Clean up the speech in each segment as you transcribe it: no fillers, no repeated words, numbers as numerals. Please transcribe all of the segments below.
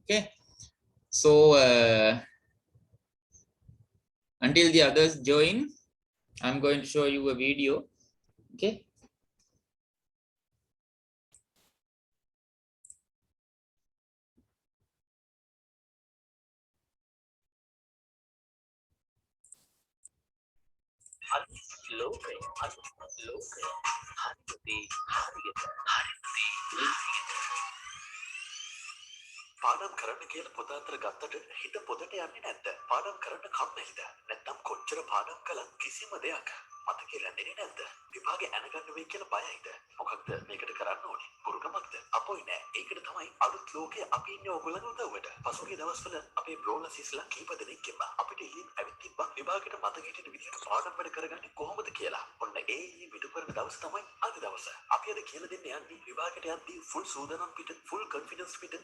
Okay, so until the others join, I'm going to show you a video. Okay. පාඩම් කරන්න කියලා පොත අතර ගත්තට හිත පොතට යන්නේ නැද්ද? පාඩම් කරන්න කම්මැලිද? නැත්නම් කොච්චර පාඩම් කළත් කිසිම දෙයක් මතකෙ රැඳෙන්නේ නැද්ද? විභාගේ ඇනගන්න වෙයි කියලා බයයිද? මොකක්ද මේකට කරන්න ඕනේ? පුරුකමක්ද? අපොයි නෑ. ඒකට තමයි අලුත් ලෝකයේ අපි ඉන්නේ ඕගොල්ලන් උදව්වට. පසුගිය දවස්වල අපේ බ්‍රෝලා සිස්ලා කීප දෙනෙක්ගෙම අපිට ඉලින් ඇවිත් තිබ්බා විභාගෙට මතක හිටින විදිහට පාඩම් වැඩ කරගන්නේ කොහොමද කියලා. ඔන්න ඒ විඩු කරන දවස් තමයි අද දවස. අපි අද කියලා දෙන්න යන්නේ විභාගයට යද්දී ෆුල් සූදානම් පිට ෆුල් කොන්ෆිඩන්ස් පිට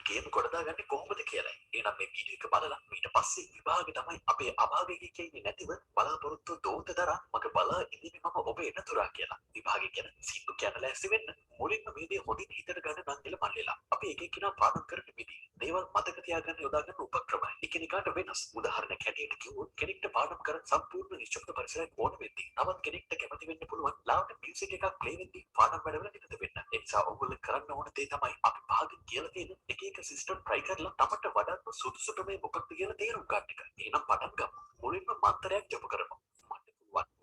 ගේම් ගොඩ දාගන්නේ කොහොමද කියලා. එහෙනම් මේ වීඩියෝ එක බලලා ඊට පස්සේ විභාගෙ තමයි අපේ අභාගයේ කියන්නේ නැතිව බලාපොරොත්තු දෝත දරා මගේ බලා ඉදිරි මම ඔබ එනතුරා කියලා. විභාගෙ කියන සිද්ධු කියන ලෑස්ති වෙන්න මුලින්ම මේ දේ හොඳින් හිතට ගන්න නම් කියලා මල්ලෙලා. අපි එක එක්කිනා පාඩම් කරන විදිහ දේවල් මතක තියාගන්න යොදා ගන්න උපක්‍රම එකිනෙකාට වෙනස්. උදාහරණයක් හැටියට කිව්වොත් කෙනෙක්ට පාඩම් කරන් සම්පූර්ණ නිශ්ශබ්ද පරිසරයක් ඕන වෙද්දී තවත් කෙනෙක්ට කැමති වෙන්න පුළුවන් ලාවට මියුසික් එකක් ප්ලේ වෙද්දී පාඩම් වැඩවල නිරත වෙන්න. ඒ නිසා ඔයගොල්ලෝ කරන්න ඕන දේ තමයි අපි භාගෙන් කියලා තියෙන එක එක සිස්ටම් try කරලා තමට වඩාත්ම සුදුසු ක්‍රමය මොකක්ද කියලා තේරුම් ගන්න එක. එහෙනම් පටන් ගමු. මුලින්ම මන්ත්‍රයක් ජප කරමු.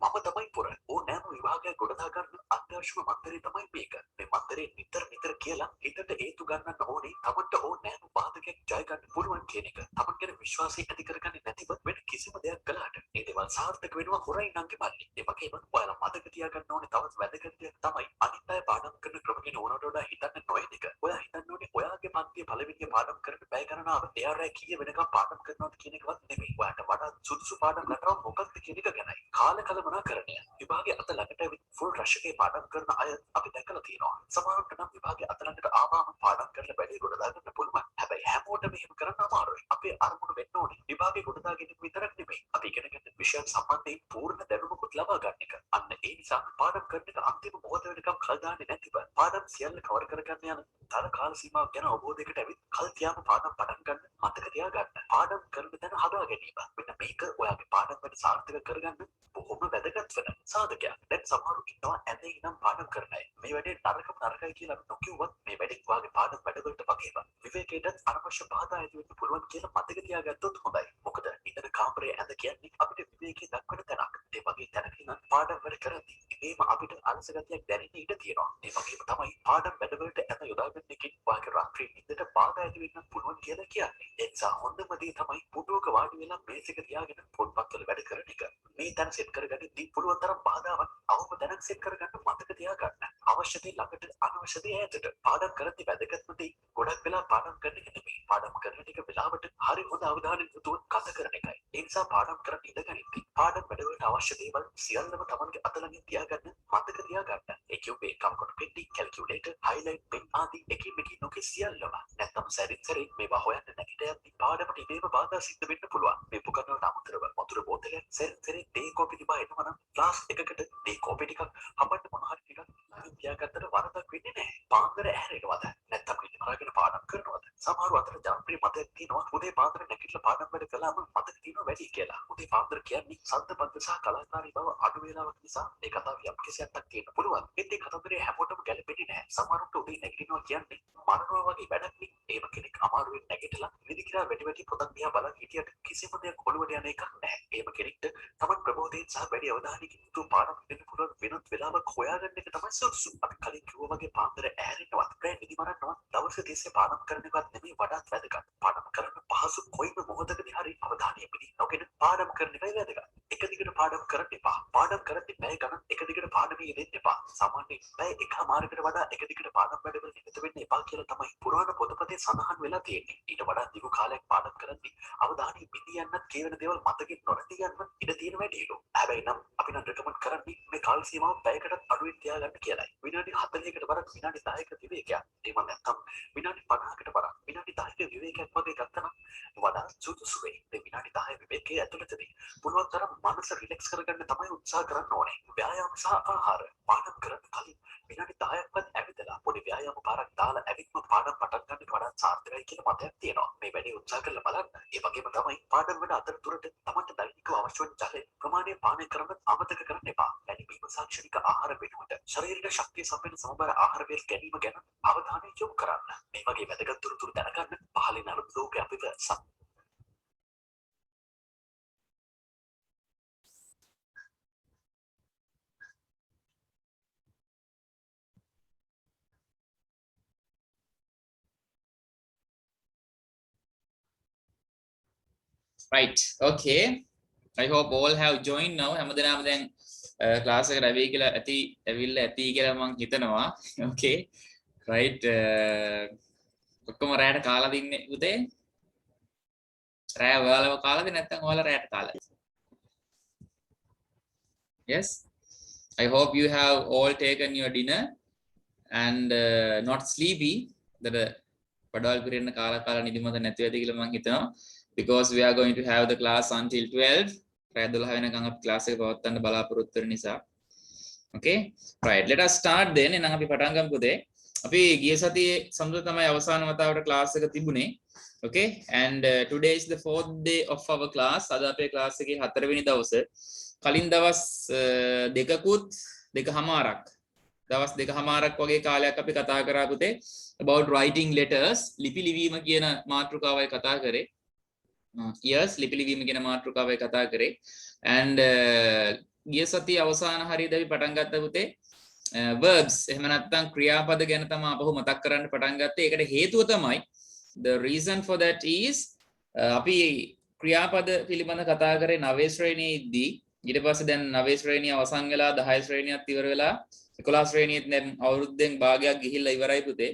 මම තමයි පුර ඕනෑම විභාගයක් ගොඩදා ගන්න අත්‍යවශ්‍යම මන්ත්‍රය තමයි මේක. මේ මන්ත්‍රේ නිතර කියලා හිතට හේතු ගන්නන්න ඕනේ තමන්ට ඕනෑම බාධකයක් ජය ගන්න පුළුවන් කියන එක. තමන් ගැන විශ්වාසය ඇති කරගන්නේ නැතිව වෙන කිසිම දෙයක් කළාට ඒ දේවල් සාර්ථක වෙනවා හොරයි නංගි මල්ලි. ඒ වගේම ඔයාලා මතක තියාගන්න ඕනේ තවත් වැදගත් දෙයක් තමයි අනිත් අය පාඩම් කරන ක්‍රම ගැන ඕනට වඩා හිතන්න නොයන එක. ඔයා හිතන්න ඕනේ ඔයාගේ පන්තියේ පළවෙනිය පාඩම් කරන පැය ගණනාව එයා රැ කීය වෙනකම් පාඩම් කරනවද කියන එකවත් නෙමෙයි. ඔයාට වඩා සුදුසු පාඩම් රටාව මොකක්ද කියන එක ගැනයි. කාලකලමනාකරණය. විභාගයේ අත ළඟට ඇවිත් ෆුල් රෂ් එකේ පාඩම් කරන අය අපි දැකලා තියෙනවා. සමහරවිට නම් විභාගයේ අත ළඟට ආවම පාඩම් කරලා වැඩි ගොඩ දාගන්න පුළුවන්. හැබැයි හැමෝටම එහෙම කරන්න අමාරුයි. අපේ අරමුණ වෙන්න ඕනේ විභාගයේ ගොඩ දාගෙන විතරක් නෙමෙයි. අපි ඉගෙන ගන්න විෂයන් සම්බන්ධයෙන් පූර්ණ දැනුමකුත් ලබා ගන්න එක. අන්න ඒ නිසා පාඩම් කරන එක අන්තිම මොහොත වෙනකම් කල් දාන්නේ නැතිව පාඩම් සියල්ල කවර කරගන්න යන තර කාල සීමාවක් ගැන අවබෝධයකට ඇවිත් කල් තියාම පාඩම් පටන් ගන්න මතක තියාගන්න. පාඩම් කරන තැන හදා ගැනීම. මෙන්න මේක ඔයාගේ පාඩම් වැඩ සාර්ථක කරගන්න බොහොම වැදගත් වෙන සාධකයක්. දැන් සමහරු ඉන්නවා ඇඳේ ඉඳන් පාඩම් කරන අය. මේ වැඩේ නරකයි කියලා අපි නොකියුවත් මේ වැඩේ වාගේ පාඩම් වැඩවලට වගේම විවේකයටත් අනවශ්‍ය බාධා ඇති වෙන්න පුළුවන් කියලා මතක තියාගත්තොත් හොඳයි. මොකද ඉඳන කාමරයේ ඇඳ කියන්නේ අපිට විවේකී දක්වන තැනක්. ඒ වගේ තැනක ඉඳන් පාඩම් වැඩ කරද්දී ඉබේම අපිට අලස ගතියක් දැනෙන්න ඉඩ තියෙනවා. ඒ වගේම තමයි පාඩම් වැඩවලට ඇඳ යොදාගන්න එකෙන් වාගේ රාත්‍රී නිින්දට බාධා ඇති වෙන්න පුළුවන් කියලා කියන්නේ. ඒ නිසා හොඳම දේ තමයි පුටුවක වාඩි වෙලා මේස් එක තියාගෙන පොත්පත්වල වැඩ කරන එක. මේ තැන සෙට් කරගන්නදී පුළුවන් තරම් බාධාවක් අවම තැනක් සෙට් කරගන්න මතක තියාගන්න. අවශ්‍ය දේ ළඟට අනවශ්‍ය දේ ඈතට. පාඩම් කරද්දී වැදගත්ම දේ ගොඩක් වෙලා පාඩම් කරන එක නෙමෙයි. පාඩම් කරන ටික වෙලාවට හරි හොඳ අවධානයෙන් යුතුව කතා කරන එකයි. ඒ නිසා පාඩම් කරන්න ඉඳගනිද්දී පාඩම් වැඩවලට අවශ්‍ය දේවල් සියල්ලම තමන්ගේ අත ළඟින් තියාගන්න මතක තියාගන්න. ඒ කියුවේ කම්කොට් පෙට්ටි, කැල්කියුලේටර්, හයිලයිට් පෙන් ආදී එකින් එක නොකේ සියල්ලම. නැත්තම් සැරින් මේවා හොයන්න නැගිට යද්දී පාඩමට ඉබේම බාධා සිද්ධ වෙන්න පුළුවන්. මේ උපකරණවලට අමතරව වතුර බෝතලයක් සැරින් ටී කෝපි තිබා එනවා නම් ග්ලාස් එකකට ටී කෝපි ටිකක් හම්බන්න මොන හරි ටිකක් ළඟින් තියාගත්තට වරදක් වෙන්නේ නැහැ. පාන්දර ඇහැරෙනවද? නැත්තම් ඉතින් පාඩම් කරනවද? සමහරව අතර ජනප්‍රිය මතයක් තියෙනවා උදේ පාන්දර නැගිටලා පාඩම් වැඩ කළාම මතක තියෙනවා වැඩි කියලා. උදේ පාන්දර කියන්නේ සද්දබද්ද සහ කලාකාරී බව අඩු වේලාවක් නිසා ඒ කතාව යම් කිසි අර්ථයක් තියෙන්න පුළුවන්. ඒත් ඒ කතන්දරේ හැමෝටම ගැලපෙන්නේ නැහැ. සමහරවිට උදේ නැගිටිනවා කියන්නේ මරණවා වගේ වැඩක් නේ. ඒම කෙනෙක් අමාරුවෙන් නැගිටලා නිදි කිරා වැඩි පොතක් දිහා බලන් හිටියට කිසිම දෙයක් ඔළුවට යන එකක් නැහැ. ඒම කෙනෙක්ට තමන් ප්‍රබෝධයෙන් සහ වැඩි අවධානයකින් යුතුව පාඩම් දෙන්න පුළුවන් වෙනත් වෙලාවක් හොයාගන්න එක තමයි සුදුසු. අපි කලින් කිව්වා වගේ පාන්දර ඇහැරෙන්නවත් රැ නිදි මරන්නවත් දවස් තිස්සේ පාඩම් කරන එකවත් නෙමෙයි වඩාත් වැදගත්. පාඩම් කරන්න පහසු කොයිම මොහොතකදී හරි අවධානය පිළිගන්න නොගෙන පාඩම් කරන එකයි වැදගත්. එක දිගට පාඩම් කරන්න එපා. පාඩම් කරද්දී පැය ගණන් එක දිගට පාඩමේ යෙදෙන්න එපා. සාමාන්‍යයෙන් පැය එකමාරකට වඩා එක දිගට පාඩම් වැඩවල නිරත වෙන්න එපා කියලා තමයි පුරාණ පොතපතේ සඳහන් වෙලා තියෙන්නේ. ඊට වඩා දිගු කාලයක් පාඩම් කරද්දී අවධානය බිඳී යන්නත් කියවෙන දේවල් මතකෙන් නොනැති යන්න ඉඩ තියෙන වැඩිලු. හැබැයි නම් අපි නම් රෙකමන්ඩ් කරන්නේ මේ කාල සීමාව පැයකටත් අඩුවෙන් තියාගන්න කියලායි. විනාඩි 40කට වරක් විනාඩි 10ක විවේකයක්. එහෙම නැත්නම් විනාඩි 50කට වරක් විනාඩි 10ක විවේකයක් වගේ ගත්තා නම් වඩා සුදුසු වෙයි. මේ විනාඩි 10 විවේකයේ ඇතුළතදී පුළුවන් තරම් මනස රිලැක්ස් කරගන්න තමයි උත්සාහ කරන්න ඕනේ. ව්‍යායාම සහ ආහාර පාඩම් කරන්න කලින් විනාඩි 10ක්වත් ඇවිදලා පොඩි ව්‍යායාම පාරක් දාලා ඇවිත්ම පාඩම් පටන් ගන්න වඩා සාර්ථකයි කියලා මතයක් තියෙනවා. මේ වැඩේ උත්සාහ කරලා බලන්න. ඒ වගේම තමයි පාඩම් වල අතරතුරට තමන්ට දෛනිකව අවශ්‍ය වන ජල ප්‍රමාණය පානය කරන්න අමතක කරන්න එපා. පැණිබීම සාක්ෂණික ආහාර වෙනුවට ශරීරයට ශක්තිය සම්පන්න සමබර ආහාර වේල් ගැනීම ගැන අවධානය යොමු කරන්න. මේ වගේ වැදගත් තොරතුරු දැනගන්න පහළින් අනුත් ලෝක අපිව Right. Okay. I hope all have joined now. හැමදෙනාම දැන් ක්ලාස් එකට ඇවි කියලා ඇවිල්ලා ඇති කියලා මම හිතනවා. Okay. Right. ඔක්කොම රැයට කාලා දින්නේ උදේ? රැය ඔයාලව කාලාද නැත්නම් ඔයාලා රැයට කාලාද? Yes. I hope you have all taken your dinner and not sleepy. that පඩවල් පිරෙන්න කාලා නිදිමත නැති වෙද කියලා මම හිතනවා. Because we are going to have the class until 12. රැය 12 වෙනකන් අපි ක්ලාස් එක පවත්වන්න බලාපොරොත්තු වෙන නිසා. Okay. Right. Let us start then. එහෙනම් අපි පටන් ගමු පුතේ. අපි ගිය සතියේ සම්පූර්ණ තමයි අවසාන වතාවට ක්ලාස් එක තිබුණේ. Okay. And today is the 4th day of our class. අද අපේ ක්ලාස් එකේ 4 වෙනි දවසේ. කලින් දවස් දෙකකුත් දෙකමාරක් දවස් දෙකමාරක් වගේ කාලයක් අපි කතා කරා පුතේ about writing letters. ලිපි ලිවීම කියන මාතෘකාවයි කතා කරේ. Yes, ලිපි ලිවීම කියන මාතෘකාවයි කතා කරේ. And ගිය සතියේ අවසාන හරියදී අපි පටන් ගත්ත පුතේ verbs එහෙම නැත්නම් ක්‍රියාපද ගැන තමයි අපහු මතක් කරන්න පටන් ගත්තේ. ඒකට හේතුව තමයි the reason for that is අපි ක්‍රියාපද පිළිබඳ කතා කරේ 9 ශ්‍රේණියේදී. ඊට පස්සේ දැන් 9 ශ්‍රේණිය අවසන් වෙලා 10 ශ්‍රේණියත් ඉවර වෙලා 11 ශ්‍රේණියෙත් දැන් අවුරුද්දෙන් භාගයක් ගිහිල්ලා ඉවරයි පුතේ.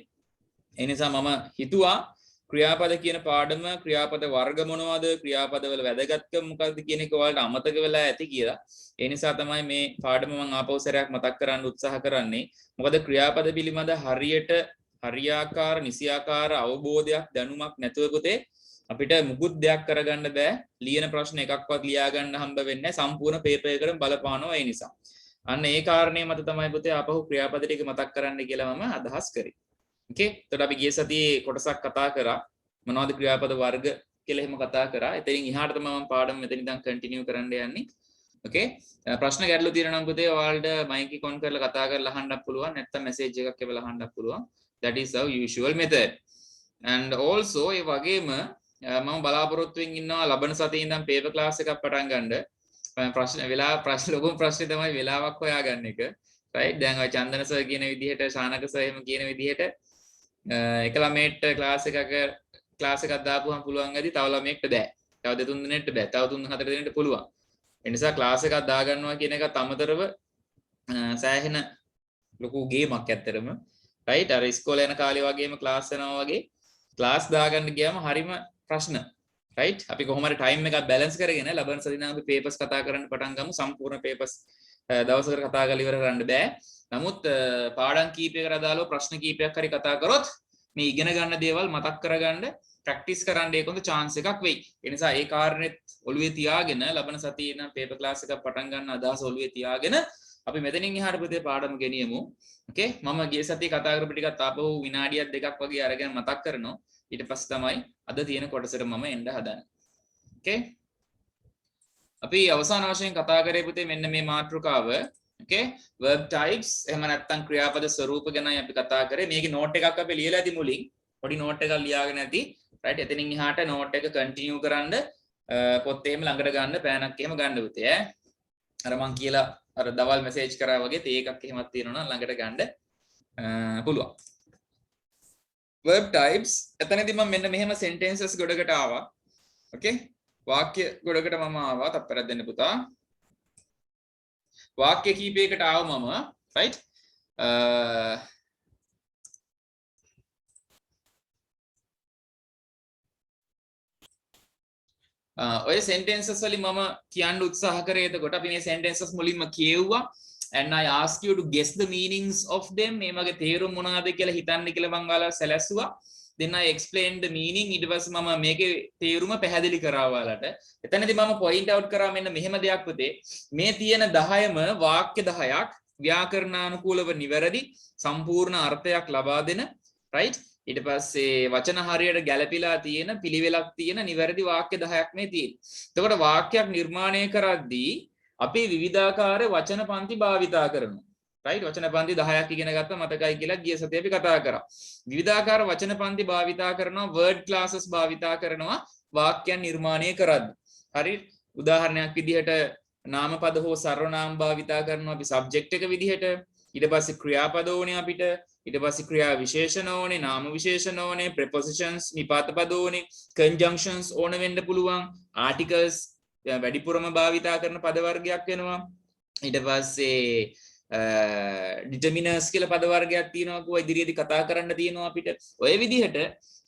ඒ නිසා මම හිතුවා ක්‍රියාපද කියන පාඩම ක්‍රියාපද වර්ග මොනවද ක්‍රියාපදවල වැදගත්කම මොකක්ද කියන එක ඔයාලට අමතක වෙලා ඇති කියලා. ඒ නිසා තමයි මේ පාඩම මම ආපහු සැරයක් මතක් කරන්න උත්සාහ කරන්නේ. මොකද ක්‍රියාපද පිළිබඳ හරියට හරියාකාර නිසියාකාර අවබෝධයක් දැනුමක් නැතුව පුතේ අපිට මුකුත් දෙයක් කරගන්න බෑ. ලියන ප්‍රශ්න එකක්වත් ලියා ගන්න හම්බ වෙන්නේ නැහැ. සම්පූර්ණ පේපර් එකකට බලපානවා ඒ නිසා. අන්න ඒ කාරණේ මත තමයි පුතේ ආපහු ක්‍රියාපද ටික මතක් කරන්න කියලා මම අදහස් කරේ. Okay. එතකොට අපි ගිය සතියේ කොටසක් කතා කරා මොනවද ක්‍රියාපද වර්ග කියලා එහෙම කතා කරා. එතනින් එහාට තමයි මම පාඩම මෙතන ඉඳන් කන්ටිනියු කරන්න යන්නේ. Okay. ප්‍රශ්න ගැටලු තියෙනවා නම් පුතේ ඔයාලට මයික් එක ඔන් කරලා කතා කරලා අහන්නත් පුළුවන්. නැත්නම් මැසේජ් එකක් එවලා අහන්නත් පුළුවන්. That is our usual method. And also ඒ වගේම මම බලාපොරොත්තු වෙමින් ඉන්නවා ලබන සතියේ ඉඳන් පේපර් ක්ලාස් එකක් පටන් ගන්න. ප්‍රශ්න ලොකුම ප්‍රශ්නේ තමයි වෙලාවක් හොයාගන්න එක. right. දැන් ඔය චන්දන සර් කියන විදිහට ශානක සර් එහෙම කියන විදිහට එක ළමයෙක්ට ක්ලාස් එකක් දාපුවම පුළුවන් ඇති තව ළමයෙක්ට බෑ. තව දෙතුන් දිනෙකට බෑ. තව 3-4 දිනෙකට පුළුවන්. ඒ නිසා ක්ලාස් එකක් දාගන්නවා කියන එකත් අමතරව සෑහෙන ලොකු ගේමක් ඇත්තරම. right. අර ඉස්කෝලේ යන කාලේ වගේම ක්ලාස් යනවා වගේ ක්ලාස් දාගන්න ගියාම හරිම ප්‍රශ්න. right. අපි කොහොම හරි ටයිම් එකක් බැලන්ස් කරගෙන ලබන සතියේ අපි පේපර්ස් කතා කරන්න පටන් ගමු. සම්පූර්ණ පේපර්ස් දවසකට කතා කරලා ඉවර කරන්න බෑ. නමුත් පාඩම් කීපයකට අදාළව ප්‍රශ්න කීපයක් හරි කතා කරොත් මේ ඉගෙන ගන්න දේවල් මතක් කරගන්න ප්‍රැක්ටිස් කරන්න ඒකෙන්ද chance එකක් වෙයි. ඒ නිසා ඒ කාරණෙත් ඔළුවේ තියාගෙන ලබන සතියේ නම් පේපර් ක්ලාස් එකක් පටන් ගන්න අදහස ඔළුවේ තියාගෙන අපි මෙතනින් එහාට පුතේ පාඩම ගෙනියමු. okay. මම ගිය සතියේ කතා කරපු ටිකත් ආපහු විනාඩියක් දෙකක් වගේ අරගෙන මතක් කරනවා. ඊට පස්සේ තමයි අද තියෙන කොටසට මම එන්න හදන්නේ. okay. අපි අවසාන වශයෙන් කතා කරේ පුතේ මෙන්න මේ මාතෘකාව. okay. verb types එහෙම නැත්නම් ක්‍රියාපද ස්වරූප ගැනයි අපි කතා කරේ. මේකේ නෝට් එකක් අපි ලියලා ඇති මුලින්. පොඩි නෝට් එකක් ලියාගෙන ඇති. right. එතනින් එහාට නෝට් එක කන්ටිනියු කරන්න පොත් එහෙම ළඟට ගන්න පෑනක් එහෙම ගන්න පුතේ ඈ. අර මං කියලා අර දවල් මැසේජ් කරා වගේ තේ එකක් එහෙමත් තියෙනවා නම් ළඟට ගන්න පුළුවන්. verb types එතනදී මම මෙන්න මෙහෙම sentences ගොඩකට ආවා. okay. වාක්‍ය ගොඩකට මම ආවා. තප්පරක් දෙන්න පුතා. වාක්‍ය කීපයකට ආව මම. right. ඔය sentences වලින් මම කියන්න උත්සාහ කරේ එතකොට අපි මේ sentences මුලින්ම කියෙව්වා and I asked you to guess the meanings of them. මේ වගේ තේරුම් මොනවද කියලා හිතන්න කියලා මම ඔයාලට සැලැස්සුවා. then I explained the meaning. ඊට පස්සේ මම මේකේ තේරුම පැහැදිලි කරා ඔයාලට. එතනදී මම point out කරා මෙන්න මෙහෙම දෙයක් පුතේ. මේ තියෙන 10ම වාක්‍ය 10ක් ව්‍යාකරණානුකූලව නිවැරදි සම්පූර්ණ අර්ථයක් ලබා දෙන right. ඊට පස්සේ වචන හරියට ගැළපීලා තියෙන පිළිවෙලක් තියෙන නිවැරදි වාක්‍ය 10ක් මේ තියෙන්නේ. එතකොට වාක්‍යයක් නිර්මාණය කරද්දී අපි විවිධාකාර වචන පන්ති භාවිතා කරනවා. right වචන පන්ති 10ක් ඉගෙන ගත්තා මතකයි කියලා ගිය සතියේ අපි කතා කරා. විවිධාකාර වචන පන්ති භාවිතා කරනවා, word classes භාවිතා කරනවා වාක්‍යයන් නිර්මාණය කරද්දී. හරි උදාහරණයක් විදිහට නාමපද හෝ සර්වනාම භාවිතා කරනවා අපි subject එක විදිහට. ඊට පස්සේ ක්‍රියාපද ඕනේ අපිට. ඊට පස්සේ ක්‍රියා විශේෂණ ඕනේ, නාම විශේෂණ ඕනේ, prepositions නිපාත පද ඕනේ, conjunctions ඕන වෙන්න පුළුවන්, articles වැඩිපුරම භාවිතා කරන පද වර්ගයක් වෙනවා. ඊට පස්සේ determiners කියලා පද වර්ගයක් තියෙනවා කෝ ඉදිරියේදී කතා කරන්න තියෙනවා අපිට. ඔය විදිහට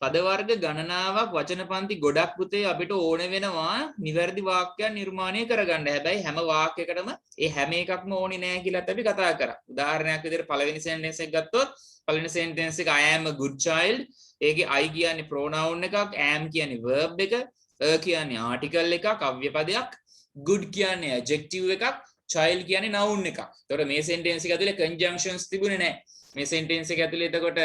පද වර්ග ගණනාවක් වචන පන්ති ගොඩක් පුතේ අපිට ඕන වෙනවා නිවැරදි වාක්‍යයක් නිර්මාණය කරගන්න. හැබැයි හැම වාක්‍යයකටම ඒ හැම එකක්ම ඕනේ නැහැ කියලාත් අපි කතා කරා. උදාහරණයක් විදිහට පළවෙනි sentence එක ගත්තොත් පළවෙනි sentence එක I am a good child. ඒකේ I කියන්නේ pronoun එකක්, am කියන්නේ verb එක, a කියන්නේ article එකක්, අව්‍ය පදයක්, good කියන්නේ adjective එකක්, child කියන්නේ noun එකක්. ඒතකොට මේ sentence එක ඇතුලේ conjunctions තිබුණේ නැහැ. මේ sentence එක ඇතුලේ එතකොට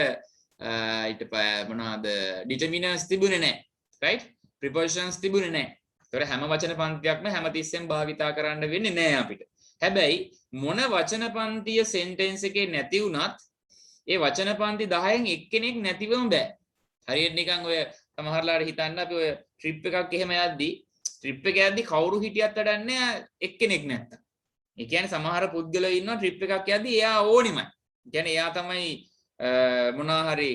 ඊට මොනවාද determiners තිබුණේ නැහැ. right prepositions තිබුණේ නැහැ. ඒතකොට හැම වචන පන්තියක්ම හැමතිස්සෙම භාවිතා කරන්න වෙන්නේ නැහැ අපිට. හැබැයි මොන වචන පන්තිය sentence එකේ නැති වුණත් ඒ වචන පන්ති 10න් එක්කෙනෙක් නැතිවම බෑ. හරියට නිකන් ඔය සමහරලාට හිතන්න අපි ඔය ට්‍රිප් එකක් එහෙම යද්දි ට්‍රිප් එක යද්දි කවුරු හිටියත් වැඩක් නැහැ එක්කෙනෙක් නැත්තම්. ඒ කියන්නේ සමහර පුද්ගලයෝ ඉන්නවා ට්‍රිප් එකක් යද්දි එයා ඕනිමයි. ඒ කියන්නේ එයා තමයි මොනවා හරි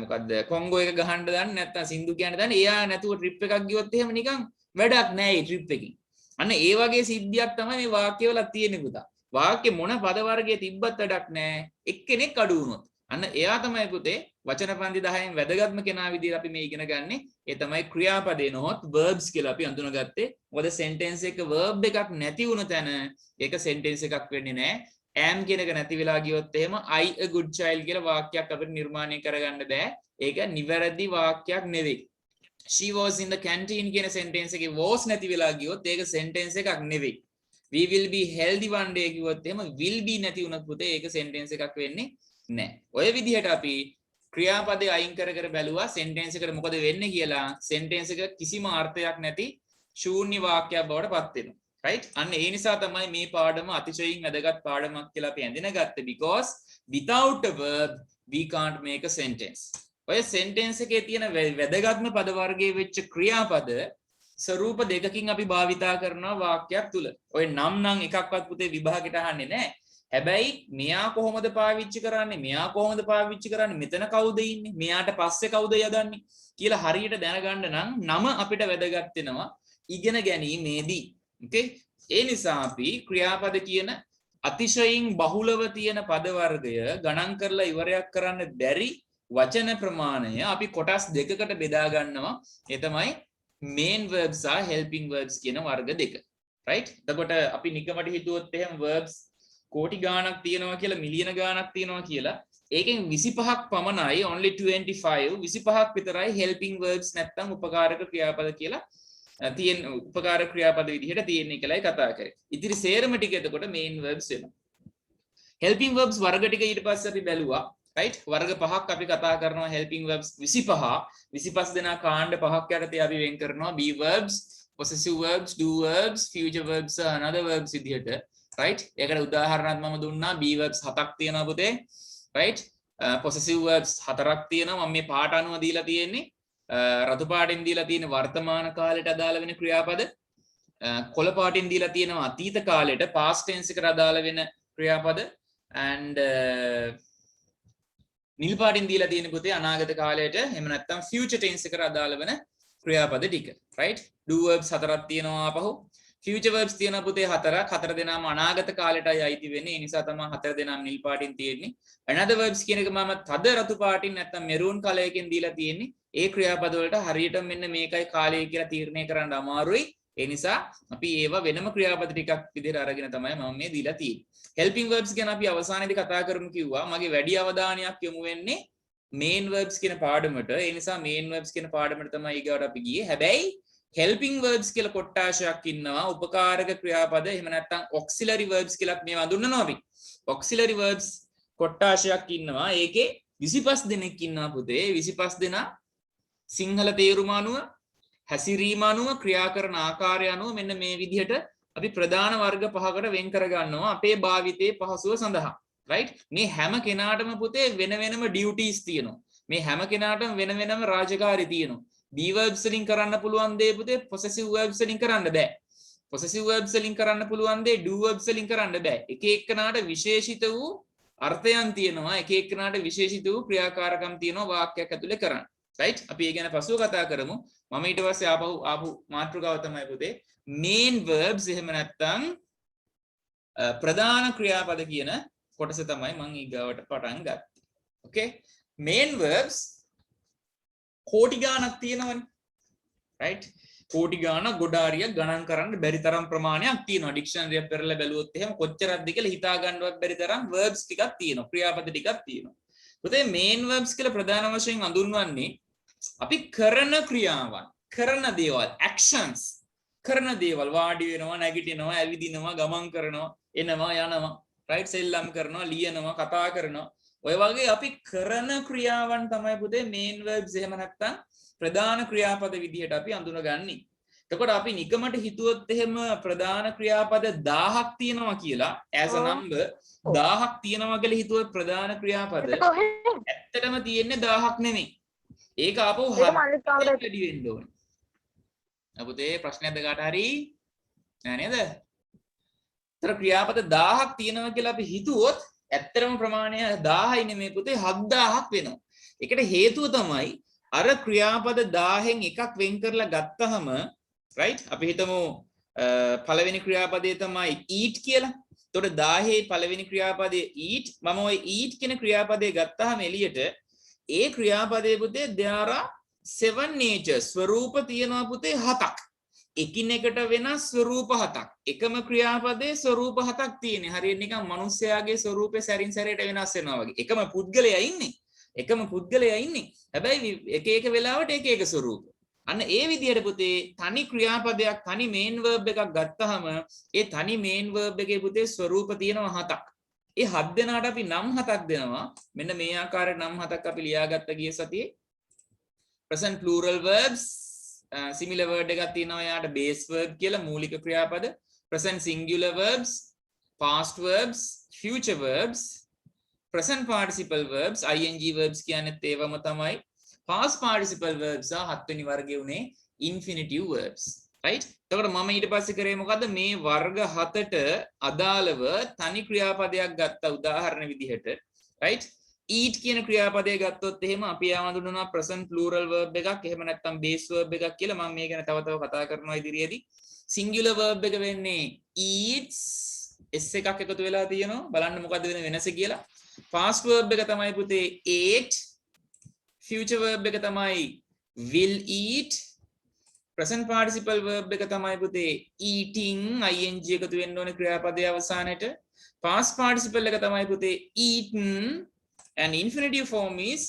මොකද්ද කොංගෝ එක ගහන්න දන්නේ නැත්තම් සින්දු කියන්න දන්නේ එයා නැතුව ට්‍රිප් එකක් ගියොත් එහෙම නිකන් වැඩක් නැහැ ඒ ට්‍රිප් එකකින්. අන්න ඒ වගේ සිද්ධියක් තමයි මේ වාක්‍යවල තියෙන්නේ පුතා. වාක්‍ය මොන පද වර්ගයේ තිබ්බත් වැඩක් නැහැ. එක්කෙනෙක් අඩු වුණොත්. අන්න එයා තමයි පුතේ වචන පන්ති 10න් වැදගත්ම කෙනා විදිහට අපි මේ ඉගෙන ගන්නෙ. ඒ තමයි ක්‍රියාපදේ නොහොත් verbs කියලා අපි හඳුනාගත්තේ. මොකද sentence එක verb එකක් නැති වුණ තැන ඒක sentence එකක් වෙන්නේ නැහැ. am කියන එක නැති වෙලා ගියොත් එහෙම I a good child කියලා වාක්‍යයක් අපිට නිර්මාණය කරගන්න බෑ. ඒක නිවැරදි වාක්‍යයක් නෙවෙයි. She was in the canteen කියන sentence එකේ was නැති වෙලා ගියොත් ඒක sentence එකක් නෙවෙයි. We will be healthy one day කිව්වොත් එහෙම will be නැති වුණත් පුතේ ඒක sentence එකක් වෙන්නේ නැහැ. ඔය විදිහට අපි ක්‍රියාපදේ අයින් කර කර බැලුවා sentence එකට මොකද වෙන්නේ කියලා. sentence එක කිසිම අර්ථයක් නැති ශූන්‍ය වාක්‍යයක් බවට පත් වෙනවා. right අන්න ඒ නිසා තමයි මේ පාඩම අතිශයින් වැදගත් පාඩමක් කියලා අපි ඇඳින ගත්තේ. because without a verb we can't make a sentence. ඔය sentence එකේ තියෙන වැදගත්ම පද වර්ගයේ වෙච්ච ක්‍රියාපද ස්වරූප දෙකකින් අපි භාවිතා කරනවා වාක්‍යයක් තුල. ඔය නම් එකක්වත් පුතේ විභාගෙට අහන්නේ නැහැ. හැබැයි මෙයා කොහොමද පාවිච්චි කරන්නේ? මෙයා කොහොමද පාවිච්චි කරන්නේ? මෙතන කවුද ඉන්නේ? මෙයාට පස්සේ කවුද යදන්නේ? කියලා හරියට දැනගන්න නම් නම අපිට වැදගත් වෙනවා ඉගෙන ගැනීමේදී. okay ඒ නිසා අපි ක්‍රියාපද කියන අතිශයින් බහුලව තියෙන පද වර්ගය ගණන් කරලා ඉවරයක් කරන්න බැරි වචන ප්‍රමාණය අපි කොටස් දෙකකට බෙදා ගන්නවා. ඒ තමයි main verbs සහ helping verbs කියන වර්ග දෙක. right එතකොට අපි නිකමට හිතුවොත් එහෙම verbs කෝටි ගාණක් තියෙනවා කියලා මිලියන ගාණක් තියෙනවා කියලා ඒකෙන් 25ක් පමණයි only 25ක් විතරයි helping verbs නැත්තම් උපකාරක ක්‍රියාපද කියලා තියෙන උපකාරක ක්‍රියාපද විදිහට තියෙන්නේ කියලායි කතා කරේ. ඉතිරි සේරම ටික එතකොට main verbs වෙනවා. helping verbs වර්ග ටික ඊට පස්සේ අපි බැලුවා. right වර්ග පහක් අපි කතා කරනවා helping verbs 25 දෙනා කාණ්ඩ පහක් යටතේ අපි වෙන් කරනවා be verbs, possessive verbs, do verbs, future verbs another verbs විදිහට. right ඒකට උදාහරණයක් මම දුන්නා be verbs 7ක් තියෙනවා පුතේ. right possessive verbs 4ක් තියෙනවා. මම මේ පාට අනුව දීලා තියෙන්නේ රතු පාටින් දීලා තියෙන වර්තමාන කාලයට අදාළ වෙන ක්‍රියාපද, කොළ පාටින් දීලා තියෙනවා අතීත කාලයට past tense එකට අදාළ වෙන ක්‍රියාපද and නිල් පාටින් දීලා තියෙන පුතේ අනාගත කාලයට එහෙම නැත්නම් future tense එකට අදාළ වෙන ක්‍රියාපද ටික. right do verbs 4ක් තියෙනවා ආපහු. future verbs තියෙනවා පුතේ 4ක්. 4 දෙනාම අනාගත කාලයටයි අයිති වෙන්නේ. ඒ නිසා තමයි 4 දෙනාම නිල් පාටින් තියෙන්නේ. another verbs කියන එක මම තද රතු පාටින් නැත්නම් maroon කලයකින් දීලා තියෙන්නේ. ඒ ක්‍රියාපද වලට හරියට මෙන්න මේකයි කාලය කියලා තීරණය කරන්න අමාරුයි. ඒ නිසා අපි ඒවා වෙනම ක්‍රියාපද ටිකක් විදිහට අරගෙන තමයි මම මේ දීලා තියෙන්නේ. helping verbs ගැන අපි අවසානයේදී කතා කරමු කිව්වා. මගේ වැඩි අවධානයක් යොමු වෙන්නේ main verbs කියන පාඩමට. ඒ නිසා main verbs කියන පාඩමට තමයි ඊගාවට අපි ගියේ. හැබැයි helping verbs කියලා කොටාශයක් ඉන්නවා. උපකාරක ක්‍රියාපද එහෙම නැත්නම් auxiliary verbs කියලා මේවා හඳුන්වනවා අපි. auxiliary verbs කොටාශයක් ඉන්නවා. ඒකේ 25 දෙනෙක් ඉන්නවා පුතේ. 25 දෙනා සිංහල තේරුම අනුව හැසිරීම අනුව ක්‍රියා කරන ආකාරය අනුව මෙන්න මේ විදිහට අපි ප්‍රධාන වර්ග පහකට වෙන් කර ගන්නවා අපේ භාවිතයේ පහසුව සඳහා. right? මේ හැම කෙනාටම පුතේ වෙන වෙනම duties තියෙනවා. මේ හැම කෙනාටම වෙන වෙනම රාජකාරි තියෙනවා. be verbs වලින් කරන්න පුළුවන් දේ පුතේ possessive verbs වලින් කරන්න බෑ. possessive verbs වලින් කරන්න පුළුවන් දේ do verbs වලින් කරන්න බෑ. එක එක්කනාට විශේෂිත වූ අර්ථයන් තියෙනවා. එක එක්කනාට විශේෂිත වූ ක්‍රියාකාරකම් තියෙනවා වාක්‍යයක් ඇතුලේ කරන්න. right? අපි ඒ ගැන පසුව කතා කරමු. මම ඊට පස්සේ ආපහු මාතෘකාව තමයි පුතේ main verbs එහෙම නැත්නම් ප්‍රධාන ක්‍රියාපද කියන කොටස තමයි මම ඊගාවට පටන් ගත්තේ. okay? main verbs කෝටි ගාණක් තියෙනවනේ. right? කෝටි ගාණක් ගොඩාරියක් ගණන් කරන්න බැරි තරම් ප්‍රමාණයක් තියෙනවා. ඩික්ෂනරි එක පෙරලා බැලුවොත් එහෙම කොච්චරක්ද කියලා හිතා ගන්නවත් බැරි තරම් verbs ටිකක් තියෙනවා. ක්‍රියාපද ටිකක් තියෙනවා. පුතේ main verbs කියලා ප්‍රධාන වශයෙන් හඳුන්වන්නේ අපි කරන ක්‍රියාවන්, කරන දේවල්, actions, කරන දේවල්, වාඩි වෙනවා, නැගිටිනවා, ඇවිදිනවා, ගමන් කරනවා, එනවා, යනවා, right? සෙල්ලම් කරනවා, ලියනවා, කතා කරනවා. ඔය වගේ අපි කරන ක්‍රියාවන් තමයි පුතේ main verbs එහෙම නැත්නම් ප්‍රධාන ක්‍රියාපද විදිහට අපි අඳුනගන්නේ. එතකොට අපි නිකමට හිතුවොත් එහෙම ප්‍රධාන ක්‍රියාපද 1000ක් තියෙනවා කියලා as a number 1000ක් තියෙනවා කියලා හිතුවොත් ප්‍රධාන ක්‍රියාපද ඇත්තටම තියෙන්නේ 1000ක් නෙමෙයි. ඒක ආපහු 7කට වැඩි වෙන්න ඕනේ. අපුතේ ප්‍රශ්නයක්ද කාට හරි? නෑ නේද? ඒතර ක්‍රියාපද 1000ක් තියෙනවා කියලා අපි හිතුවොත් ඇත්තටම ප්‍රමාණය 1000යි නෙමෙයි පුතේ 7000ක් වෙනවා. ඒකට හේතුව තමයි අර ක්‍රියාපද 1000න් එකක් වෙන් කරලා ගත්තහම right අපි හිතමු පළවෙනි ක්‍රියාපදයේ තමයි eat කියලා. එතකොට 1000 පළවෙනි ක්‍රියාපදයේ eat මම ওই eat කියන ක්‍රියාපදයේ ගත්තාම එළියට ඒ ක්‍රියාපදයේ පුතේ there are 7 natures ස්වරූප තියෙනවා පුතේ 7ක්. එකිනෙකට වෙනස් ස්වරූප 7ක්. එකම ක්‍රියාපදයේ ස්වරූප 7ක් තියෙන්නේ. හරියට නිකන් මිනිස්යාගේ ස්වරූපේ සැරින් සැරේට වෙනස් වෙනවා වගේ. එකම පුද්ගලයා ඉන්නේ. එකම පුද්ගලයා ඉන්නේ. හැබැයි එක එක වෙලාවට එක එක ස්වරූප. අන්න ඒ විදිහට පුතේ තනි ක්‍රියාපදයක් තනි main verb එකක් ගත්තාම ඒ තනි main verb එකේ පුතේ ස්වරූප තියෙනවා 7ක්. ඒ 7 දෙනාට අපි නම් 7ක් දෙනවා. මෙන්න මේ ආකාරයට නම් 7ක් අපි ලියාගත්ත ගිය සතියේ. present plural verbs similar word එකක් තියෙනවා යාට base verb කියලා මූලික ක්‍රියාපද. present singular verbs, past verbs, future verbs, present participle verbs, ing verbs කියන්නේත් ඒවම තමයි. past participle verbs හත්වෙනි වර්ගයේ උනේ infinitive verbs. right? එතකොට මම ඊට පස්සේ කරේ මොකද්ද? මේ වර්ග 7ට අදාළව තනි ක්‍රියාපදයක් ගත්ත උදාහරණ විදිහට right? eat කියන ක්‍රියාපදය ගත්තොත් එහෙම අපි ආවඳුනනවා present plural verb එකක් එහෙම නැත්නම් base verb එකක් කියලා. මම මේ ගැන තව කතා කරනවා ඉදිරියේදී. singular verb එක වෙන්නේ eats s එකක් එකතු වෙලා තියෙනවා. බලන්න මොකද්ද වෙන වෙනස කියලා. past verb එක තමයි පුතේ ate, future verb එක තමයි will eat, present participle verb එක තමයි පුතේ eating ing එකතු වෙන්න ඕනේ ක්‍රියාපදයේ අවසානයේට. past participle එක තමයි පුතේ eaten and infinitive form is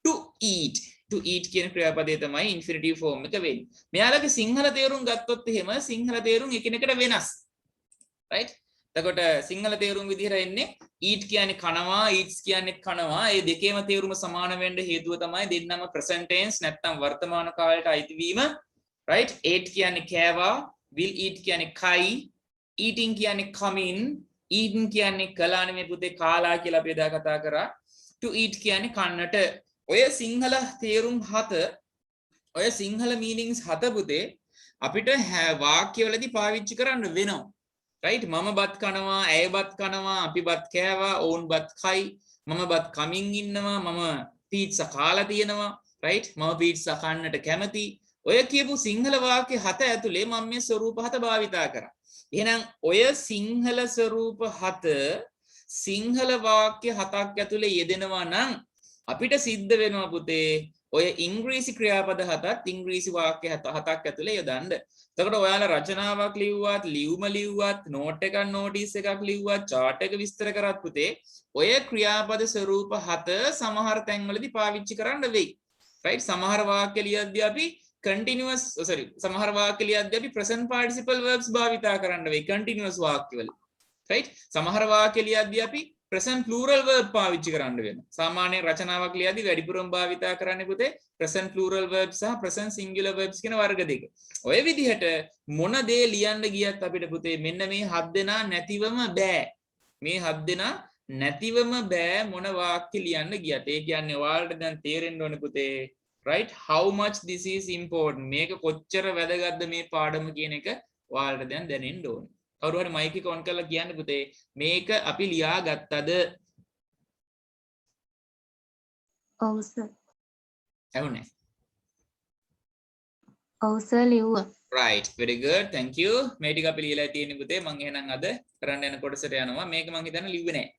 to eat. to eat කියන ක්‍රියාපදයේ තමයි infinitive form එක වෙන්නේ. මෙයාලගේ සිංහල තේරුම් ගත්තොත් එහෙම සිංහල තේරුම් එකිනෙකට වෙනස්. right? එතකොට සිංහල තේරුම් විදිහට එන්නේ eat කියන්නේ කනවා, eats කියන්නේ කනවා. මේ දෙකේම තේරුම සමාන වෙන්න හේතුව තමයි දෙන්නම present tense නැත්නම් වර්තමාන කාලයට අයිති වීම. right? ate කියන්නේ කෑවා, will eat කියන්නේ කයි, eating කියන්නේ coming, eaten කියන්නේ කළා නෙමෙයි පුතේ කාලා කියලා අපි එදා කතා කරා. to eat කියන්නේ කන්නට. ඔය සිංහල තේරුම් 7 ඔය සිංහල meanings 7 පුතේ අපිට වාක්‍යවලදී පාවිච්චි කරන්න වෙනවා. right? මම බත් කනවා, ඇය බත් කනවා, අපි බත් කෑවා, ඔවුන් බත් කයි, මම බත් කමින් ඉන්නවා, මම පීට්සා කාලා තියෙනවා, right? මම පීට්සා කන්නට කැමති. ඔය කියපු සිංහල වාක්‍ය 7 ඇතුලේ මම මේ ස්වරූප 7 භාවිතා කරා. එහෙනම් ඔය සිංහල ස්වරූප 7 සිංහල වාක්‍ය 7ක් ඇතුලේ යෙදෙනවා නම් අපිට සිද්ධ වෙනවා පුතේ ඔය ඉංග්‍රීසි ක්‍රියාපද 7ත් ඉංග්‍රීසි වාක්‍ය 7ක් ඇතුලේ යොදන්න. එතකොට ඔයාලා රචනාවක් ලිව්වත්, ලියුම ලිව්වත්, නෝට් එකක් නෝටිස් එකක් ලිව්වත්, chart එක විස්තර කරත් පුතේ ඔය ක්‍රියාපද ස්වරූප 7 සමහර තැන්වලදී පාවිච්චි කරන්න වෙයි. right? සමහර වාක්‍ය ලියද්දී අපි continuous සමහර වාක්‍ය ලියද්දී අපි present participle verbs භාවිතා කරන්න වෙයි continuous වාක්‍යවල. right? සමහර වාක්‍ය ලියද්දී අපි present plural verb පාවිච්චි කරන්න වෙනවා. සාමාන්‍ය රචනාවක් ලියද්දී වැඩිපුරම භාවිතා කරන්නේ පුතේ present plural verbs සහ present singular verbs කියන වර්ග දෙක. ඔය විදිහට මොන දේ ලියන්න ගියත් අපිට පුතේ මෙන්න මේ 7 දෙනා නැතිවම බෑ. මේ 7 දෙනා නැතිවම බෑ මොන වාක්‍ය ලියන්න ගියත්. ඒ කියන්නේ ඔයාලට දැන් තේරෙන්න ඕනේ පුතේ, right, how much this is important. මේක කොච්චර වැදගත්ද මේ පාඩම කියන එක ඔයාලට දැන් දැනෙන්න ඕනේ. කවුරු හරි මයික් එක ඔන් කරලා කියන්න පුතේ මේක අපි ලියා ගත්තද? ඔව් සර්. ඇහුනේ? ඔව් සර් ලිව්වා. right, very good, thank you. මේ ටික අපි ලියලා තියෙන්නේ පුතේ. මම එහෙනම් අද කරන්න යන කොටසට යනවා. මේක මම හිතන්නේ ලිව්වේ නැහැ.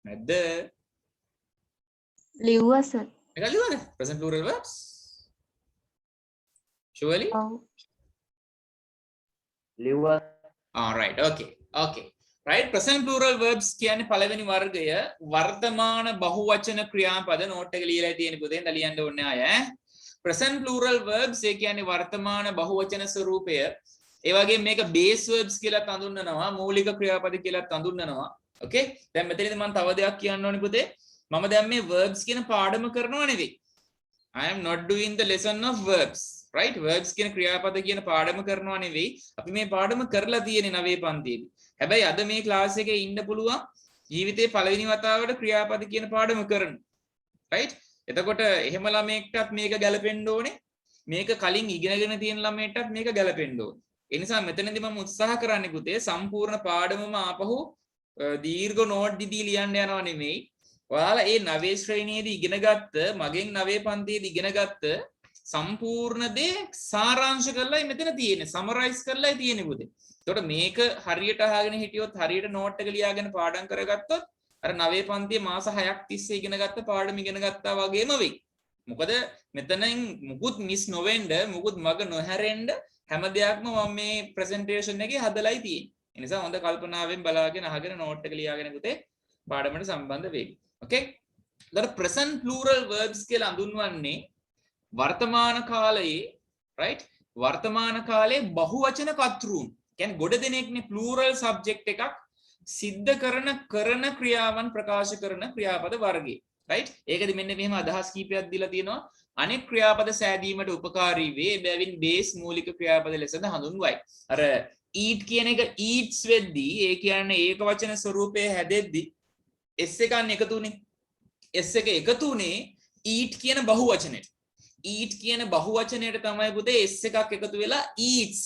නැද්ද? ලිව්වා සර්. මේක ලියවද? present plural verbs? surely? ඔව්. ලිව්වා. right, okay. right, present plural verbs කියන්නේ පළවෙනි වර්ගය වර්තමාන බහුවචන ක්‍රියාපද. නෝට් එක ලියලා තියෙන පුතේ දැන් ලියන්න ඕනේ අය. present plural verbs ඒ කියන්නේ වර්තමාන බහුවචන ස්වරූපය. ඒ වගේම මේක base verbs කියලා හඳුන්වනවා, මූලික ක්‍රියාපද කියලා හඳුන්වනවා. okay, දැන් මෙතනදී මම තව දෙයක් කියන්න ඕනේ පුතේ. මම දැන් මේ verbs කියන පාඩම කරනවා නෙවෙයි. I am not doing the lesson of verbs. right, verbs කියන ක්‍රියාපද කියන පාඩම කරනවා නෙවෙයි. අපි මේ පාඩම කරලා තියෙන්නේ 9 පන්තියේදී. හැබැයි අද මේ ක්ලාස් එකේ ඉන්න පුළුවන් ජීවිතේ පළවෙනි වතාවට ක්‍රියාපද කියන පාඩම කරන්න. right, එතකොට එහෙම ළමයෙක්ටත් මේක ගැලපෙන්න ඕනේ. මේක කලින් ඉගෙනගෙන තියෙන ළමයෙක්ටත් මේක ගැලපෙන්න ඕනේ. ඒ නිසා මෙතනදී මම උත්සාහ කරන්නේ පුතේ සම්පූර්ණ පාඩමම ආපහු දීර්ඝ නෝට් දිදී ලියන්න යනවා නෙමෙයි. ඔයාලා ඒ 9 ශ්‍රේණියේදී ඉගෙනගත්ත, මගෙන් 9 පන්තියේදී ඉගෙනගත්ත සම්පූර්ණ දේ සාරාංශ කරලායි මෙතන තියෙන්නේ, සමරයිස් කරලායි තියෙන්නේ පුතේ. එතකොට මේක හරියට අහගෙන හිටියොත්, හරියට නෝට් එක ලියාගෙන පාඩම් කරගත්තොත් අර 9 පන්තියේ මාස 6ක් තිස්සේ ඉගෙනගත්ත පාඩම ඉගෙන ගත්තා වගේම වෙයි. මොකද මෙතනින් මුකුත් මිස් නොවෙන්න, මුකුත් මග නොහැරෙන්න හැම දෙයක්ම මම මේ ප්‍රසන්ටේෂන් එකේ හදලායි තියෙන්නේ. ඒ නිසා හොඳ කල්පනාවෙන් බලාගෙන අහගෙන නෝට් එක ලියාගෙන පුතේ පාඩමට සම්බන්ධ වෙන්න. okay, ඊට present plural verbs කියලා හඳුන්වන්නේ වර්තමාන කාලයේ, right, වර්තමාන කාලයේ බහුවචන කර්තෘන්. කියන්නේ ගොඩ දෙනෙක්නේ plural subject එකක් සිද්ධ කරන ක්‍රියාවන් ප්‍රකාශ කරන ක්‍රියාපද වර්ගය. right, ඒකදී මෙන්න මෙහෙම අදහස් කීපයක් දීලා තියෙනවා. අනෙක් ක්‍රියාපද සෑදීමට උපකාරී වේ. බැවින් බේස් මූලික ක්‍රියාපද ලෙසද හඳුන්වයි. අර eat කියන එක eats වෙද්දී, ඒ කියන්නේ ඒක වචන ස්වරූපයේ හැදෙද්දී s එකක් එකතු උනේ. s එක එකතු උනේ eat කියන බහුවචනෙට. eat කියන බහුවචනයට තමයි පුතේ s එකක් එකතු වෙලා eats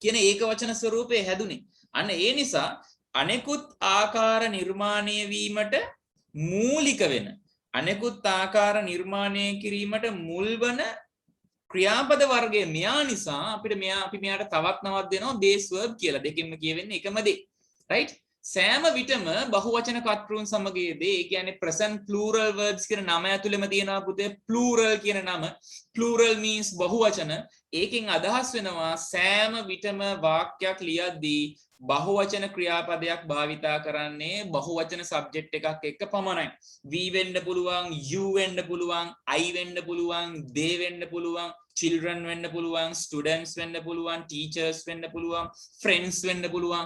කියන ඒක වචන ස්වරූපයේ හැදුනේ. අන්න ඒ නිසා අනෙකුත් ආකාර නිර්මාණය වීමට මූලික වෙන, අනෙකුත් ආකාර නිර්මාණය කිරීමට මුල් වන ක්‍රියාපද වර්ගය මෙයා නිසා අපි මෙයාට තවත් නමක් දෙනවා base verb කියලා. දෙකෙන්ම කියවෙන්නේ එකම දේ. right, සෑම විටම බහුවචන කර්තෘන් සමග යෙදේ. ඒ කියන්නේ present plural verbs කියන නම ඇතුළෙම තියෙනවා පුතේ plural කියන නම. plural means බහුවචන. ඒකෙන් අදහස් වෙනවා සෑම විටම වාක්‍යයක් ලියද්දී බහුවචන ක්‍රියාපදයක් භාවිතා කරන්නේ බහුවචන subject එකක් එක්ක පමණයි. we වෙන්න පුළුවන්, you වෙන්න පුළුවන්, I වෙන්න පුළුවන්, they වෙන්න පුළුවන්, children වෙන්න පුළුවන්, students වෙන්න පුළුවන්, teachers වෙන්න පුළුවන්, friends වෙන්න පුළුවන්.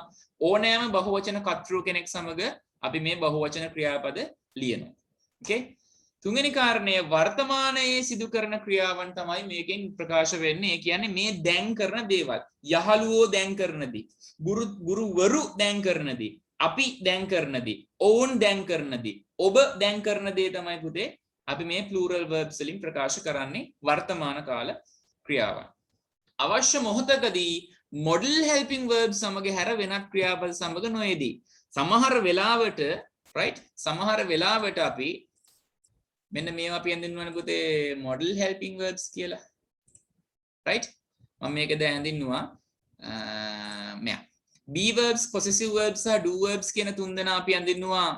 ඕනෑම බහුවචන කර්තෘ කෙනෙක් සමග අපි මේ බහුවචන ක්‍රියාපද ලියනවා. okay, තුන්වෙනි කාරණය වර්තමානයේ සිදු කරන ක්‍රියාවන් තමයි මේකෙන් ප්‍රකාශ වෙන්නේ. ඒ කියන්නේ මේ දැන් කරන දේවල්. යහළුවෝ දැන් කරන දේ, ගුරුවරු දැන් කරන දේ, අපි දැන් කරන දේ, ඔවුන් දැන් කරන දේ, ඔබ දැන් කරන දේ තමයි පුතේ අපි මේ plural verbs වලින් ප්‍රකාශ කරන්නේ වර්තමාන කාල ක්‍රියාවන්. අවශ්‍ය මොහොතකදී model helping verbs සමග හැර වෙනත් ක්‍රියාපද සමග නොයේදී. සමහර වෙලාවට, right, සමහර වෙලාවට අපි මෙන්න මේවා අපි හඳුන්වන්නේ පුතේ model helping verbs කියලා. right, මම මේක දැන් හඳුන්වුවා මෙයා be verbs, possessive verbs සහ do verbs කියන තුන් දෙනා අපි හඳුන්වුවා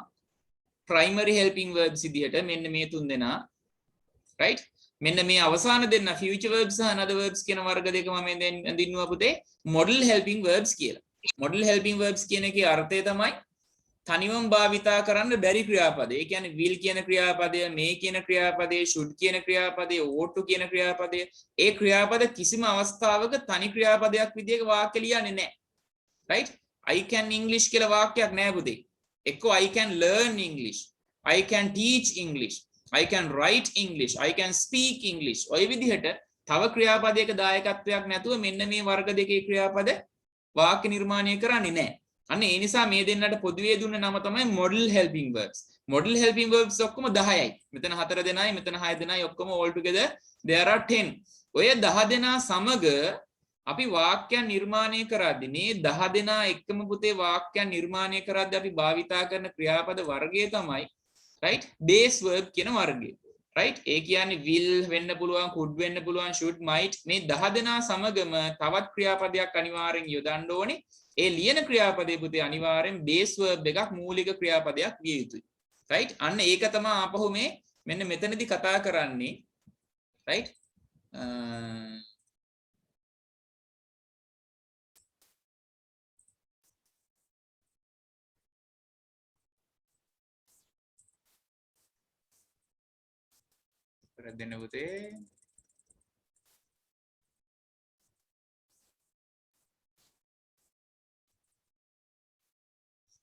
primary helping verbs විදිහට. මෙන්න මේ තුන් දෙනා, right, මෙන්න මේ අවසාන දෙන්න future verbs සහ another verbs කියන වර්ග දෙක මම දැන් හඳුන්වුවා පුතේ model helping verbs කියලා. model helping verbs කියන එකේ අර්ථය තමයි තනිවම භාවිතා කරන්න බැරි ක්‍රියාපද. ඒ කියන්නේ will කියන ක්‍රියාපදය, may කියන ක්‍රියාපදය, should කියන ක්‍රියාපදය, ought to කියන ක්‍රියාපදය, ඒ ක්‍රියාපද කිසිම අවස්ථාවක තනි ක්‍රියාපදයක් විදිහක වාක්‍ය ලියන්නේ නැහැ. right? I can English කියලා වාක්‍යයක් නෑ පුතේ. එක්කෝ I can learn English, I can teach English, I can write English, I can speak English. ඔය විදිහට තව ක්‍රියාපදයක දායකත්වයක් නැතුව මෙන්න මේ වර්ග දෙකේ ක්‍රියාපද වාක්‍ය නිර්මාණය කරන්නේ නැහැ. අන්න ඒ නිසා මේ දෙන්නට පොදුවේ දුන්න නම තමයි model helping verbs. Model helping verbs ඔක්කොම 10යි. මෙතන 4 දෙනායි, මෙතන 6 දෙනායි, ඔක්කොම all together there are 10. ඔය 10 දෙනා සමග අපි වාක්‍යයන් නිර්මාණය කරද්දී මේ 10 දෙනා එක්කම පුතේ වාක්‍යයන් නිර්මාණය කරද්දී අපි භාවිතා කරන ක්‍රියාපද වර්ගය තමයි right base verb කියන වර්ගය. right ඒ කියන්නේ will වෙන්න පුළුවන්, could වෙන්න පුළුවන්, should, might මේ 10 දෙනා සමගම තවත් ක්‍රියාපදයක් අනිවාර්යෙන් යොදන්න ඕනේ. ඒ ලියන ක්‍රියාපදයේ පුතේ අනිවාර්යෙන් base verb එකක් මූලික ක්‍රියාපදයක් විය යුතුයි. right අන්න ඒක තමයි ආපහු මේ මෙන්න මෙතනදී කතා කරන්නේ. right දෙන්න පුතේ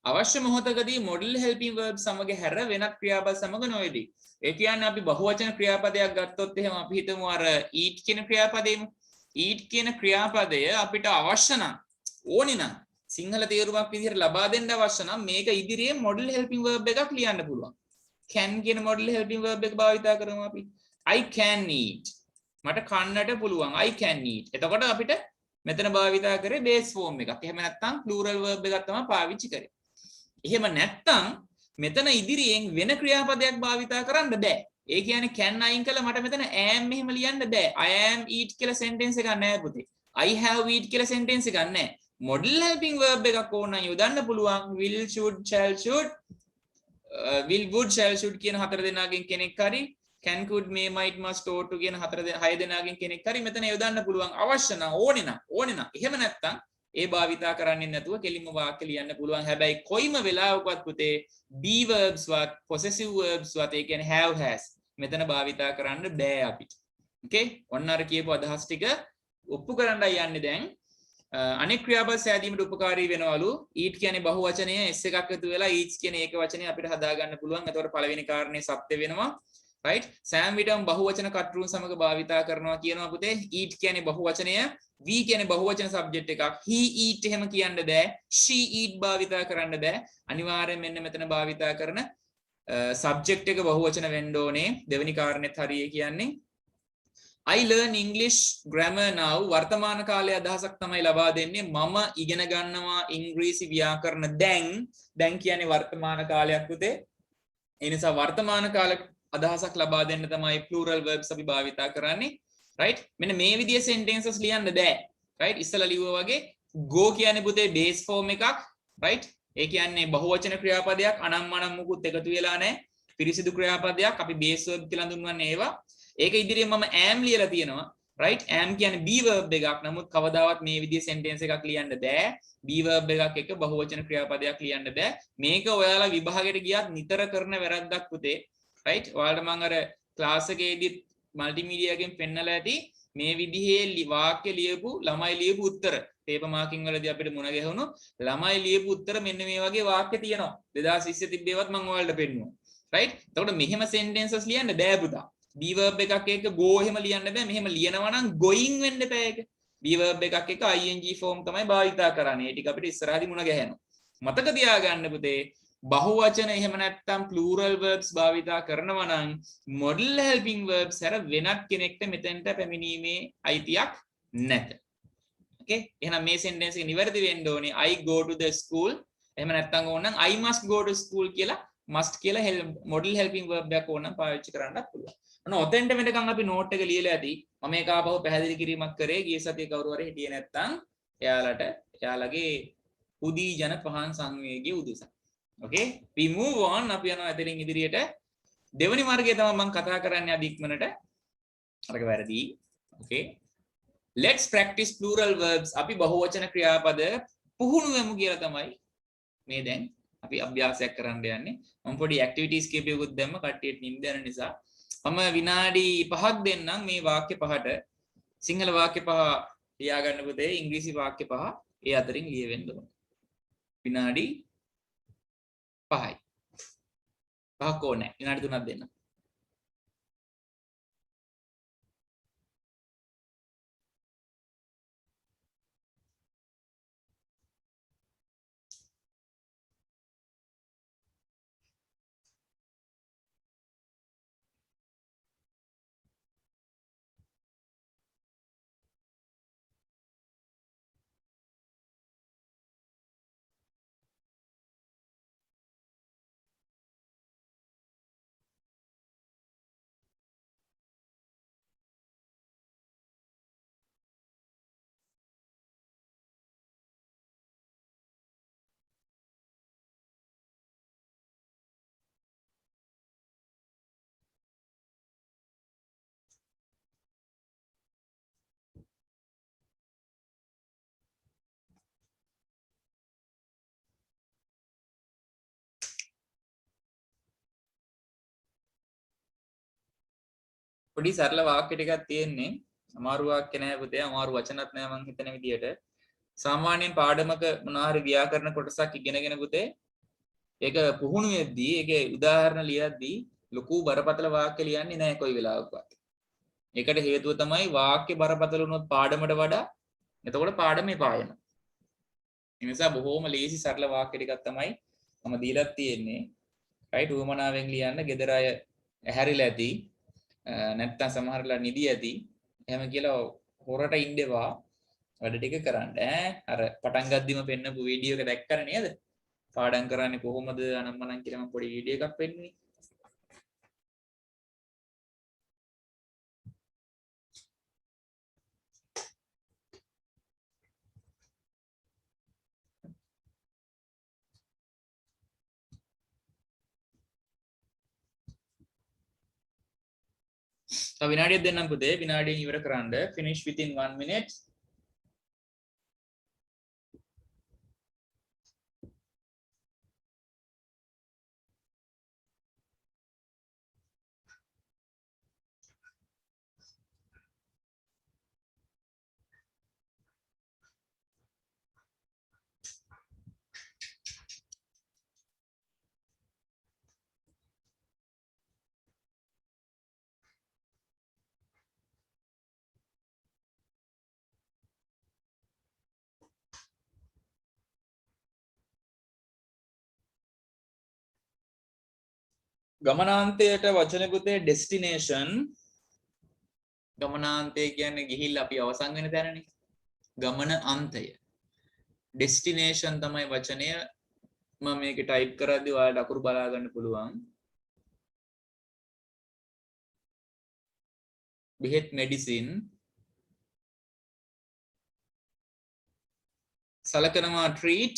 අවශ්‍ය මොහොතකදී model helping verb සමග හැර වෙනත් ක්‍රියාපද සමග නොයදී. ඒ කියන්නේ අපි බහුවචන ක්‍රියාපදයක් ගත්තොත් එහෙම අපි හිතමු අර eat කියන ක්‍රියාපදේම. eat කියන ක්‍රියාපදය අපිට අවශ්‍ය නම් ඕනේ නම් සිංහල තේරුමක් විදිහට ලබා දෙන්න අවශ්‍ය නම් මේක ඉදිරියේ model helping verb එකක් ලියන්න පුළුවන්. can කියන model helping verb එක භාවිතා කරමු අපි. I can eat. මට කන්නට පුළුවන්. I can eat. එතකොට අපිට මෙතන භාවිතා කරේ base form එකක්. එහෙම නැත්නම් plural verb එකක් තමයි පාවිච්චි කරේ. එහෙම නැත්නම් මෙතන ඉදිරියෙන් වෙන ක්‍රියාපදයක් භාවිතා කරන්න බෑ. ඒ කියන්නේ can අයින් කළා මට මෙතන am මෙහෙම ලියන්න බෑ. I am eat කියලා sentence එකක් නෑ පුතේ. I have eat කියලා sentence එකක් නෑ. model helping verb එකක් ඕන නම් යොදන්න පුළුවන්. will, should, shall, should, will, would, shall, should කියන හතර දෙනාගෙන් කෙනෙක් හරි can, could, may, might, must, ought to කියන හය දෙනාගෙන් කෙනෙක් හරි මෙතන යොදන්න පුළුවන්. අවශ්‍ය නම් ඕනේ නම්. එහෙම නැත්නම් ඒ භාවිතා කරන්නේ නැතුව කෙලින්ම වාක්‍ය ලියන්න පුළුවන්. හැබැයි කොයිම වෙලාවකවත් පුතේ be verbs වත් possessive verbs වත් ඒ කියන්නේ have, has මෙතන භාවිතා කරන්න බෑ අපිට. okay ඔන්න අර කියපු අදහස් ටික ඔප්පු කරන්නයි යන්නේ දැන්. අනෙක් ක්‍රියාපද සෑදීමට උපකාරී වෙනවලු. eat කියන්නේ බහුවචනය s එකක් එකතු වෙලා eats කියන ඒක වචනේ අපිට හදා ගන්න පුළුවන්. එතකොට පළවෙනි කාරණේ සත්‍ය වෙනවා. right සෑම විටම බහුවචන කට්ටුන් සමග භාවිතා කරනවා කියනවා පුතේ. eat කියන්නේ බහුවචනය, we කියන්නේ බහුවචන සබ්ජෙක්ට් එකක්. he eat එහෙම කියන්න බෑ. she eat භාවිතා කරන්න බෑ. අනිවාර්යෙන් මෙන්න මෙතන භාවිතා කරන සබ්ජෙක්ට් එක බහුවචන වෙන්න ඕනේ. දෙවෙනි කාරණෙත් හරිය කියන්නේ I learn English grammar now. වර්තමාන කාලයේ අදහසක් තමයි ලබා දෙන්නේ. මම ඉගෙන ගන්නවා ඉංග්‍රීසි ව්‍යාකරණ දැන් කියන්නේ වර්තමාන කාලයක් පුතේ. ඒ නිසා වර්තමාන කාල අදහසක් ලබා දෙන්න තමයි plural verbs අපි භාවිතා කරන්නේ. right මෙන්න මේ විදිහේ sentences ලියන්න බෑ. right ඉස්සලා ලිව්වා වගේ go කියන්නේ පුතේ base form එකක්. right ඒ කියන්නේ බහුවචන ක්‍රියාපදයක් අනම්මනම් මුකුත් එකතු වෙලා නැහැ. පිරිසිදු ක්‍රියාපදයක් අපි base verb කියලා හඳුන්වන්නේ ඒවා. ඒක ඉදිරියෙන් මම am ලියලා තියෙනවා. right am කියන්නේ be verb එකක්. නමුත් කවදාවත් මේ විදිහේ sentence එකක් ලියන්න බෑ. be verb එකක් එක්ක බහුවචන ක්‍රියාපදයක් ලියන්න බෑ. මේක ඔයාලා විභාගයට ගියත් නිතර කරන වැරද්දක් පුතේ. right ඔයාලට මම අර ක්ලාස් එකේදී මල්ටිමීඩියා එකෙන් පෙන්නලා ඇති මේ විදිහේ වාක්‍ය ලියපු ළමයි ලියපු උත්තර පේපර් මාකින් වලදී අපිට මුණ ගැහුණු ළමයි ලියපු උත්තර මෙන්න මේ වගේ වාක්‍ය තියෙනවා 2020 තිබ්බේවත් මම ඔයාලට පෙන්නුවා. right එතකොට මෙහෙම sentences ලියන්න බෑ පුතා. be verb එකක් එක්ක go එහෙම ලියන්න බෑ. මෙහෙම ලියනවා නම් going වෙන්න බෑ ඒක. be verb එකක් එක්ක ing form තමයි භාවිතා කරන්නේ. ඒ ටික අපිට ඉස්සරහදී මුණ ගැහෙනවා. මතක තියාගන්න පුතේ බහුවචන එහෙම නැත්නම් plural verbs භාවිතා කරනවා නම් model helping verbs හැර වෙනත් කෙනෙක්ට මෙතෙන්ට පැමිණීමේ අයිතියක් නැත. okay එහෙනම් මේ sentence එක නිවැරදි වෙන්න ඕනේ I go to the school. එහෙම නැත්නම් ඕනනම් I must go to school කියලා must කියලා model helping verb එකක් ඕනනම් පාවිච්චි කරන්නත් පුළුවන්. ඔන්න ඔතෙන්ට වෙනකන් අපි note එක ලියලා ඇති. මම ඒක ආපහු පැහැදිලි කිරීමක් කරේ ගිය සතියේ කවුරු හරි හිටියේ නැත්නම් එයාලගේ උදී ජන පහන් සංවේගයේ උදෙසා. okay we move on. අපි යනවා එතනින් ඉදිරියට. දෙවෙනි මාර්ගය තමයි මම කතා කරන්නේ අද ඉක්මනට. අරක වැරදි. okay let's practice plural verbs. අපි බහුවචන ක්‍රියාපද පුහුණු වෙමු කියලා තමයි මේ දැන් අපි අභ්‍යාසයක් කරන්න යන්නේ. මම පොඩි activities කීපයකුත් දැම්ම කට්ටියට නිින්ද යන නිසා. මම විනාඩි 5ක් දෙන්නම් මේ වාක්‍ය පහට. සිංහල වාක්‍ය 5 ලියා ගන්න පුතේ. ඉංග්‍රීසි වාක්‍ය 5 ඒ අතරින් ලියවෙන්න ඕනේ. විනාඩි 5යි. 5ක් ඕනේ. විනාඩි 3ක් දෙන්න. පොඩි සරල වාක්‍ය ටිකක් තියෙන්නේ. අමාරු වාක්‍ය නෑ පුතේ. අමාරු වචනත් නෑ මං හිතන විදියට. සාමාන්‍යයෙන් පාඩමක මොනවා හරි ව්‍යාකරණ කොටසක් ඉගෙනගෙන පුතේ ඒක පුහුණු වෙද්දී ඒකේ උදාහරණ ලියද්දී ලොකු බරපතල වාක්‍ය ලියන්නේ නෑ කොයි වෙලාවකවත්. ඒකට හේතුව තමයි වාක්‍ය බරපතල වුණොත් පාඩමට වඩා එතකොට පාඩම එපා වෙනවා. ඒ නිසා බොහොම ලේසි සරල වාක්‍ය ටිකක් තමයි මම දීලා තියෙන්නේ. right උවමනාවෙන් ලියන්න. ගෙදර අය ඇහැරිලා ඇති. නැත්තම් සමහරලා නිදි ඇති. එහෙම කියලා හොරට ඉන්නවා. වැඩ ටික කරන්න ඈ. අර පටන් ගද්දිම පෙන්නපු වීඩියෝ එක දැක්කම නේද? පාඩම් කරන්නේ කොහොමද අනම්මනම් කියලා මම පොඩි වීඩියෝ එකක් පෙන්නුවේ. තව විනාඩියක් දෙන්නම් පුතේ. විනාඩියෙන් ඉවර කරන්න. finish within 1 minute. ගමනාන්තයට වචන පුතේ destination. ගමනාන්තය කියන්නේ ගිහිල්ලා අපි අවසන් වෙන තැනනේ. ගමන අන්තය. destination තමයි වචනය. මම මේක ටයිප් කරද්දී ඔයාලට අකුරු බලා ගන්න පුළුවන්. බෙහෙත් medicine. සලකනවා treat.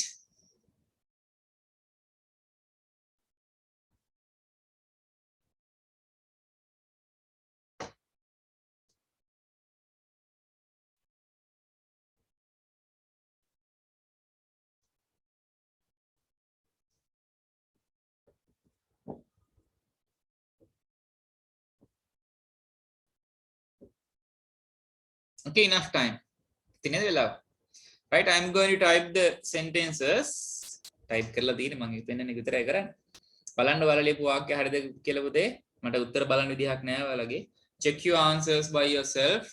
Okay, enough time. Tineda velawa. Right, I am going to type the sentences. Type කරලා තියෙන්නේ මම හිතන්නේ විතරයි කරන්නේ. බලන්න ඔයාලා ලියපු වාක්‍ය හරියද කියලා පුතේ. මට උත්තර බලන්න විදිහක් නෑ ඔයාලගේ. Check your answers by yourself.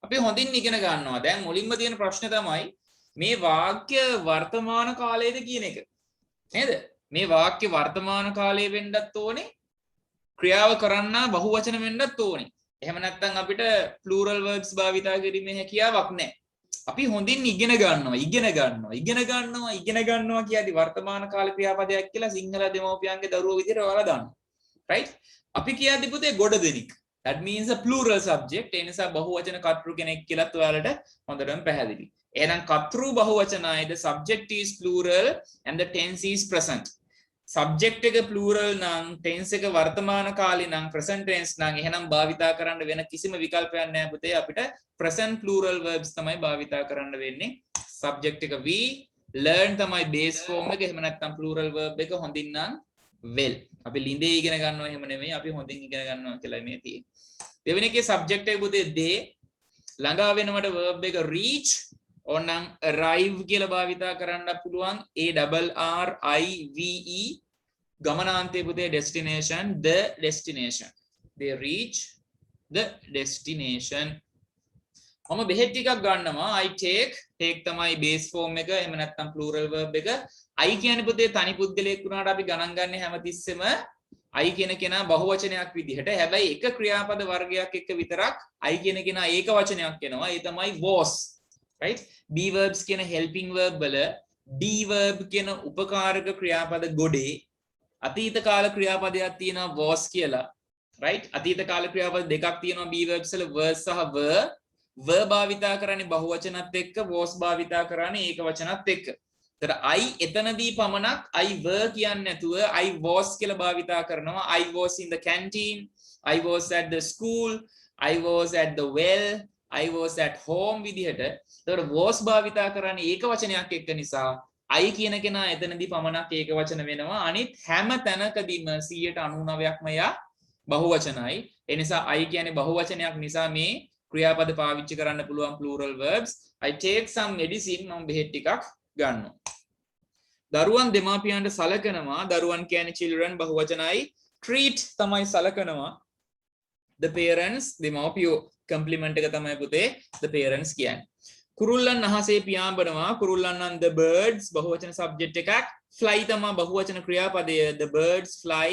අපි හොඳින් ඉගෙන ගන්නවා. දැන් මුලින්ම තියෙන ප්‍රශ්නේ තමයි මේ වාක්‍ය වර්තමාන කාලයේද කියන එක. නේද? මේ වාක්‍ය වර්තමාන කාලයේ වෙන්නත් ඕනේ. ක්‍රියාව කරන්න බහුවචන වෙන්නත් ඕනේ. එහෙම නැත්නම් අපිට plural verbs භාවිතා කිරීමේ හැකියාවක් නැහැ. අපි හොඳින් ඉගෙන ගන්නවා කියද්දි වර්තමාන කාල ක්‍රියාපදයක් කියලා සිංහල දෙමව්පියන්ගේ දරුවෝ විදිහට ඔයාලා දන්නවා. right? අපි කියද්දි පුතේ ගොඩ දෙනෙක්. that means a plural subject. ඒ නිසා බහුවචන කර්තෘ කෙනෙක් කියලාත් ඔයාලට හොඳටම පැහැදිලි. එහෙනම් කර්තෘ බහුවචනයි, the subject is plural and the tense is present. subject එක plural නම් tense එක වර්තමාන කාලේ නම් present tense නම් එහෙනම් භාවිතා කරන්න වෙන කිසිම විකල්පයක් නැහැ පුතේ. අපිට present plural verbs තමයි භාවිතා කරන්න වෙන්නේ. subject එක we, learn තමයි base form එක. එහෙම නැත්නම් plural verb එක හොඳින් නම් well. අපි ලිඳේ ඉගෙන ගන්නවා එහෙම නෙමෙයි. අපි හොඳින් ඉගෙන ගන්නවා කියලා මේ තියෙන්නේ. දෙවෙනි එකේ subject එක පුතේ they, ළඟා වෙනවට verb එක reach, ඕනනම් arrive කියලා භාවිතා කරන්න පුළුවන් ARRIVE ගමනාන්තයේ පුතේ destination the destination they reach the destination මම බෙහෙත් ටිකක් ගන්නවා I take තමයි base form එක එහෙම නැත්නම් plural verb එක I කියන්නේ පුතේ තනි පුද්ගලයෙක් වුණාට අපි ගණන් ගන්න හැමතිස්සෙම I කියන කෙනා බහුවචනයක් විදිහට හැබැයි එක ක්‍රියාපද වර්ගයක් එක්ක විතරක් I කියන කෙනා ඒක වචනයක් වෙනවා ඒ තමයි was right be verbs කියන helping verb වල be verb කියන උපකාරක ක්‍රියාපද ගොඩේ අතීත කාල ක්‍රියාපදයක් තියෙනවා was කියලා right අතීත කාල ක්‍රියාපද දෙකක් තියෙනවා be verbs වල was සහ were භාවිතා කරන්නේ බහුවචනත් එක්ක was භාවිතා කරන්නේ ඒක වචනත් එක්ක. ඒතර I එතනදී පමණක් I were කියන්නේ නැතුව I was කියලා භාවිතා කරනවා. I was in the canteen, I was at the school, I was at the well, I was at home විදිහට. ඒතර was භාවිතා කරන්නේ ඒක වචනයක් එක්ක නිසා I කියන කෙනා එතනදී පමණක් ඒක වචන වෙනවා. අනිත් හැම තැනකදීම 99%ක්ම යා බහුවචනයි. ඒ නිසා I කියන්නේ බහුවචනයක් නිසා මේ ක්‍රියාපද පාවිච්චි කරන්න පුළුවන් plural verbs. I take some medicine මම බෙහෙත් ටිකක් ගන්නවා. දරුවන් දෙමාපියන්ට සලකනවා. දරුවන් කියන්නේ children බහුවචනයි. treat තමයි සලකනවා. the parents දෙමාපියෝ complement එක තමයි පුතේ the parents කියන්නේ. කුරුල්ලන් අහසේ පියාඹනවා. කුරුල්ලන් නම් the birds බහුවචන subject එකක්. fly තමයි බහුවචන ක්‍රියාපදය the birds fly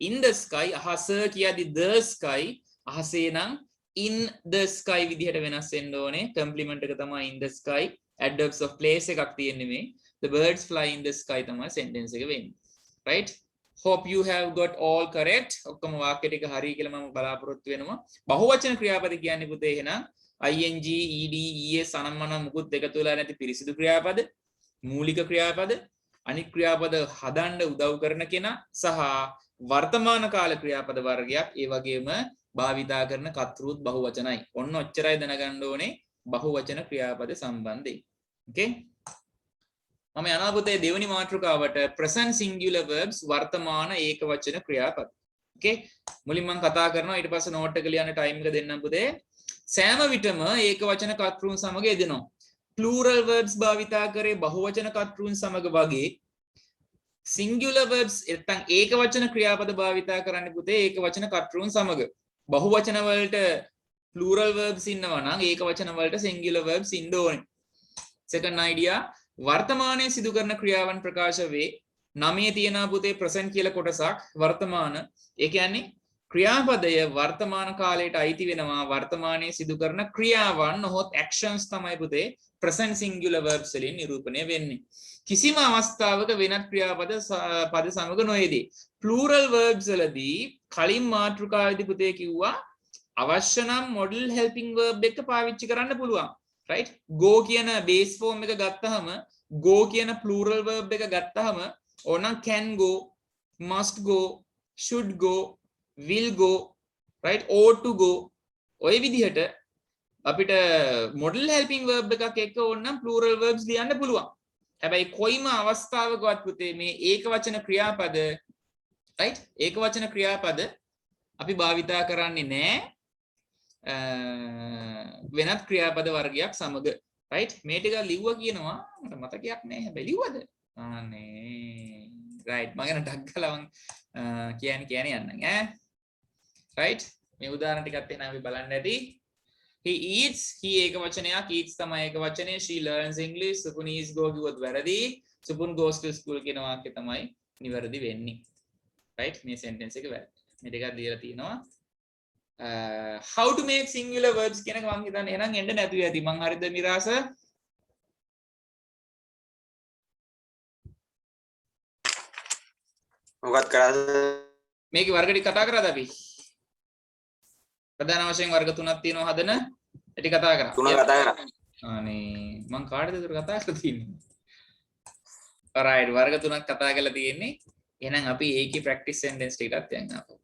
in the sky අහස කියද්දි the sky අහසේ නම් in the sky විදිහට වෙනස් වෙන්න ඕනේ complement එක තමයි in the sky adverbs of place එකක් තියෙන්නේ මේ the birds fly in the sky තමයි sentence එක වෙන්නේ right hope you have got all correct ඔක්කොම වාක්‍ය ටික හරි කියලා මම බලාපොරොත්තු වෙනවා බහුවචන ක්‍රියාපද කියන්නේ පුතේ එහෙනම් ing ed es අනම්මන මුකුත් එකතු වෙලා නැති පිරිසිදු ක්‍රියාපද මූලික ක්‍රියාපද අනිත් ක්‍රියාපද හදන්න උදව් කරන කෙනා සහ වර්තමාන කාල ක්‍රියාපද වර්ගයක් ඒ වගේම භාවිතා කරන කතෘත් බහුවචනයි. ඔන්න ඔච්චරයි දැනගන්න ඕනේ බහුවචන ක්‍රියාපද සම්බන්ධයෙන්. Okay? මම යනවා පුතේ දෙවෙනි මාතෘකාවට present singular verbs වර්තමාන ඒකවචන ක්‍රියාපද. Okay? මුලින් මම කතා කරනවා ඊට පස්සේ නෝට් එක ලියන්න ටයිම් එක දෙන්නම් පුතේ. සෑම විටම ඒකවචන කතෘන් සමග යෙදෙනවා. plural verbs භාවිතා කරේ බහුවචන කතෘන් සමග වගේ singular verbs නැත්නම් ඒකවචන ක්‍රියාපද භාවිතා කරන්නේ පුතේ ඒකවචන කතෘන් සමග. බහුවචන වලට plural verbs ඉන්නවා නම් ඒකවචන වලට singular verbs ඉන්න ඕනේ. second idea වර්තමානයේ සිදු කරන ක්‍රියාවන් ප්‍රකාශ වේ. නමේ තියෙන පුතේ present කියලා කොටසක් වර්තමාන. ඒ කියන්නේ ක්‍රියාපදය වර්තමාන කාලයට අයිති වෙනවා. වර්තමානයේ සිදු කරන ක්‍රියාවන් නොහොත් actions තමයි පුතේ present singular verbs වලින් නිරූපණය වෙන්නේ. කිසිම අවස්ථාවක වෙනත් ක්‍රියාපද පද සමග නොයේදී. plural verbs වලදී කලින් මාතෘකාවේදී පුතේ කිව්වා අවශ්‍ය නම් model helping verb එක පාවිච්චි කරන්න පුළුවන්. right? go කියන base form එක ගත්තාම go කියන plural verb එක ගත්තාම ඕනනම් can go, must go, should go, will go, right? ought to go. ඔය විදිහට අපිට model helping verb එකක් එක්ක ඕනනම් plural verbs ලියන්න පුළුවන්. හැබැයි කොයිම අවස්ථාවකවත් පුතේ මේ ඒකවචන ක්‍රියාපද right ඒකවචන ක්‍රියාපද අපි භාවිතා කරන්නේ නැහැ වෙනත් ක්‍රියාපද වර්ගයක් සමග right මේ ටික ලිව්වා කියනවා මට මතකයක් නැහැ හැබැයි ලිව්වද අනේ right මම ගැන ටක් ගාලා කියන්නේ යන්නම් right මේ උදාහරණ ටිකත් එහෙනම් අපි බලන්න ඇති he eats he ඒකවචනයක් eats තමයි ඒකවචනේ she learns english supun is go කිව්වොත් වැරදි supun goes to school කියන වාක්‍ය තමයි නිවැරදි වෙන්නේ right මේ sentence එක වැරදි මේ දෙකක් දීලා තියෙනවා how to make singular verbs කියන එක මම හිතන්නේ එහෙනම් එන්න නැතුව ඇති මං හරිද මිරාස මොකක්ද කරාද මේකේ වර්ග ටික කතා කරාද අපි ප්‍රධාන වශයෙන් වර්ග තුනක් තියෙනවා හදන ඒ ටික කතා කරා තුන කතා කරා අනේ මං කාටද ඒක කතා කරලා තියෙන්නේ alright වර්ග තුනක් කතා කරලා තියෙන්නේ එහෙනම් අපි ඒකේ practice sentence ටිකටත් යන්න අපෝ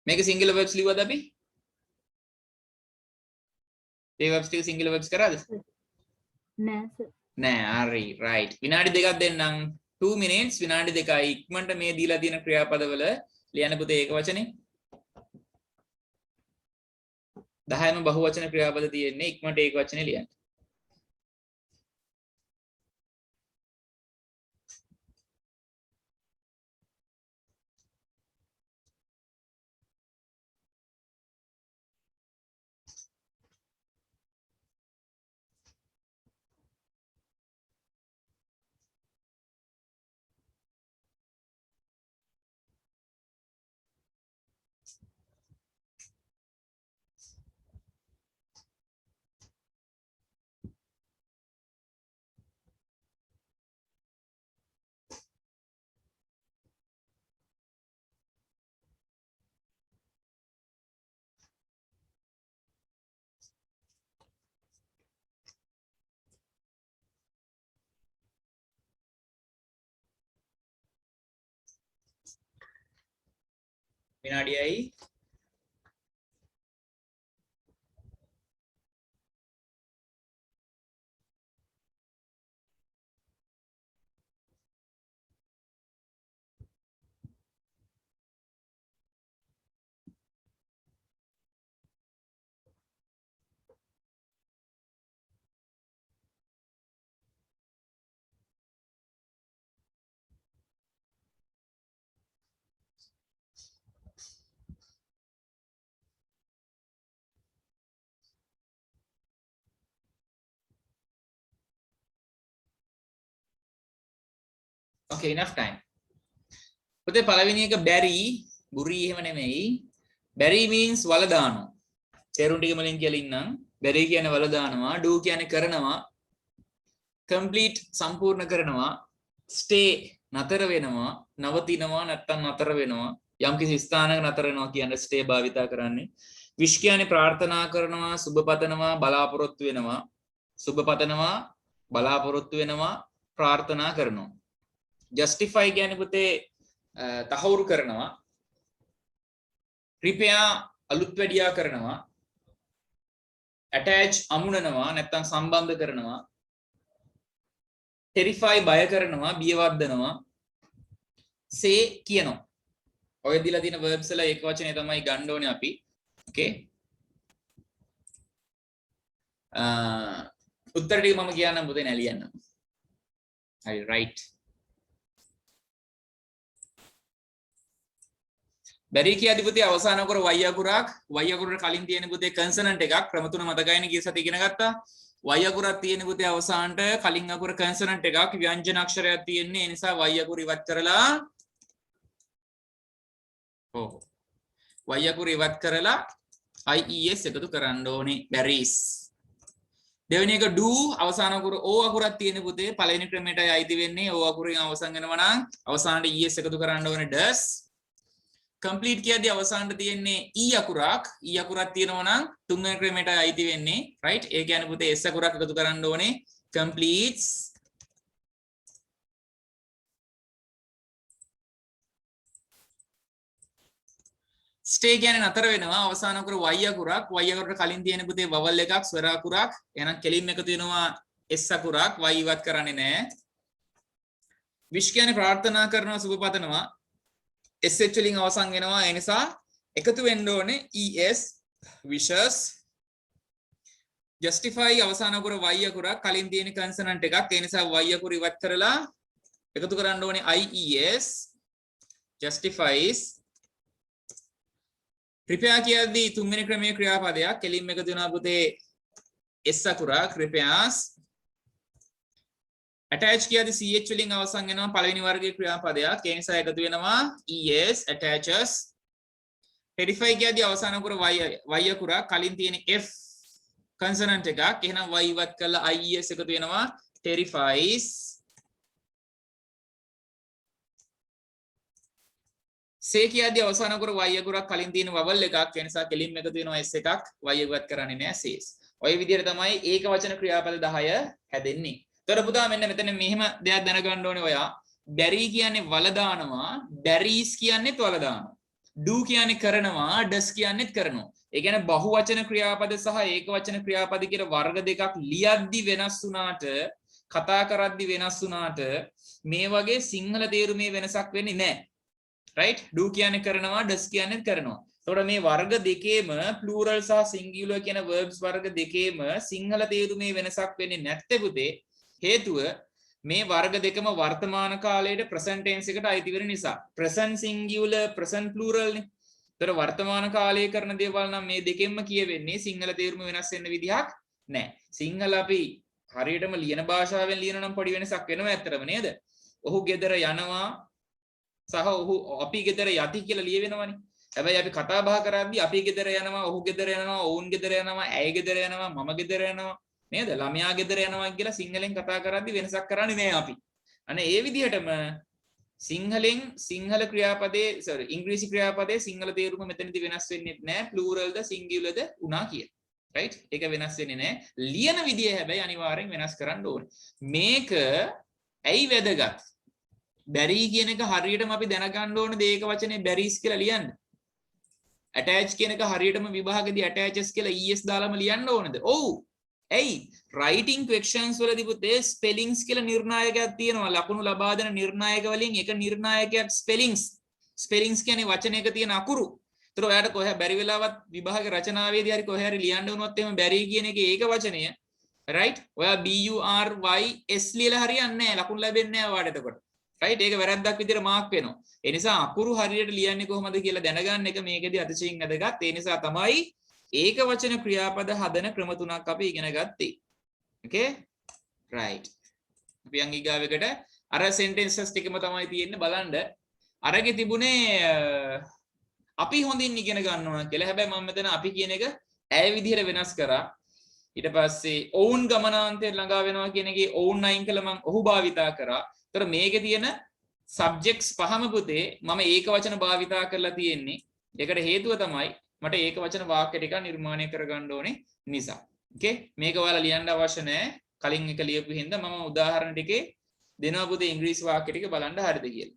මේක singular verbs ලිව්වද අපි ඒ verbs ටික singular verbs කරාද නෑ සර් නෑ හරි right විනාඩි දෙකක් දෙන්නම් 2 minutes විනාඩි දෙකයි ඉක්මනට මේ දීලා තියෙන ක්‍රියාපදවල ලියන්න පුතේ ඒක වචනේ 10ම බහුවචන ක්‍රියාපද තියෙන්නේ ඉක්මනට ඒක වචනේ ලියන්න විනාඩියයි okay enough time පුතේ පළවෙනි එක බැරි බුරි එහෙම නෙමෙයි බැරි means වල දානවා තේරුම් ටික මලින් කියලා ඉන්නම් බැරි කියන්නේ වල දානවා do කියන්නේ කරනවා complete සම්පූර්ණ කරනවා stay නතර වෙනවා නවතිනවා නැත්තම් නතර වෙනවා යම්කිසි ස්ථානයක නතර වෙනවා කියන්නේ stay භාවිතා කරන්නේ wish කියන්නේ ප්‍රාර්ථනා කරනවා සුබ පතනවා බලාපොරොත්තු වෙනවා සුබ පතනවා බලාපොරොත්තු වෙනවා ප්‍රාර්ථනා කරනවා justify කියන්නේ පුතේ තහවුරු කරනවා repair අලුත් වැඩියා කරනවා attach අමුණනවා නැත්තම් සම්බන්ධ කරනවා terrify බය කරනවා බියවද්දනවා say කියනවා ඔය දීලා තියෙන verbs වල එක වචනේ තමයි ගන්න ඕනේ අපි okay උත්තර ටික මම කියන්නම් පුතේ නෑ ලියන්න හරි right බැරි කියද්දි පුතේ අවසාන අකුර y අකුරක් y අකුරට කලින් තියෙන පුතේ consonant එකක් ක්‍රම තුන මතකයිනේ කී සති ඉගෙන ගත්තා y අකුරක් තියෙන පුතේ අවසානට කලින් අකුර consonant එකක් ව්‍යංජන අක්ෂරයක් තියෙන්නේ ඒ නිසා y අකුර ඉවත් කරලා y අකුර ඉවත් කරලා ies එකතු කරන්න ඕනේ berries දෙවෙනි එක do අවසාන අකුර o අකුරක් තියෙන පුතේ පළවෙනි ක්‍රමයටයි අයිති වෙන්නේ o අකුරෙන් අවසන් වෙනවා නම් අවසානට es එකතු කරන්න ඕනේ does complete කියද්දී අවසානට තියෙන්නේ e අකුරක් තියෙනවා නම් තුන්වෙනි ක්‍රමයටයි අයිති වෙන්නේ right ඒ කියන්නේ පුතේ s අකුරක් එකතු කරන්න ඕනේ completes stay කියන්නේ නතර වෙනවා අවසාන අකුර y අකුරක් අකුරට කලින් තියෙන පුතේ vowel එකක් ස්වර අකුරක් එහෙනම් කෙලින්ම එකතු වෙනවා s අකුරක් y ඉවත් කරන්නේ නැහැ wish කියන්නේ ප්‍රාර්ථනා කරනවා සුබ පතනවා sh වලින් අවසන් වෙනවා ඒ නිසා එකතු වෙන්න ඕනේ es wishes justify අවසාන අකුර y අකුරක් කලින් තියෙන consonant එකක් ඒ නිසා y අකුර ඉවත් කරලා එකතු කරන්න ඕනේ ies justifies prepare කියද්දී තුන්වෙනි ක්‍රමයේ ක්‍රියාපදයක් කෙලින්ම එකතු වෙනවා පුතේ s අකුරක් prepares attach කියද්දී ch වලින් අවසන් වෙනවා පළවෙනි වර්ගයේ ක්‍රියාපදයක් ඒ නිසා එකතු වෙනවා es attaches verify කියද්දී අවසාන අකුර y අකුරක් කලින් තියෙන f consonant එකක් එහෙනම් y ඉවත් කරලා ies එකතු වෙනවා terrifies say කියද්දී අවසාන අකුර y අකුරක් කලින් තියෙන vowel එකක් ඒ නිසා කෙලින්ම එකතු වෙනවා s එකක් y ඉවත් කරන්නේ නැහැ says ඔය විදිහට තමයි ඒක වචන ක්‍රියාපද 10 හැදෙන්නේ තොර පුතා මෙන්න මෙතන මෙහෙම දෙයක් දැනගන්න ඕනේ ඔයා බැරි කියන්නේ වල දානවා බැරීස් කියන්නේත් වල දානවා do කියන්නේ කරනවා does කියන්නේත් කරනවා ඒ කියන්නේ බහුවචන ක්‍රියාපද සහ ඒක වචන ක්‍රියාපද කියලා වර්ග දෙකක් ලියද්දි වෙනස් වුණාට කතා කරද්දි වෙනස් වුණාට මේ වගේ සිංහල තේරුමේ වෙනසක් වෙන්නේ නැහැ. right? do කියන්නේ කරනවා, does කියන්නේ කරනවා. එතකොට මේ වර්ග දෙකේම plural සහ singular කියන verbs වර්ග දෙකේම සිංහල තේරුමේ වෙනසක් වෙන්නේ නැත්තේ පුතේ. හේතුව මේ වර්ග දෙකම වර්තමාන කාලයේ present tense එකට අයිති වෙන නිසා. present singular, present plural නේ. ඒතර වර්තමාන කාලයේ කරන දේවල් නම් මේ දෙකෙන්ම කියවෙන්නේ සිංහල තේරුම වෙනස් වෙන්න විදිහක් නැහැ. සිංහල අපි හරියටම ලියන භාෂාවෙන් ලියන නම් පොඩි වෙනසක් වෙනවා ඇත්තටම නේද? ඔහු ගෙදර යනවා සහ ඔහු අපි ගෙදර යති කියලා ලියවෙනවනේ. හැබැයි අපි කතා බහ කරද්දී අපි ගෙදර යනවා, ඔහු ගෙදර යනවා, ඔවුන් ගෙදර යනවා, ඇය ගෙදර යනවා, මම ගෙදර යනවා නේද? ළමයා ගෙදර යනවා කියලා සිංහලෙන් කතා කරද්දී වෙනසක් කරන්නේ නැහැ අපි. අනේ ඒ විදිහටම සිංහලෙන් සිංහල ක්‍රියාපදයේ ඉංග්‍රීසි ක්‍රියාපදයේ සිංහල තේරුම මෙතනදී වෙනස් වෙන්නේ නැහැ. ප්ලූරල්ද සිංගියුලර්ද උනා කියලා. right? ඒක වෙනස් වෙන්නේ නැහැ. ලියන විදිය හැබැයි අනිවාර්යෙන් වෙනස් කරන්න ඕනේ. මේක ඇයි වැදගත්? බැරි කියන එක හරියටම අපි දැනගන්න ඕනේ දේක වචනේ බැරිස් කියලා ලියන්න. attach කියන එක හරියටම විභාගදී attaches කියලා es දාලාම ලියන්න ඕනේද? ඔව්. ඇයි? writing questions වලදී පුතේ spellings කියලා නිර්ණායකයක් තියෙනවා. ලකුණු ලබා දෙන නිර්ණායක වලින් එක නිර්ණායකයක් spellings. spellings කියන්නේ වචනයක තියෙන අකුරු. ඒතර ඔයාලට කොහේ බැරි වෙලාවත් විභාග රචනාවේදී හරි කොහේ හරි ලියන්න වුණොත් එහෙම බැරි කියන එකේ ඒක වචනය right? ඔයා BURYS ලියලා හරියන්නේ නැහැ. ලකුණු ලැබෙන්නේ නැහැ ඔයාලට එතකොට. right? ඒක වැරද්දක් විදිහට මාක් වෙනවා. ඒ නිසා අකුරු හරියට ලියන්නේ කොහොමද කියලා දැනගන්න එක මේකෙදි අතිශයින් වැදගත්. ඒ නිසා තමයි ඒක වචන ක්‍රියාපද හදන ක්‍රම තුනක් අපි ඉගෙන ගත්තේ. okay? right. අපි යන් ඊගාවෙකට අර sentences ටිකම තමයි තියෙන්නේ බලන්න. අරගේ තිබුණේ අපි හොඳින් ඉගෙන ගන්නවා කියලා. හැබැයි මම මෙතන අපි කියන එක ඇය විදිහට වෙනස් කරා. ඊට පස්සේ ඔවුන් ගමනාන්තයට ළඟා වෙනවා කියන එකේ ඔවුන් අයින් කළා මම ඔහු භාවිතා කරා. ඒතර මේකේ තියෙන subjects පහම පුතේ මම ඒක වචන භාවිතා කරලා තියෙන්නේ. ඒකට හේතුව තමයි මට ඒක වචන වාක්‍ය ටික නිර්මාණය කරගන්න ඕනේ නිසා. okay? මේක ඔයාලා ලියන්න අවශ්‍ය නැහැ. කලින් එක ලියපු හින්දා මම උදාහරණ ටිකේ දෙනවා පුතේ ඉංග්‍රීසි වාක්‍ය ටික බලන්න හරිද කියලා.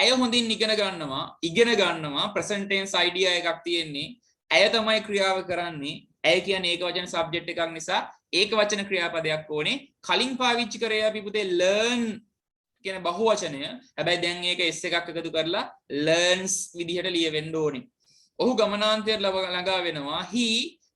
ඇය හොඳින් ඉගෙන ගන්නවා present tense idea එකක් තියෙන්නේ. ඇය තමයි ක්‍රියාව කරන්නේ. ඇය කියන්නේ ඒක වචන subject එකක් නිසා ඒක වචන ක්‍රියාපදයක් ඕනේ. කලින් පාවිච්චි කරේ අපි පුතේ learn කියන බහුවචනය. හැබැයි දැන් ඒක s එකක් එකතු කරලා learns විදිහට ලියවෙන්න ඕනේ. ඔහු ගමනාන්තයට ළඟා වෙනවා. he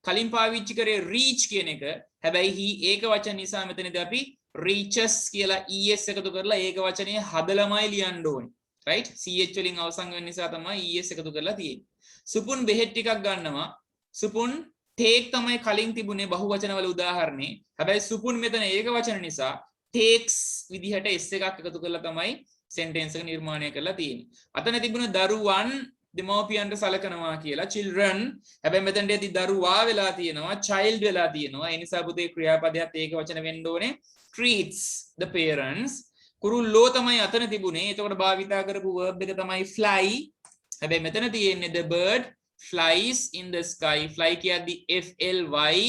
කලින් පාවිච්චි කරේ reach කියන එක. හැබැයි he ඒක වචන නිසා මෙතනදී අපි reaches කියලා es එකතු කරලා ඒක වචනේ හදලමයි ලියන්න ඕනේ. right? ch වලින් අවසන් වෙන නිසා තමයි es එකතු කරලා තියෙන්නේ. සුපුන් බෙහෙත් ටිකක් ගන්නවා. සුපුන් take තමයි කලින් තිබුණේ බහුවචන වල උදාහරණේ. හැබැයි සුපුන් මෙතන ඒක වචන නිසා takes විදිහට s එකක් එකතු කරලා තමයි sentence එක නිර්මාණය කරලා තියෙන්නේ. අතන තිබුණ දරුවන් දෙමව්පියන්ට සලකනවා කියලා children. හැබැයි මෙතනදී දරුවා වෙලා තියෙනවා child වෙලා තියෙනවා. ඒ නිසා පුතේ ක්‍රියාපදයක් ඒක වචන වෙන්න ඕනේ treats the parents. කුරුල්ලෝ තමයි අතන තිබුණේ. එතකොට භාවිතා කරපු verb එක තමයි fly. හැබැයි මෙතන තියෙන්නේ the bird flies in the sky. fly කියද්දි FLY.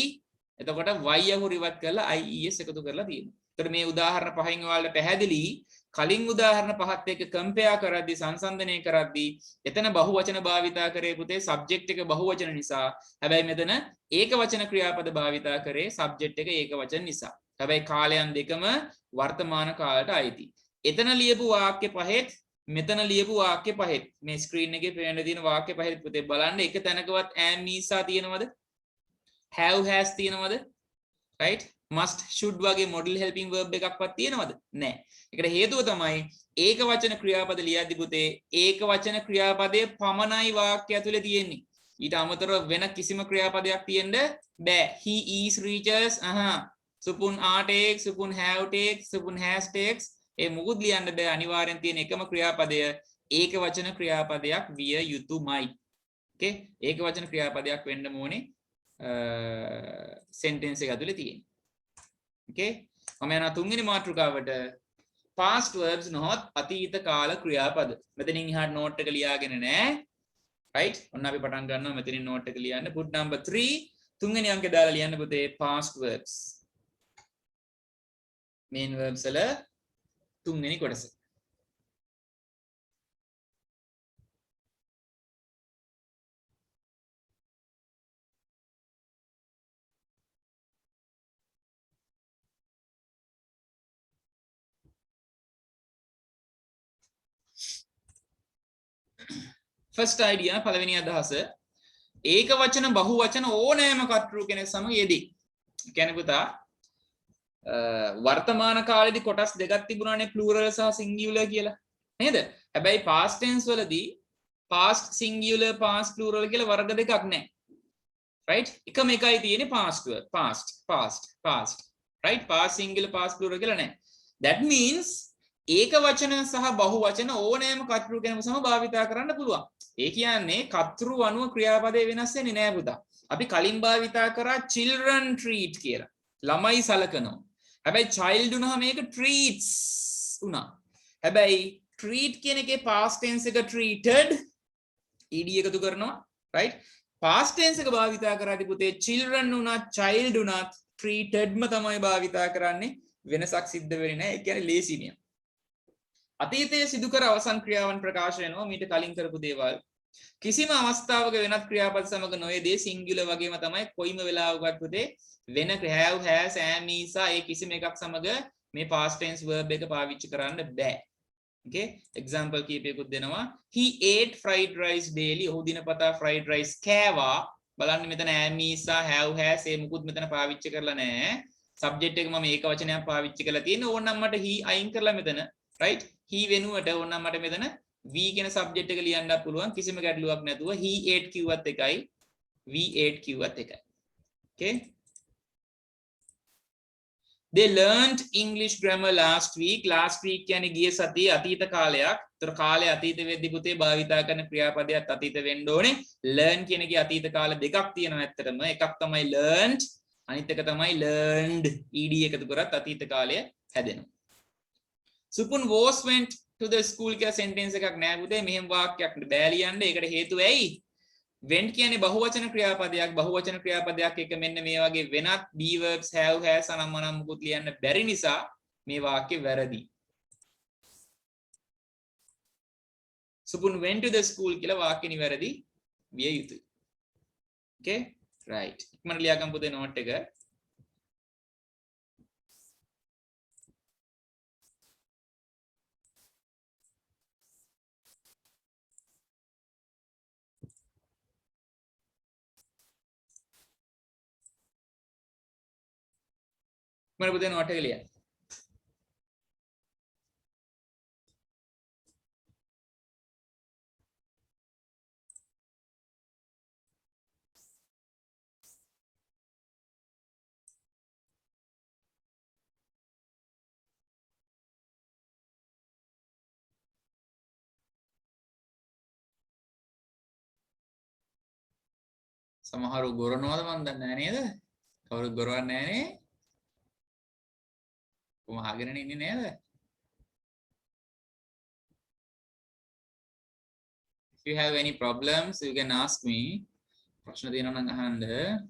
එතකොට y අහුර ඉවත් කරලා IES එකතු කරලා තියෙනවා. එතකොට මේ උදාහරණ පහෙන් ඔයාලට පැහැදිලි. කලින් උදාහරණ පහත් එක්ක compare කරද්දි සංසන්දනය කරද්දි එතන බහුවචන භාවිතා කරේ පුතේ subject එක බහුවචන නිසා. හැබැයි මෙතන ඒක වචන ක්‍රියාපද භාවිතා කරේ subject එක ඒක වචන නිසා. හැබැයි කාලයන් දෙකම වර්තමාන කාලයට අයිති. එතන ලියපු වාක්‍ය පහෙත් මෙතන ලියපු වාක්‍ය පහෙත් මේ ස්ක්‍රීන් එකේ පේන්න තියෙන වාක්‍ය පහෙත් පුතේ බලන්න එක තැනකවත් am is තියෙනවද? have has තියෙනවද? right? must should වගේ model helping verb එකක්වත් තියෙනවද? නැහැ. ඒකට හේතුව තමයි ඒක වචන ක්‍රියාපද ලියද්දි පුතේ ඒක වචන ක්‍රියාපදයේ පමණයි වාක්‍ය ඇතුලේ තියෙන්නේ. ඊට අමතරව වෙන කිසිම ක්‍රියාපදයක් තියෙන්න බෑ. he is reaches Supun are takes Supun have takes Supun has takes ඒ මුකුත් ලියන්න බෑ. අනිවාර්යෙන් තියෙන එකම ක්‍රියාපදය ඒක වචන ක්‍රියාපදයක් විය යුතුමයි. okay? ඒක වචන ක්‍රියාපදයක් වෙන්න ඕනේ sentence එක ඇතුලේ තියෙන්නේ. okay? මම යනවා තුන්වෙනි මාතෘකාවට past verbs නොහොත් අතීත කාල ක්‍රියාපද. මෙතනින් එහාට note එක ලියාගෙන නෑ. right? ඔන්න අපි පටන් ගන්නවා මෙතනින් note එක ලියන්න. put number 3 තුන්වෙනි අංකේ දාලා ලියන්න පුතේ past verbs. main verbs වල තුන්වෙනි කොටස. first idea පළවෙනි අදහස ඒක වචන බහු වචන ඕනෑම කර්තෘ කෙනෙක් සමග යෙදී. කියන්නේ පුතා වර්තමාන කාලෙදී කොටස් දෙකක් තිබුණානේ plural සහ singular කියලා. නේද? හැබැයි past tense වලදී past singular past plural කියලා වර්ග දෙකක් නැහැ. right? එකම එකයි තියෙන්නේ past past right? past singular past plural කියලා නැහැ. that means ඒක වචන සහ බහු වචන ඕනෑම කර්තෘ කෙනෙකු සමග භාවිතා කරන්න පුළුවන්. ඒ කියන්නේ කර්තෘ අනුව ක්‍රියාපදේ වෙනස් වෙන්නේ නෑ පුතා. අපි කලින් භාවිතා කරා children treat කියලා. ළමයි සලකනවා. හැබැයි child උනහම මේක treats උනා. හැබැයි treat කියන එකේ past tense එක treated ed එකතු කරනවා right? past tense එක භාවිතා කරාදී පුතේ children උනත් child උනත් treatedම තමයි භාවිතා කරන්නේ. වෙනසක් සිද්ධ වෙන්නේ නැහැ. ඒ කියන්නේ ලේසි නියම. අතීතයේ සිදු කර අවසන් ක්‍රියාවන් ප්‍රකාශ වෙනවා මීට කලින් කරපු දේවල්. කිසිම අවස්ථාවක වෙනත් ක්‍රියාපද සමග නොයේදී සිංගියුලර් වගේම තමයි කොයිම වෙලාවකවත් පුතේ වෙන have has am is ඒ කිසිම එකක් සමග මේ past tense verb එක පාවිච්චි කරන්න බෑ. okay example කීපයකුත් දෙනවා. he ate fried rice daily. ඔහු දිනපතා fried rice කෑවා. බලන්න මෙතන am is have has ඒ මුකුත් මෙතන පාවිච්චි කරලා නැහැ. subject එක මම ඒක වචනයක් පාවිච්චි කරලා තියෙනවා. ඕනනම් මට he අයින් කරලා මෙතන right he වෙනුවට ඕනනම් මට මෙතන we කියන subject එක ලියන්නත් පුළුවන් කිසිම ගැටලුවක් නැතුව he ate කිව්වත් එකයි we ate කිව්වත් එකයි. okay they learned English grammar last week. last week කියන්නේ ගිය සතියේ අතීත කාලයක්. ඒතර කාලය අතීත වෙද්දි පුතේ භාවිතා කරන ක්‍රියාපදයක් අතීත වෙන්න ඕනේ. learn කියන එකේ අතීත කාල දෙකක් තියෙනවා ඇත්තටම. එකක් තමයි learned අනිත් එක තමයි learned. ed එකතු කරත් අතීත කාලය හැදෙනවා. Supun was went to the school කියලා sentence එකක් නෑ පුතේ. මෙහෙම වාක්‍යයක් බෑ ලියන්න. ඒකට හේතුව ඇයි? went කියන්නේ බහුවචන ක්‍රියාපදයක්. බහුවචන ක්‍රියාපදයක් එක මෙන්න මේ වගේ වෙනත් be verbs have has අනම්මනම් මුකුත් ලියන්න බැරි නිසා මේ වාක්‍ය වැරදි. Supun went to the school කියලා වාක්‍ය නිවැරදි විය යුතුයි. okay right. ඉක්මනට ලියාගමු පුතේ note එක. මම පුතේ note එක ලියන්න. සමහරව ගොරනවද මන් දන්නේ නැහැ නේද? කවුරුත් ගොරවන්නේ නැහැ නේ. කොහොම අහගෙන ඉන්නේ නේද? if you have any problems you can ask me. ප්‍රශ්න තියෙනවා නම් අහන්න.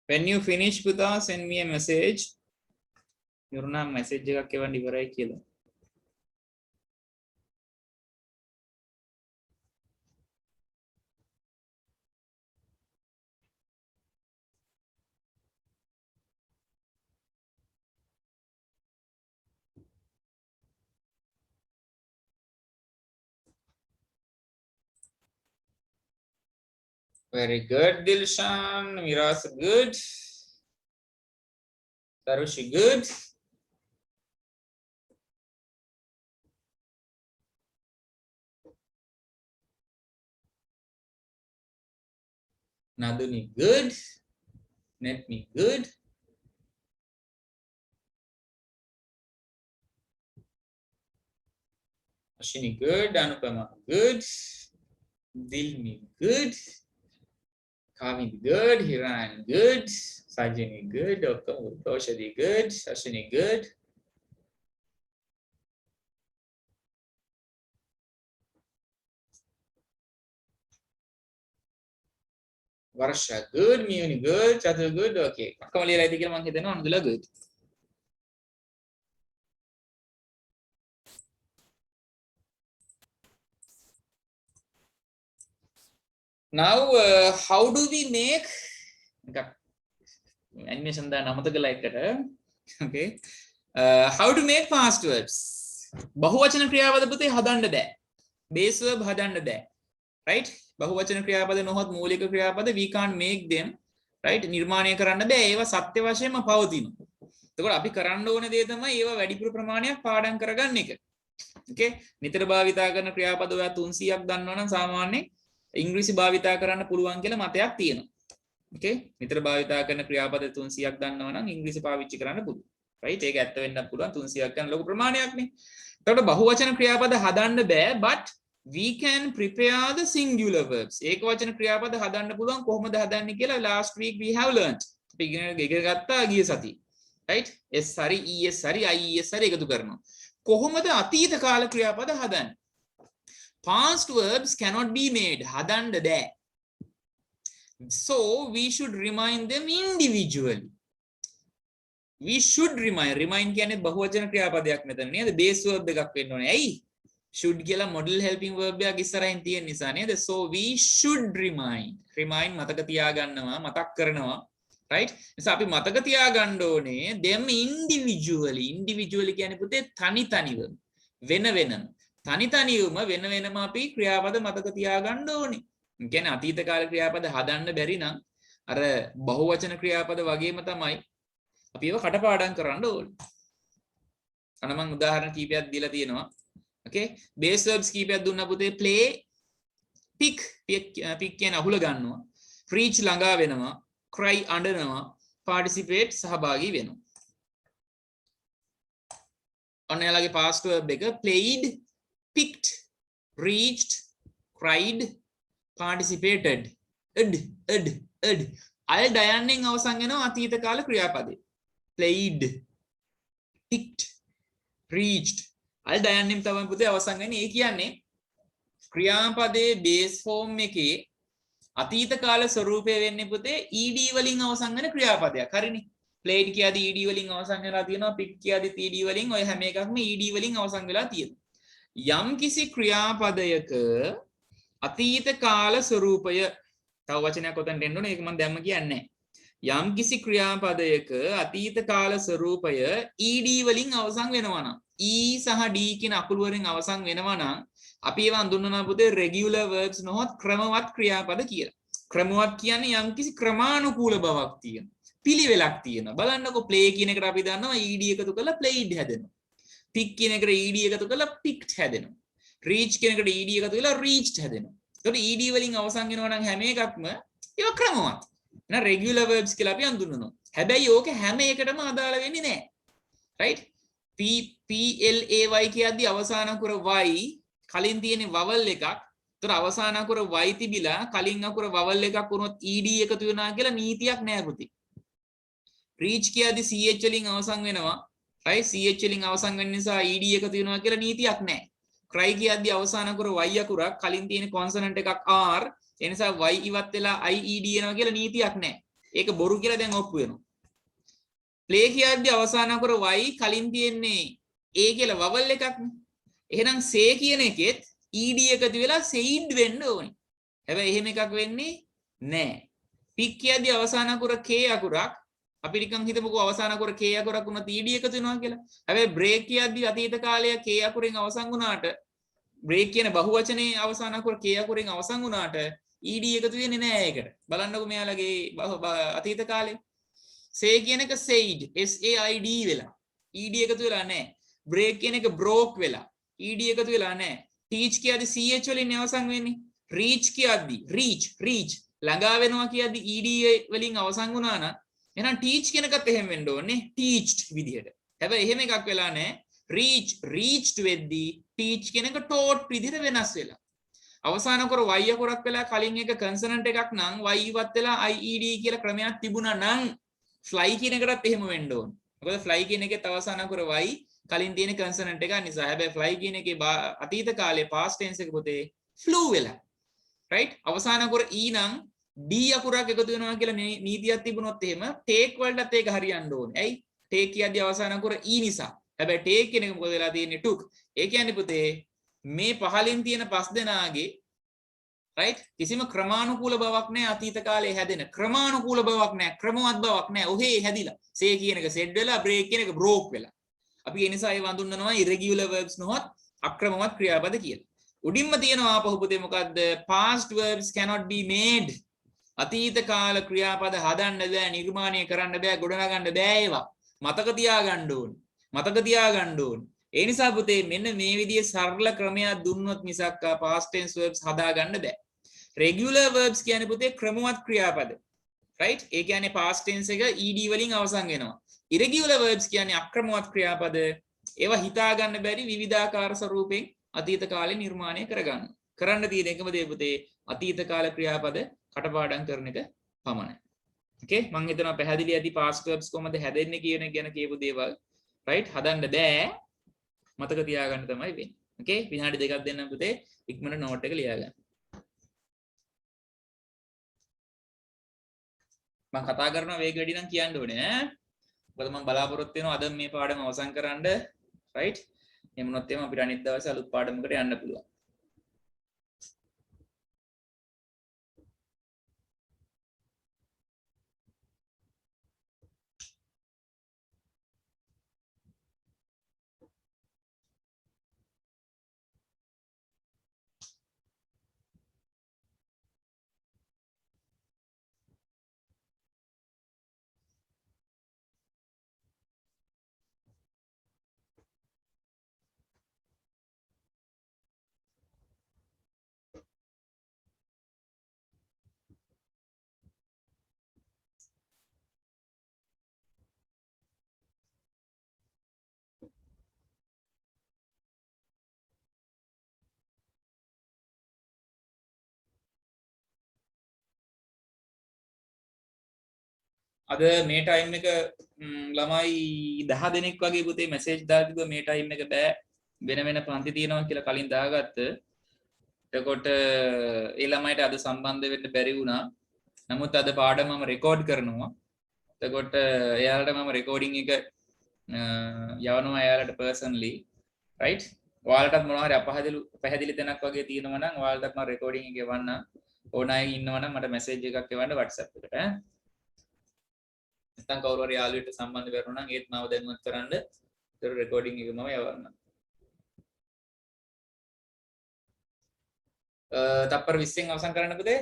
when you finish පුතා send me a message. යුරුනා message එකක් එවන්න ඉවරයි කියලා. very good Dilshan. Miras good. Tarushi good. Naduni good. Netmi good. Ashini good. Anupama good. Dilmi good. Kavin good, Hiran good, Sajini good, Kaushadi good, Ashini good. Varsha good, Muni good, Chatu good, okay. Kamali like the monkey then on the good. Now, how do we make animation the namataka like that? Okay. How to make past verbs? Bahuvachana ක්‍රියාපද පුතේ හදන්න බෑ. Base verb හදන්න බෑ. Right? බහුවචන ක්‍රියාපද නොහොත් මූලික ක්‍රියාපද we can't make them. Right? නිර්මාණය කරන්න බෑ. ඒවා සත්‍ය වශයෙන්ම පවතිනවා. එතකොට අපි කරන්න ඕන දේ තමයි ඒවා වැඩිපුර ප්‍රමාණයක් පාඩම් කරගන්න එක. Okay? නිතර භාවිතා කරන ක්‍රියාපද ඔයා 300ක් දන්නවනම් සාමාන්‍යයෙන් ඉංග්‍රීසි භාවිතා කරන්න පුළුවන් කියලා මතයක් තියෙනවා. Okay? නිතර භාවිතා කරන ක්‍රියාපද 300ක් දන්නවනම් ඉංග්‍රීසි පාවිච්චි කරන්න පුළුවන්. Right? ඒක ඇත්ත වෙන්නත් පුළුවන් 300ක් ගන්න ලොකු ප්‍රමාණයක්නේ. එතකොට බහුවචන ක්‍රියාපද හදන්න බෑ but we can prepare the singular verbs. ඒකවචන ක්‍රියාපද හදන්න පුළුවන් කොහොමද හදන්නේ කියලා last week we have learned. අපි ඉගෙන ගත්තා ගිය සතියේ. Right? s හරි es හරි ies හරි එකතු කරනවා. කොහොමද අතීත කාල ක්‍රියාපද හදන්නේ? Past verbs cannot be made. හදන්න බෑ. So we should remind them individually. We should remind කියන්නේ බහුවචන ක්‍රියාපදයක් මෙතන නේද? base verb එකක් වෙන්න ඕනේ. ඇයි? should කියලා model helping verb එකක් ඉස්සරහින් තියෙන නිසා නේද? So we should remind මතක තියාගන්නවා, මතක් කරනවා. right? නිසා අපි මතක තියාගන්න ඕනේ them individually කියන්නේ පුතේ තනි තනිව වෙන වෙනම. තනි තනිවම වෙන වෙනම අපි ක්‍රියාපද මතක තියාගන්න ඕනේ. කියන්නේ අතීත කාල ක්‍රියාපද හදන්න බැරි නම් අර බහුවචන ක්‍රියාපද වගේම තමයි අපි ඒව කටපාඩම් කරන්න ඕනේ. අන්න මම උදාහරණ කීපයක් දීලා තියෙනවා. Okay? Base verbs කීපයක් දුන්නා පුතේ play, pick කියන අහුල ගන්නවා. preach ළඟා වෙනවා. cry අඬනවා. participate සහභාගී වෙනවා. ඔන්න එයාලගේ past verb එක played, picked, reached, cried, participated. ed. අය ඩයන්නෙන් අවසන් වෙනවා අතීත කාල ක්‍රියාපදේ. played, picked, reached. අල් ඩයන්නෙන් තමයි පුතේ අවසන් වෙන්නේ. ඒ කියන්නේ ක්‍රියාපදයේ බේස් ෆෝම් එකේ අතීත කාල ස්වරූපය වෙන්නේ පුතේ ed වලින් අවසන් වෙන ක්‍රියාපදයක්. හරිනේ. played කියදී ed වලින් අවසන් වෙලා තියෙනවා. picked කියදී ed වලින් ඔය හැම එකක්ම ed වලින් අවසන් වෙලා තියෙනවා. යම් කිසි ක්‍රියාපදයක අතීත කාල ස්වරූපය තව වචනයක් ඔතෙන් දෙන්න ඕනේ. ඒක මම දැම්ම කියන්නේ නැහැ. යම් කිසි ක්‍රියාපදයක අතීත කාල ස්වරූපය ed වලින් අවසන් වෙනවා නම් e සහ d කියන අකුරු වලින් අවසන් වෙනවා නම් අපි ඒවා හඳුන්වනවා පුතේ regular verbs නොහොත් ක්‍රමවත් ක්‍රියාපද කියලා. ක්‍රමවත් කියන්නේ යම් කිසි ක්‍රමානුකූල බවක් තියෙන. පිළිවෙලක් තියෙනවා. බලන්නකො play කියන එකට අපි දන්නවා ed එකතු කරලා played හැදෙනවා. pick කියන එකට ed එකතු කරලා picked හැදෙනවා. reach කියන එකට ed එකතු කරලා reached හැදෙනවා. ඒකට ed වලින් අවසන් වෙනවා නම් හැම එකක්ම ඒවා ක්‍රමවත්. එහෙනම් regular verbs කියලා අපි හඳුන්වනවා. හැබැයි ඕක හැම එකටම අදාළ වෙන්නේ නැහැ. right? play කියද්දි අවසාන අකුර y කලින් තියෙන vowel එකක්. ඒතර අවසාන අකුර y තිබිලා කලින් අකුර vowel එකක් වුණොත් ed එකතු වෙනවා කියලා නීතියක් නැහැ පුතේ. reach කියද්දි ch වලින් අවසන් වෙනවා. right? ch වලින් අවසන් වෙන නිසා ed එකතු වෙනවා කියලා නීතියක් නැහැ. cry කියද්දි අවසාන අකුර y අකුරක් කලින් තියෙන consonant එකක් r ඒ නිසා y ඉවත් වෙලා ied එනවා කියලා නීතියක් නැහැ. ඒක බොරු කියලා දැන් ඔප්පු වෙනවා. play කියද්දි අවසාන අකුර y කලින් තියෙන්නේ a කියලා vowel එකක්නේ. එහෙනම් say කියන එකෙත් ed එකතු වෙලා said වෙන්න ඕනේ. හැබැයි එහෙම එකක් වෙන්නේ නැහැ. pick කියද්දි අවසාන අකුර k අකුරක් අපි නිකන් හිතමුකෝ අවසාන අකුර k අකුරක් වුණත් ed එකතු වෙනවා කියලා. හැබැයි break කියද්දි අතීත කාලය k අකුරෙන් අවසන් වුණාට break කියන බහුවචනේ අවසාන අකුර k අකුරෙන් අවසන් වුණාට ed එකතු වෙන්නේ නැහැ ඒකට. බලන්නකො මෙයාලගේ අතීත කාලේ. say කියන එක said said වෙලා ed එකතු වෙලා නැහැ. break කියන එක broke වෙලා ed එකතු වෙලා නැහැ. teach කියද්දි ch වලින් අවසන් වෙන්නේ. reach කියද්දි reach ළඟා වෙනවා කියද්දි ed වලින් අවසන් වුණා නම් එහෙනම් teach කියන එකත් එහෙම වෙන්න ඕනේ teached විදිහට. හැබැයි එහෙම එකක් වෙලා නැහැ. reached වෙද්දි teach කියන එක taught විදිහට වෙනස් වෙලා. අවසාන අකුර y අකුරක් වෙලා කලින් එක කන්සනන්ට් එකක් නම් y ඉවත් වෙලා ied කියලා ක්‍රමයක් තිබුණා නම් fly කියන එකටත් එහෙම වෙන්න ඕන. මොකද fly කියන එකේ අවසාන අකුර y කලින් තියෙන කන්සනන්ට් එක නිසා. හැබැයි fly කියන එකේ අතීත කාලේ past tense එක පොතේ flew වෙලා. right? අවසාන අකුර e නම් d අකුරක් එකතු වෙනවා කියලා නීතියක් තිබුණොත් එහෙම take වලටත් ඒක හරියන්න ඕනේ. ඇයි? take කියද්දී අවසාන අකුර e නිසා. හැබැයි take කියන එක මොකද වෙලා තියෙන්නේ took. ඒ කියන්නේ පුතේ මේ පහලින් තියෙන පස් දෙනාගේ right කිසිම ක්‍රමානුකූල බවක් නැහැ අතීත කාලේ හැදෙන. ක්‍රමානුකූල බවක් නැහැ. ක්‍රමවත් බවක් නැහැ. ඔහේ හැදිලා. say කියන එක said වෙලා break කියන එක broke වෙලා. අපි ඒ නිසා ඒ වඳුන්වනවා irregular verbs නොහොත් අක්‍රමවත් ක්‍රියාපද කියලා. උඩින්ම තියෙනවා ආපහු පුතේ මොකද්ද? past verbs cannot be made. අතීත කාල ක්‍රියාපද හදන්න බෑ, නිර්මාණය කරන්න බෑ, ගොඩනගන්න බෑ ඒවා. මතක තියාගන්න ඕනේ. මතක තියාගන්න ඕනේ. ඒ නිසා පුතේ මෙන්න මේ විදිහේ සරල ක්‍රමයක් දුන්නොත් මිසක් past tense verbs හදාගන්න බෑ. regular verbs කියන්නේ පුතේ ක්‍රමවත් ක්‍රියාපද. right? ඒ කියන්නේ past tense එක ed වලින් අවසන් වෙනවා. irregular verbs කියන්නේ අක්‍රමවත් ක්‍රියාපද. ඒවා හිතා ගන්න බැරි විවිධාකාර ස්වරූපෙන් අතීත කාලේ නිර්මාණය කරගන්න. කරන්න තියෙන එකම දේ පුතේ අතීත කාල ක්‍රියාපද කටපාඩම් කරන එක පමණයි. okay මම හිතනවා පැහැදිලි ඇති past verbs කොහොමද හැදෙන්නේ කියන එක ගැන කියපු දේවල් right හදන්න බෑ. මතක තියාගන්න තමයි වෙන්නේ. okay විනාඩි දෙකක් දෙන්නම් පුතේ ඉක්මනට නෝට් එක ලියා ගන්න. මම කතා කරනවා වේග වැඩි නම් කියන්න ඕනේ ඈ. මොකද මම බලාපොරොත්තු වෙනවා අද මේ පාඩම අවසන් කරන්න right. එහෙම වුණොත් එහම අපිට අනිත් දවසේ අලුත් පාඩමකට යන්න පුළුවන්. අද මේ ටයිම් එක ළමයි 10 දෙනෙක් වගේ පුතේ මැසේජ් දාලා තිබ්බා මේ ටයිම් එක බෑ වෙන වෙන පන්ති තියෙනවා කියලා කලින් දාගත්ත. එතකොට ඒ ළමයිට අද සම්බන්ධ වෙන්න බැරි වුණා. නමුත් අද පාඩම මම රෙකෝඩ් කරනවා. එතකොට එයාලට මම රෙකෝඩින් එක යවනවා එයාලට පර්සනලි right. ඔයාලටත් මොනවා හරි පැහැදිලි තැනක් වගේ තියෙනවා නම් ඔයාලටත් මම රෙකෝඩින් එක එවන්න. ඕන අය ඉන්නවා නම් මට මැසේජ් එකක් එවන්න WhatsApp එකට ඈ. නැත්නම් කවුරු හරි යාළුවෙක්ට සම්බන්ධ කරනවා නම් ඒත් මාව දැනුවත් කරන්න. ඒතර රෙකෝඩින් එක මම යවන්නම්. තප්පර 20න් අවසන් කරන්න පුතේ.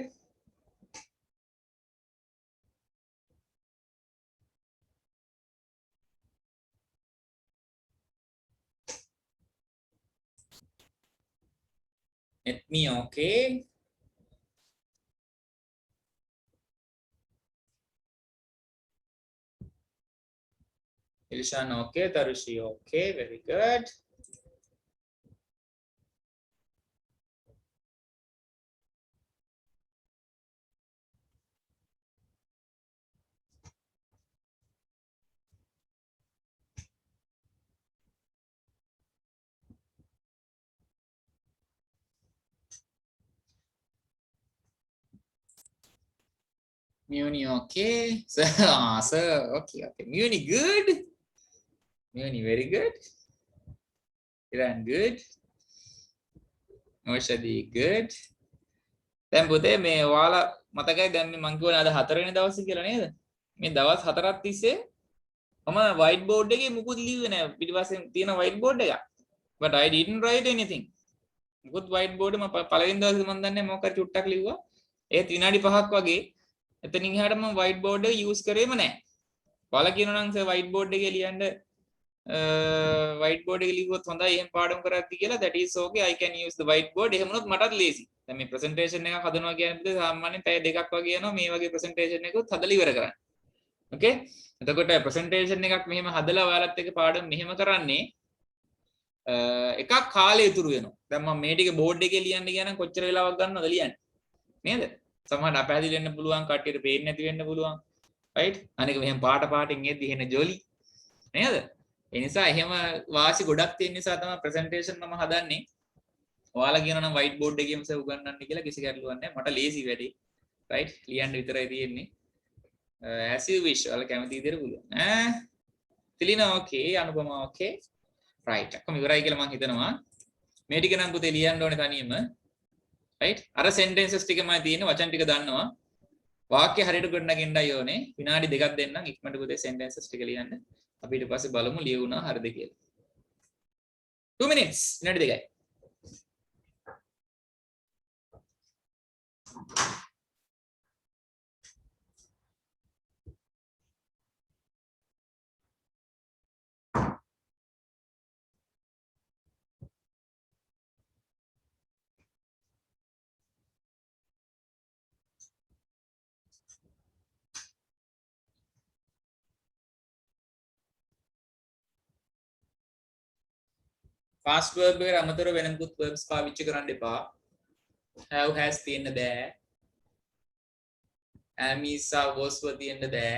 Let me okay. Ilshan okay, Tarushi okay, very good. Muni okay. Sir, okay. Muni good. Muni very good. Iran good. Oshadi good. දැන් පුතේ මේ ඔයාලා මතකයි දැන් මේ මං කියවනේ අද 4 වෙනි දවසේ කියලා නේද? මේ දවස් 4ක් තිස්සේ මම white board එකේ මුකුත් ලිව්වේ නෑ. පිටිපස්සෙන් තියෙන white board එක. But I didn't write anything. මුකුත් white board මම පළවෙනි දවසේ මම දන්නේ මොකක් හරි චුට්ටක් ලිව්වා. ඒත් විනාඩි 5ක් වගේ එතනින් එහාට මම white board එක use කරේම නෑ. ඔයාලා කියනවා නම් සර් white board එකේ ලියන්න white board එක ලිව්වොත් හොඳයි එහෙම පාඩම් කරද්දි කියලා that is okay I can use the white board. එහෙම වුණොත් මටත් ලේසි. දැන් මේ presentation එකක් හදනවා කියන්නේ සාමාන්‍යයෙන් පැය දෙකක් වගේ යනවා මේ වගේ presentation එකකුත් හදලා ඉවර කරන්න. okay? එතකොට presentation එකක් මෙහෙම හදලා ඔයාලත් එක්ක පාඩම මෙහෙම කරන්නේ එකක් කාලය ඉතුරු වෙනවා. දැන් මම මේ ටික බෝඩ් එකේ ලියන්න ගියා නම් කොච්චර වෙලාවක් ගන්නවද ලියන්න? නේද? සමහරවිට අපහැදිලි වෙන්න පුළුවන්, කට්ටියට පේන්නේ නැති වෙන්න පුළුවන්. රයිට්? අනික මෙහෙම පාටින් එද්දි එන ජොලි නේද? ඒ නිසා එහෙම වාසි ගොඩක් තියෙන නිසා තමයි ප්‍රසන්ටේෂන් මම හදන්නේ. ඔයාලා කියනවා නම් වයිට් බෝඩ් එකේම සෙව් ගන්නන්න කියලා කිසි ගැටලුවක් නැහැ. මට ලේසි වැඩේ. රයිට්? ලියන්න විතරයි තියෙන්නේ. as you wish. ඔයාලා කැමති විදිහට පුළුවන්. තිලිනා ඕකේ, අනුපමා ඕකේ. right. අක්කම ඉවරයි කියලා මම හිතනවා. මේ ටික නම් පුතේ ලියන්න ඕනේ තනියම. right? අර sentences ටිකමයි තියෙන්නේ, වචන ටික දන්නවා. වාක්‍ය හරියට ගොඩනගන්නයි ඕනේ. විනාඩි දෙකක් දෙන්නම් ඉක්මනට පුතේ sentences ටික ලියන්න. අපි ඊට පස්සේ බලමු ලියුණා හරිද කියලා. 2 minutes. විනාඩි දෙකයි. fast verb එකට අමතරව වෙන මුකුත් verbs පාවිච්චි කරන්න එපා. have has තියෙන්න බෑ. am is are was were තියෙන්න බෑ.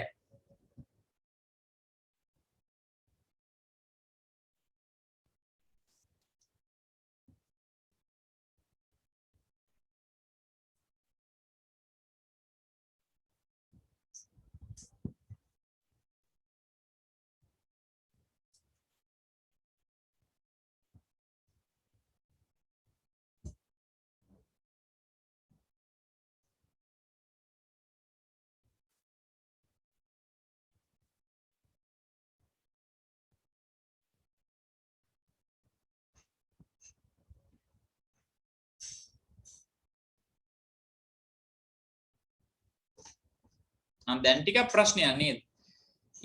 දැන් ටිකක් ප්‍රශ්නයක් නේද?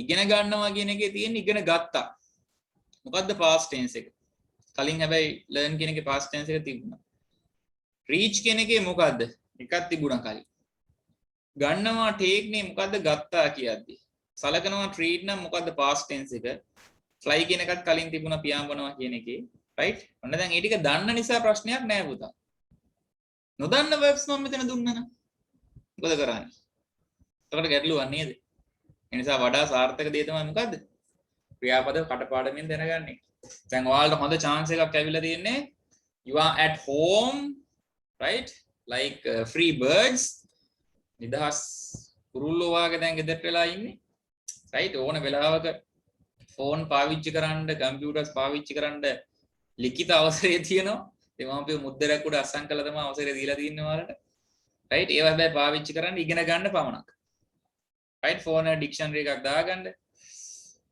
ඉගෙන ගන්නවා කියන එකේ තියෙන ඉගෙන ගත්තා. මොකද්ද past tense එක? කලින් හැබැයි learn කියන එකේ past tense එක තිබුණා. reach කියන එකේ මොකද්ද? එකක් තිබුණා කලින්. ගන්නවා take නේ මොකද්ද ගත්තා කියද්දි. සලකනවා treat නම් මොකද්ද past tense එක? fly කියන එකත් කලින් තිබුණා පියාඹනවා කියන එකේ. right? ඔන්න දැන් මේ ටික දන්න නිසා ප්‍රශ්නයක් නෑ පුතා. නොදන්න verbs මම මෙතන දුන්නා නම් මොකද කරන්නේ? එතකොට ගැටලුවක් නේද? ඒ නිසා වඩා සාර්ථක දේ තමයි මොකද්ද? ක්‍රියාපද කටපාඩමින් දැනගන්න එක. දැන් ඔයාලට හොඳ chance එකක් ඇවිල්ලා තියෙන්නේ. You are at home, right? Like free birds. නිදහස් කුරුල්ලෝ වාගේ දැන් ගෙදරට වෙලා ඉන්නේ. right? ඕන වෙලාවක ෆෝන් පාවිච්චි කරන්න, කම්පියුටර්ස් පාවිච්චි කරන්න ලිඛිත අවසරය තියෙනවා. දෙමාපියෝ මුද්දරයක් උඩ අස්සම් කළා තමයි අවසරය දීලා තින්නේ ඔයාලට. right? ඒව හැබැයි පාවිච්චි කරන්න ඉගෙන ගන්න පමණක්. right? ෆෝන් එක ඩික්ෂනරි එකක් දාගන්න.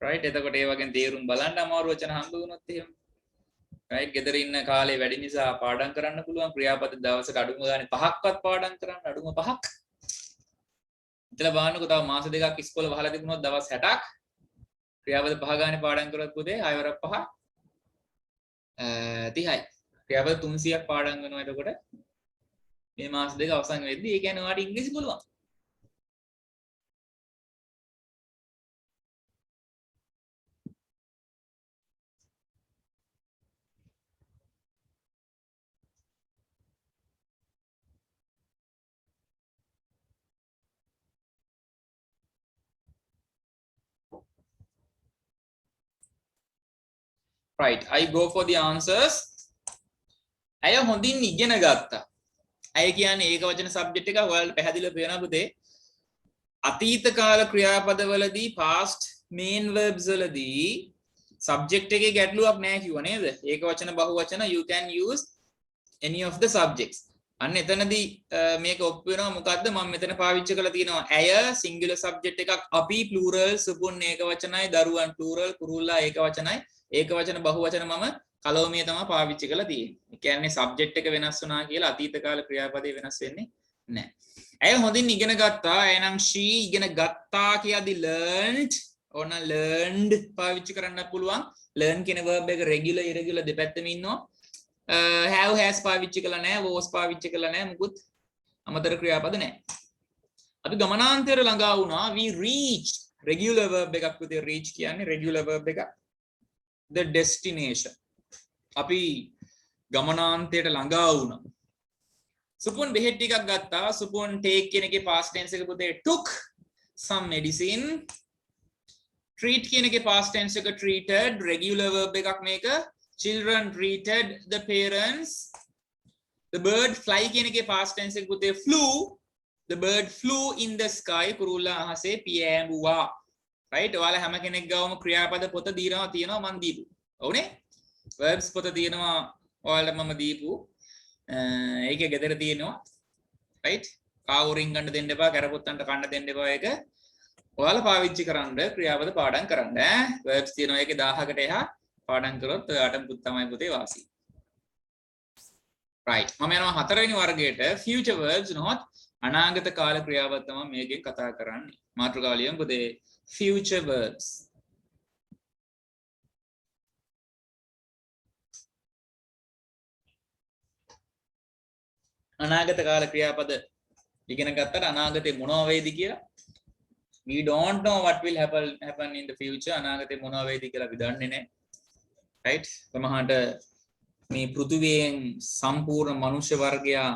right? එතකොට ඒ වගේ තේරුම් බලන්න අමාරු වචන හම්බ වුණොත් එහෙම. right? ගෙදර ඉන්න කාලේ වැඩි නිසා පාඩම් කරන්න පුළුවන්. ක්‍රියාපද දවසට අඩුම ගානේ 5ක්වත් පාඩම් කරන්න අඩුම 5ක්. ඉතලා බලන්නකෝ තව මාස දෙකක් ඉස්කෝලේ වහලා තිබුණොත් දවස් 60ක් ක්‍රියාපද 5 ගානේ පාඩම් කරොත් පුතේ 6 වරක් 5 30යි. ක්‍රියාපද 300ක් පාඩම් කරනවා එතකොට මේ මාස දෙක අවසන් වෙද්දී ඒ කියන්නේ ඔයාලට ඉංග්‍රීසි පුළුවන්. right, I go for the answers. අය හොඳින් ඉගෙන ගත්තා. අය කියන්නේ ඒක වචන සබ්ජෙක්ට් එක ඔයාලට පැහැදිලිව පේනවා පුතේ. අතීත කාල ක්‍රියාපදවලදී past main verbs වලදී subject එකේ ගැටලුවක් නැහැ කිව්වා නේද? ඒක වචන බහු වචන you can use any of the subjects. අන්න එතනදී මේක ඔප්පු වෙනවා මොකද්ද මම මෙතන පාවිච්චි කරලා තියෙනවා ඇය singular subject එකක් අපි plural සුපුන් ඒක වචනයි දරුවන් plural කුරුල්ලා ඒක වචනයි ඒක වචන බහු වචන මම කලෝමිය තමයි පාවිච්චි කරලා තියෙන්නේ. ඒ කියන්නේ subject එක වෙනස් වුණා කියලා අතීත කාල ක්‍රියාපදේ වෙනස් වෙන්නේ නැහැ. ඇය හොඳින් ඉගෙන ගත්තා. එහෙනම් she ඉගෙන ගත්තා කියද්දි learned ඕන learned පාවිච්චි කරන්න පුළුවන්. learn කියන verb එක regular irregular දෙපැත්තෙම ඉන්නවා. have has පාවිච්චි කළා නැහැ. was පාවිච්චි කළා නැහැ. මුකුත් අමතර ක්‍රියාපද නැහැ. අපි ගමනාන්තර ළඟා වුණා. we reached regular verb එකක් විදිහට reach කියන්නේ regular verb එකක්. the destination. අපි ගමනාන්තයට ළඟා වුණා. සුපුන් බෙහෙත් ටිකක් ගත්තා. සුපුන් take කියන එකේ past tense එක පුතේ took some medicine. treat කියන එකේ past tense එක treated. regular verb එකක් මේක. children treated the parents. the bird fly කියන එකේ past tense එක පුතේ flew. the bird flew in the sky. කුරුල්ලා අහසේ පියෑඹුවා. right? ඔයාලා හැම කෙනෙක් ගාවම ක්‍රියාපද පොත තියෙනවා මන් දීපු. ඔව්නේ? verbs පොත තියෙනවා ඔයාලට මම දීපු. ඒකේ ගෙදර තියෙනවා. right? කාවුරින් ගන්න දෙන්න එපා, කරපොත්තන්ට කන්න දෙන්න එපා ඒක. ඔයාලා පාවිච්චි කරන්න ක්‍රියාපද පාඩම් කරන්න ඈ. verbs තියෙනවා ඒකේ 1000කට එහා පාඩම් කරොත් ඔයාටම තමයි පුතේ වාසි. right. මම යනවා හතරවෙනි වර්ගයට future verbs නොත් අනාගත කාල ක්‍රියාපද තමයි මේකෙන් කතා කරන්නේ. මාතෘකාව ලියමු පුතේ future verbs. අනාගත කාල ක්‍රියාපද ඉගෙන ගත්තට අනාගතේ මොනවා වෙයිද කියලා we don't know what will happen in the future. අනාගතේ මොනවා වෙයිද කියලා අපි දන්නේ නැහැ. right? සමහරට මේ පෘථිවියෙන් සම්පූර්ණ මනුෂ්‍ය වර්ගයා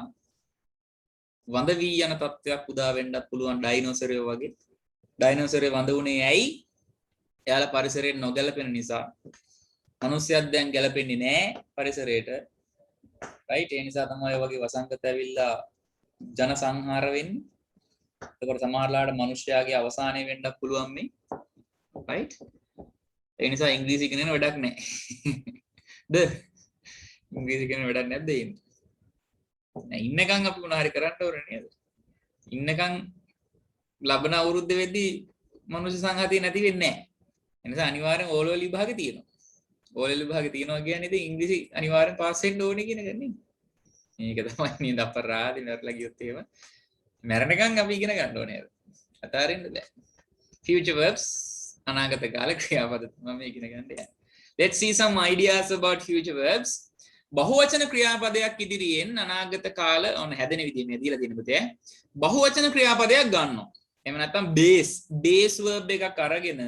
වඳ වී යන තත්ත්වයක් උදා වෙන්නත් පුළුවන් ඩයිනෝසරයෝ වගේ. ඩයිනෝසරේ වඳ උනේ ඇයි? එයාලා පරිසරයෙන් නොගැලපෙන නිසා. මනුස්සයත් දැන් ගැලපෙන්නේ නැහැ පරිසරයට. right? ඒ නිසා තමයි ඔය වගේ වසංගත ඇවිල්ලා ජන සංහාර වෙන්නේ. ඒකට සමහරලාට මිනිස්යාගේ අවසානය වෙන්නත් පුළුවන් මේ. right? ඒ නිසා ඉංග්‍රීසි ඉගෙන වැඩක් නැහැ. ද ඉංග්‍රීසි ඉගෙන වැඩක් නැද්ද එන්නේ? ඉන්නකම් අපි මොනවා හරි කරන්න ඕනේ නේද? ඉන්නකම් ලබන අවුරුද්ද වෙද්දී මනුෂ්‍ය සංහතිය නැති වෙන්නේ නැහැ. ඒ නිසා අනිවාර්යෙන් ඕලෙවල් විභාගේ තියෙනවා. ඕලෙවල් විභාගේ තියෙනවා කියන්නේ ඉතින් ඉංග්‍රීසි අනිවාර්යෙන් පාස් වෙන්න ඕනේ කියන එක නේ. මේක තමයි නේද අපරාධි මරලා ගියොත් එහෙම මරණකම් අපි ඉගෙන ගන්න ඕනේ. අතාරින්න බෑ. future verbs අනාගත කාල ක්‍රියාපද මම ඉගෙන ගන්න යන්නේ. let's see some ideas about future verbs. බහුවචන ක්‍රියාපදයක් ඉදිරියෙන් අනාගත කාල ඔන්න හැදෙන විදිහ මේ දීලා තියෙන පුතේ. බහුවචන ක්‍රියාපදයක් ගන්නවා. එහෙම නැත්නම් base verb එකක් අරගෙන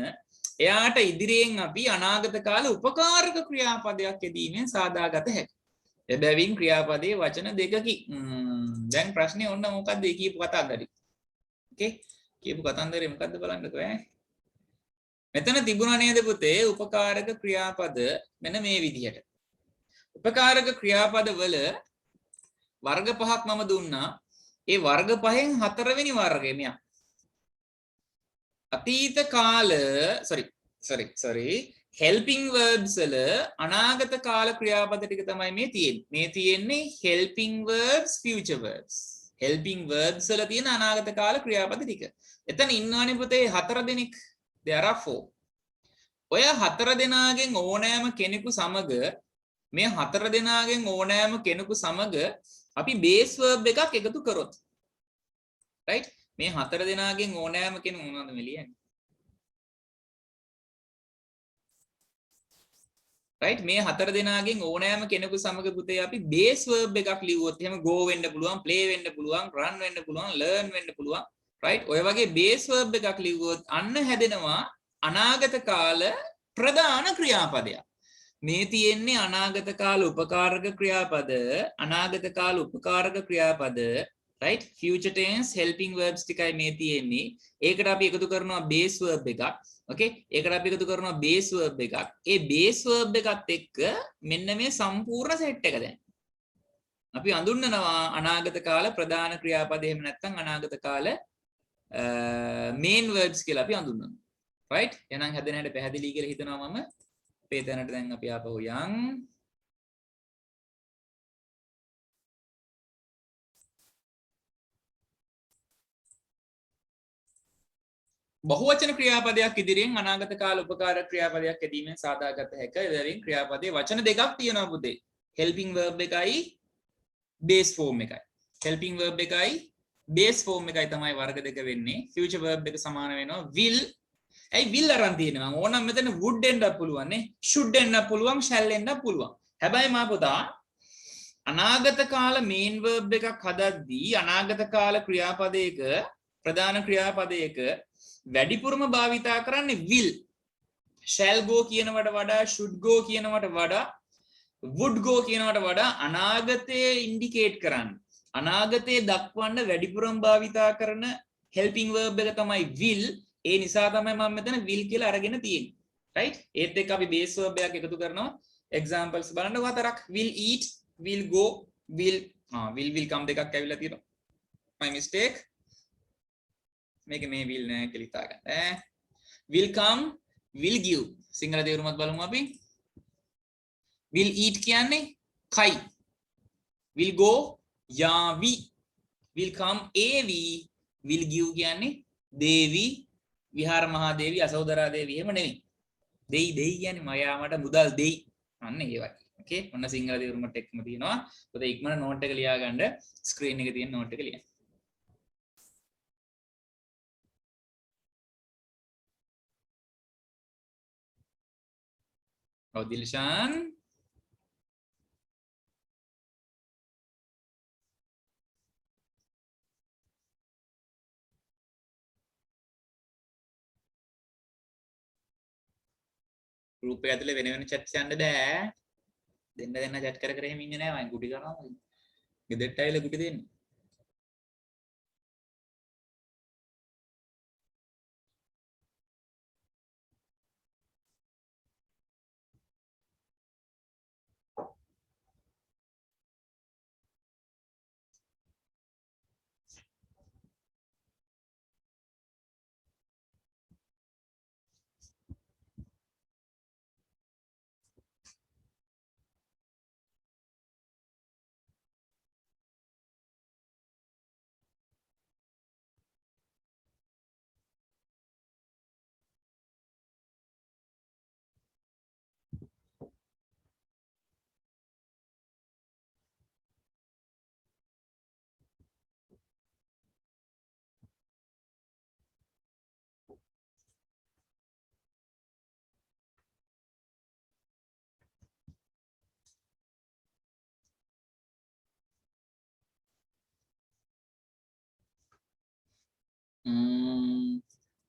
එයාට ඉදිරියෙන් අපි අනාගත කාල උපකාරක ක්‍රියාපදයක් යෙදීමෙන් සාදාගත හැකියි. එබැවින් ක්‍රියාපදයේ වචන දෙකකි. දැන් ප්‍රශ්නේ ඔන්න මොකද්ද කියපු කතන්දරේ? ඕකේ? කියපු කතන්දරේ මොකද්ද බලන්නකෝ ඈ. මෙතන තිබුණා නේද පුතේ උපකාරක ක්‍රියාපද මෙන්න මේ විදිහට. උපකාරක ක්‍රියාපද වල වර්ග පහක් මම දුන්නා. ඒ වර්ග පහෙන් හතරවෙනි වර්ගය මෙයා. අතීත කාල sorry helping verbs වල අනාගත කාල ක්‍රියාපද ටික තමයි මේ තියෙන්නේ. මේ තියෙන්නේ helping verbs future verbs. helping verbs වල තියෙන අනාගත කාල ක්‍රියාපද ටික. එතන ඉන්නවනේ පුතේ 4 දෙනෙක්. there are 4. ඔය 4 දෙනාගෙන් ඕනෑම කෙනෙකු සමග මේ 4 දෙනාගෙන් ඕනෑම කෙනෙකු සමග අපි base verb එකක් එකතු කරොත් right මේ 4 දෙනාගෙන් ඕනෑම කෙනෙකු මොනවද මේ ලියන්නේ right මේ 4 දෙනාගෙන් ඕනෑම කෙනෙකු සමග පුතේ අපි base verb එකක් ලියුවොත් එහෙම go වෙන්න පුළුවන් play වෙන්න පුළුවන් run වෙන්න පුළුවන් learn වෙන්න පුළුවන් right ඔය වගේ base verb එකක් ලියුවොත් අන්න හැදෙනවා අනාගත කාල ප්‍රධාන ක්‍රියාපදයක් මේ තියෙන්නේ අනාගත කාල උපකාරක ක්‍රියාපද අනාගත කාල උපකාරක ක්‍රියාපද right future tense helping verbs ටිකයි මේ තියෙන්නේ ඒකට අපි එකතු කරනවා base verb එකක් okay ඒකට අපි එකතු කරනවා base verb එකක් ඒ base verb එකත් එක්ක මෙන්න මේ සම්පූර්ණ සෙට් එක දැන් අපි අඳුන්වනවා අනාගත කාල ප්‍රධාන ක්‍රියාපද එහෙම නැත්නම් අනාගත කාල main verbs කියලා අපි අඳුන්වනවා right එහෙනම් හැදෙන හැට පැහැදිලි කියලා හිතනවා මම අපේ තැනට දැන් අපි ආපහු යන් බහුවචන ක්‍රියාපදයක් ඉදිරියෙන් අනාගත කාල උපකාරක ක්‍රියාපදයක් යෙදීමෙන් සාදාගත හැකියි. එදිරින් ක්‍රියාපදයේ වචන දෙකක් තියෙනවා පුතේ. helping verb එකයි base form එකයි. helping verb එකයි base form එකයි තමයි වර්ග දෙක වෙන්නේ. future verb එක සමාන වෙනවා will. ඇයි will අරන් තියෙනවා? ඕනම් මෙතන would එන්නත් පුළුවන් නේ. should එන්නත් පුළුවන්, shall එන්නත් පුළුවන්. හැබැයි මා පුතා අනාගත කාල main verb එකක් හදද්දී අනාගත කාල ක්‍රියාපදයක ප්‍රධාන ක්‍රියාපදයක වැඩිපුරම භාවිතා කරන්නේ will shall go කියනවට වඩා should go කියනවට වඩා would go කියනවට වඩා අනාගතයේ ඉන්ඩිකේට් කරන්න. අනාගතයේ දක්වන්න වැඩිපුරම භාවිතා කරන helping verb එක තමයි will. ඒ නිසා තමයි මම මෙතන will කියලා අරගෙන තියෙන්නේ. right? ඒත් එක්ක අපි base verb එකක් එකතු කරනවා. examples බලන්න හතරක් will eat, will go, will come දෙකක් ඇවිල්ලා තියෙනවා. my mistake. මේක මේ will නෑ කියලා හිතා ගන්න. will come, will give. Sinhala තේරුමත් බලමු අපි. will eat කියන්නේ කයි. will go යාවි. will come ඒවි. will give කියන්නේ දේවි. විහාර මහා දේවි, අසෝදරා දේවි එහෙම නෙවෙයි. දෙයි කියන්නේ මයා මට මුදල් දෙයි. අන්න ඒ වගේ. ඕකේ. ඔන්න සිංහල තේරුමත් එක්කම තියෙනවා. පොත ඉක්මන නෝට් එක ලියා ගන්න. ස්ක්‍රීන් එකේ තියෙන නෝට් එක ලියන්න. දිල්ෂාන් ගෲප් එක ඇතුලේ වෙන චැට්ස් යන්න බෑ දෙන්න chat කර එහෙම ඉන්නේ නෑ මම ගුටි කරනවා ගෙදරට ආවිලා ගුටි දෙන්න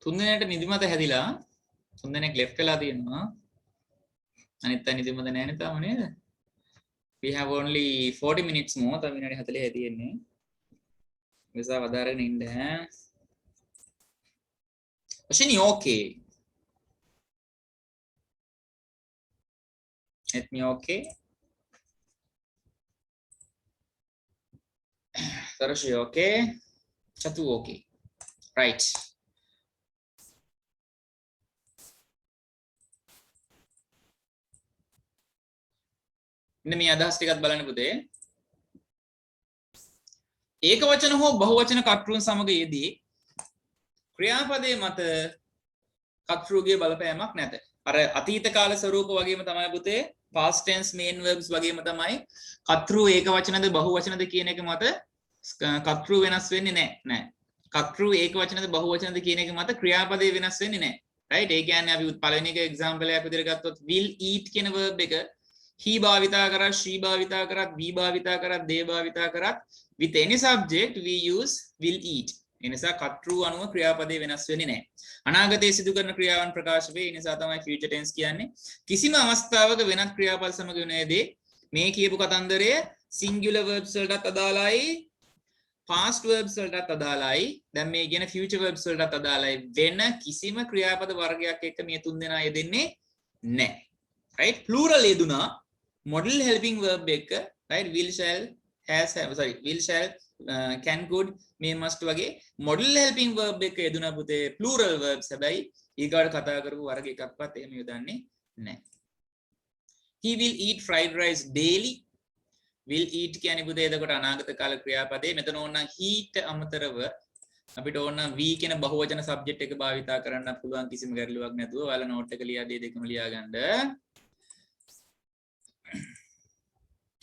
තුන්දෙනාට නිදිමත හැදිලා තුන්දෙනෙක් left වෙලා තියෙනවා අනිත් අය නිදිමත නැහැ නේ තාම නේද we have only 40 minutes more තව විනාඩි 40යි තියෙන්නේ නිසා වදාරගෙන ඉන්න Oshini okay let me okay Sarashi okay Chatu okay right ඉන්න මේ අදහස් ටිකත් බලන්න පුතේ ඒක වචන හෝ බහුවචන කර්තෘන් සමග යෙදී ක්‍රියාපදයේ මත කර්තෘගේ බලපෑමක් නැත අර අතීත කාල ස්වරූප වගේම තමයි පුතේ past tense main verbs වගේම තමයි කර්තෘ ඒක වචනද බහුවචනද කියන එක මත කර්තෘ වෙනස් වෙන්නේ නැහැ කර්තෘ ඒක වචනද බහුවචනද කියන එක මත ක්‍රියාපදේ වෙනස් වෙන්නේ නැහැ right ඒ කියන්නේ අපි පළවෙනි එක example එකක් විදිහට ගත්තොත් will eat කියන verb එක he භාවිතා කරත් she භාවිතා කරත් we භාවිතා කරත් they භාවිතා කරත් with any subject we use will eat ඒ නිසා කර්තෘ අනුව ක්‍රියාපදේ වෙනස් වෙන්නේ නැහැ අනාගතයේ සිදු කරන ක්‍රියාවන් ප්‍රකාශ වේ ඒ නිසා තමයි future tense කියන්නේ කිසිම අවස්ථාවක වෙනත් ක්‍රියාපද සමග වෙනදී මේ කියපු කතන්දරය singular verbs වලටත් අදාළයි past verbs වලටත් අදාළයි දැන් මේ කියන future verbs වලටත් අදාළයි වෙන කිසිම ක්‍රියාපද වර්ගයක් එක්ක මේ තුන් දෙනා යෙදෙන්නේ නැහැ right plural යෙදුනා model helping verb එක right will shall has sorry will shall can could may must වගේ model helping verb එක යෙදුනා පුතේ plural verbs හැබැයි ඊගාට කතා කරපු වර්ග එකක්වත් එහෙම යොදන්නේ නැහැ he will eat fried rice daily will eat කියන්නේ පුතේ එතකොට අනාගත කාල ක්‍රියාපදේ මෙතන ඕන heat අමතරව අපිට ඕන we කියන බහුවචන subject එක භාවිතා කරන්න පුළුවන් කිසිම ගැටලුවක් නැතුව ඔයාලා note එක ලියා දෙය දෙකම ලියා ගන්න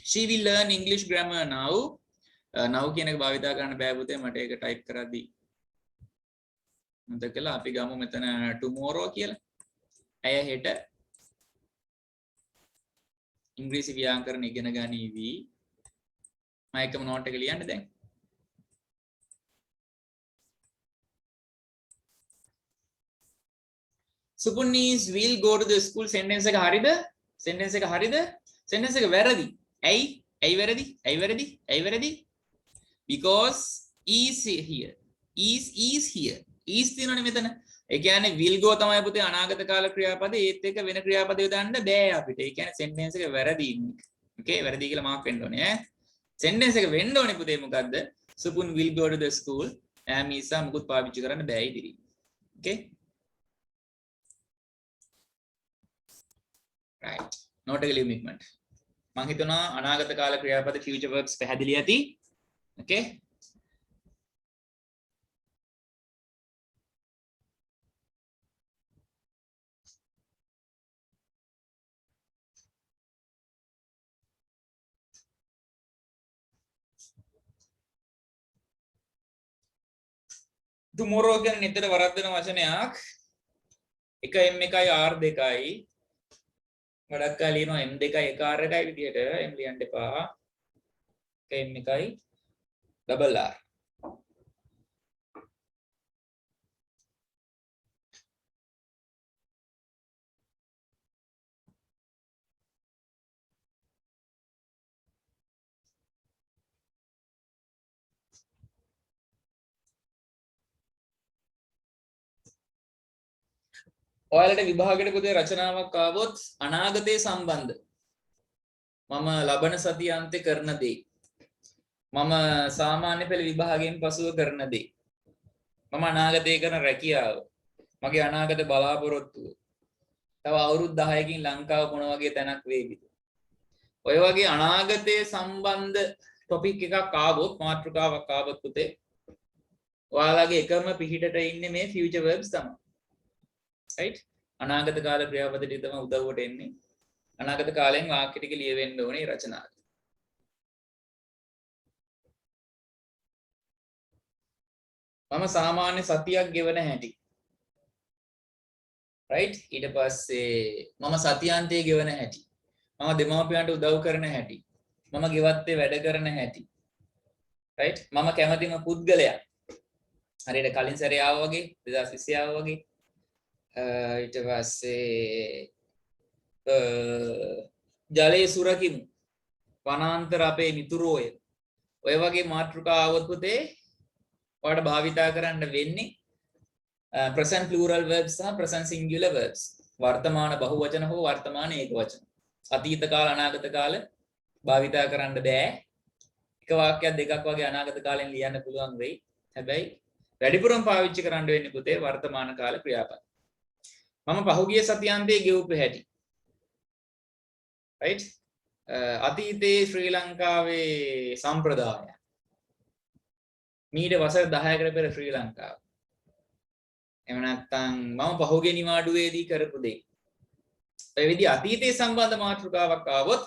she will learn English grammar now now කියන එක භාවිතා කරන්න බෑ පුතේ මට ඒක type කරද්දී මතක කළා අපි ගමු මෙතන tomorrow කියලා ඇය හෙට ඉංග්‍රීසි ව්‍යාකරණ ඉගෙන ගනීවි මම එකම note එක ලියන්න දැන් Supunnis will go to the school sentence එක හරිද sentence එක හරිද sentence එක වැරදි. ඇයි වැරදි? Because is here. Is here. is තියෙනවනේ මෙතන. ඒ කියන්නේ will go තමයි පුතේ අනාගත කාල ක්‍රියාපදේ ඒත් එක වෙන ක්‍රියාපදයක් දාන්න බෑ අපිට. ඒ කියන්නේ sentence එක වැරදි ඉන්නේ. Okay වැරදි කියලා මාක් වෙන්න ඕනේ ඈ. sentence එක වෙන්න ඕනේ පුතේ මොකද්ද? Supun will go to the school. Amisa මුකුත් පාවිච්චි කරන්න බෑ ඉතිරි. Okay? Right. Not a limit. මම හිතනවා අනාගත කාල ක්‍රියාපද future verbs පැහැදිලි ඇති. Okay? tomorrow ගැන නිතර වරද්දන වචනයක්. එක m එකයි r දෙකයි. ගොඩක් අය ලියනවා m දෙකයි එක r එකයි විදියට m ලියන්න එපා. එක m එකයි double r. ඔයාලට විභාගයට පුතේ රචනාවක් ආවොත් අනාගතයේ සම්බන්ධ මම ලබන සතිය අන්තේ කරන දේ මම සාමාන්‍ය පෙළ විභාගයෙන් පසුව කරන දේ මම අනාගතයේ කරන රැකියාව මගේ අනාගත බලාපොරොත්තුව තව අවුරුදු 10කින් ලංකාව මොන වගේ තැනක් වේවිද ඔය වගේ අනාගතයේ සම්බන්ධ ටොපික් එකක් ආවොත් මාතෘකාවක් ආවොත් පුතේ ඔයාලගේ එකම පිහිටට ඉන්නේ මේ future verbs තමයි right අනාගත කාල ක්‍රියාපද ටික තමයි උදව්වට එන්නේ අනාගත කාලයෙන් වාක්‍ය ටික ලියවෙන්න ඕනේ රචනාව මම සාමාන්‍ය සතියක් ගෙවන හැටි right ඊට පස්සේ මම සතියාන්තයේ ගෙවන හැටි මම දෙමාපියන්ට උදව් කරන හැටි මම ගෙවත්තේ වැඩ කරන හැටි right මම කැමතිම පුද්ගලයා හරියට කලින් සැරේ ආවා වගේ 2020 ආවා වගේ ඊට පස්සේ ජලයේ සුරකිමු වනාන්තර අපේ මිතුරෝය ඔය වගේ මාතෘකා આવොත් පුතේ ඔයාලට භාවිතා කරන්න වෙන්නේ present plural verbs සහ present singular verbs වර්තමාන බහුවචන හෝ වර්තමාන ඒකවචන අතීත කාල අනාගත කාල භාවිතා කරන්න බෑ එක වාක්‍යයක් දෙකක් වගේ අනාගත කාලෙන් ලියන්න පුළුවන් වෙයි හැබැයි වැඩිපුරම පාවිච්චි කරන්න වෙන්නේ පුතේ වර්තමාන කාල ක්‍රියාපද මම පහුගිය සතියාන්තයේ ගෙවපු හැටි right අතීතයේ ශ්‍රී ලංකාවේ සම්ප්‍රදාය මීට වසර 10කට පෙර ශ්‍රී ලංකාව එහෙම නැත්නම් මම පහුගිය නිවාඩුවේදී කරපු දේ ඒ විදිහ අතීතයේ සම්බන්ධ මාතෘකාවක් ආවොත්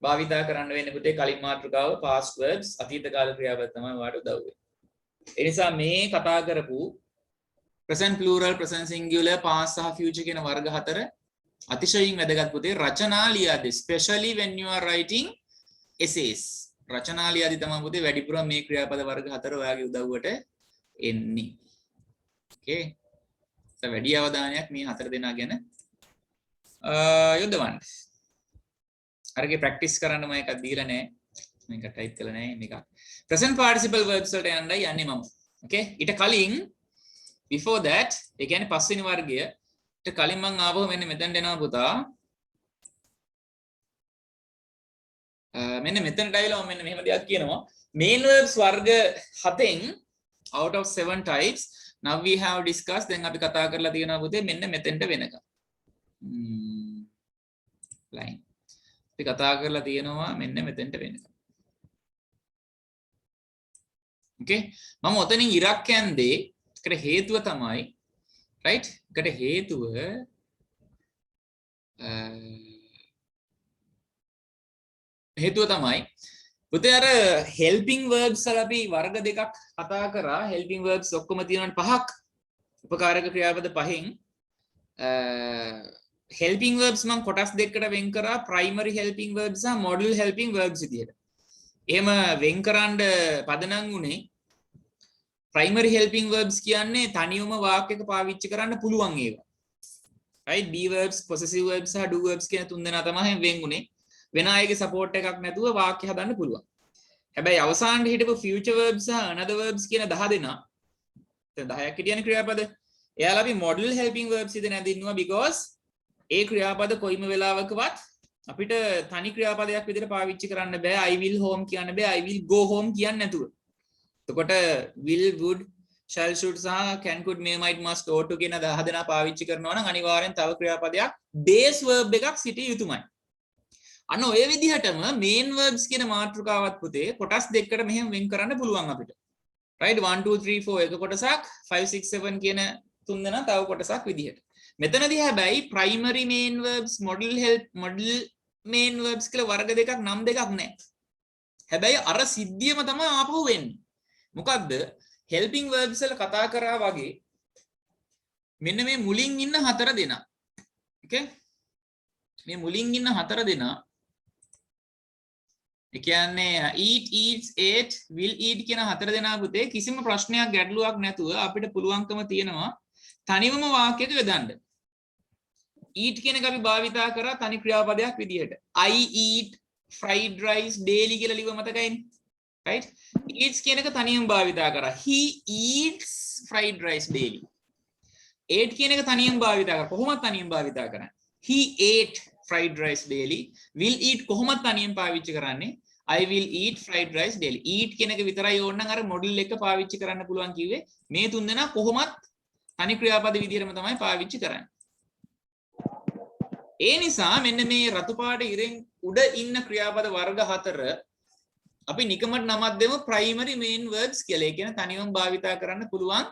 භාවිතා කරන්න වෙන්නේ පුතේ කලින් මාතෘකාව past verbs අතීත කාල ක්‍රියාපද තමයි වාට උදව් වෙන්නේ ඒ නිසා මේ කතා කරපු present plural present singular past සහ future කියන වර්ග හතර අතිශයින් වැදගත් පුතේ රචනා ලියාදී especially when you are writing essays රචනා ලියාදී තමයි පුතේ වැඩිපුරම මේ ක්‍රියාපද වර්ග හතර ඔයාගේ උදව්වට එන්නේ okay so වැඩි අවධානයක් මේ හතර දෙනා ගැන යොදවන්න අරගේ ප්‍රැක්ටිස් කරන්න මම එකක් දීලා නැහැ මේක ටයිප් කරලා නැහැ මේක present participle verbs වලට යන්නයි යන්නේ මම okay ඊට කලින් before that ඒ කියන්නේ පස්වෙනි වර්ගයට කලින් මම ආවම මෙන්න මෙතනට එනවා පුතා මෙන්න මෙතනට ආවිලා මම මෙන්න මෙහෙම දෙයක් කියනවා main verbs වර්ග 7න් out of 7 types now we have discussed දැන් අපි කතා කරලා තියෙනවා පුතේ මෙන්න මෙතෙන්ට වෙනකම් line අපි කතා කරලා තියෙනවා මෙන්න මෙතෙන්ට වෙනකම් okay මම ඔතනින් ඉරක් යන්නේ ඒකට හේතුව තමයි right ඒකට හේතුව තමයි පුතේ අර helping verbs වල අපි වර්ග දෙකක් කතා කරා helping verbs ඔක්කොම තියෙනවා පහක් උපකාරක ක්‍රියාපද පහෙන් helping verbs මම කොටස් දෙකකට වෙන් කරා primary helping verbs සහ modal helping verbs විදියට එහෙම වෙන් කරන්න පදනම් උනේ primary helping verbs කියන්නේ තනියම වාක්‍යයක පාවිච්චි කරන්න පුළුවන් ඒවා. right be verbs possessive verbs සහ do verbs කියන තුන් දෙනා තමයි වෙන් උනේ. වෙන අයගේ support එකක් නැතුව වාක්‍ය හදන්න පුළුවන්. හැබැයි අවසානයේ හිටපු future verbs සහ another verbs කියන 10 දෙනා දැන් 10ක් හිටියනේ ක්‍රියාපද. එයාලා අපි modal helping verbs ඉදෙන ඇඳින්නවා because ඒ ක්‍රියාපද කොයිම වෙලාවකවත් අපිට තනි ක්‍රියාපදයක් විදිහට පාවිච්චි කරන්න බෑ. I will home කියන්න බෑ. I will go home කියන්න නැතුව. එතකොට will, would, shall, should සහ can, could, may, might, must, ought to කියන 10 දෙනා පාවිච්චි කරනවා නම් අනිවාර්යෙන් තව ක්‍රියාපදයක් base verb එකක් සිටිය යුතුමයි. අන්න ඔය විදිහටම main verbs කියන මාතෘකාවත් පුතේ කොටස් දෙකකට මෙහෙම වෙන් කරන්න පුළුවන් අපිට. right 1 2 3 4 එක කොටසක් 5 6 7 කියන තුන් දෙනා තව කොටසක් විදිහට. මෙතනදී හැබැයි primary main verbs modal main verbs කියලා වර්ග දෙකක් නම් දෙකක් නැහැ. හැබැයි අර සිද්ධියම තමයි ආපහු වෙන්නේ. මොකද්ද? helping verbs වල කතා කරා වගේ මෙන්න මේ මුලින් ඉන්න හතර දෙනා. okay? මේ මුලින් ඉන්න හතර දෙනා ඒ කියන්නේ eat, eats, ate, will eat කියන හතර දෙනා පුතේ කිසිම ප්‍රශ්නයක් ගැටලුවක් නැතුව අපිට පුළුවන්කම තියෙනවා තනිවම වාක්‍යයක යොදන්න. eat කියන එක අපි භාවිතා කරා තනි ක්‍රියාපදයක් විදිහට. I eat fried rice daily කියලා ලිව්ව මතකයිනේ. right? eats කියන එක තනියම භාවිතා කරා. He eats fried rice daily. ate කියන එක තනියම භාවිතා කරා. කොහොමද තනියම භාවිතා කරන්නේ? He ate fried rice daily. Will eat කොහොමද තනියම පාවිච්චි කරන්නේ? I will eat fried rice daily. eat කියන එක විතරයි ඕන නම් අර මොඩල් එක පාවිච්චි කරන්න පුළුවන් කිව්වේ. මේ තුන් දෙනා කොහොමත් තනි ක්‍රියාපද විදිහටම තමයි පාවිච්චි කරන්නේ. ඒ නිසා මෙන්න මේ රතු පාට ඉරෙන් උඩ ඉන්න ක්‍රියාපද වර්ග හතර අපි නිකමට නමක් දෙමු primary main verbs කියලා. ඒ කියන්නේ තනියම භාවිතා කරන්න පුළුවන්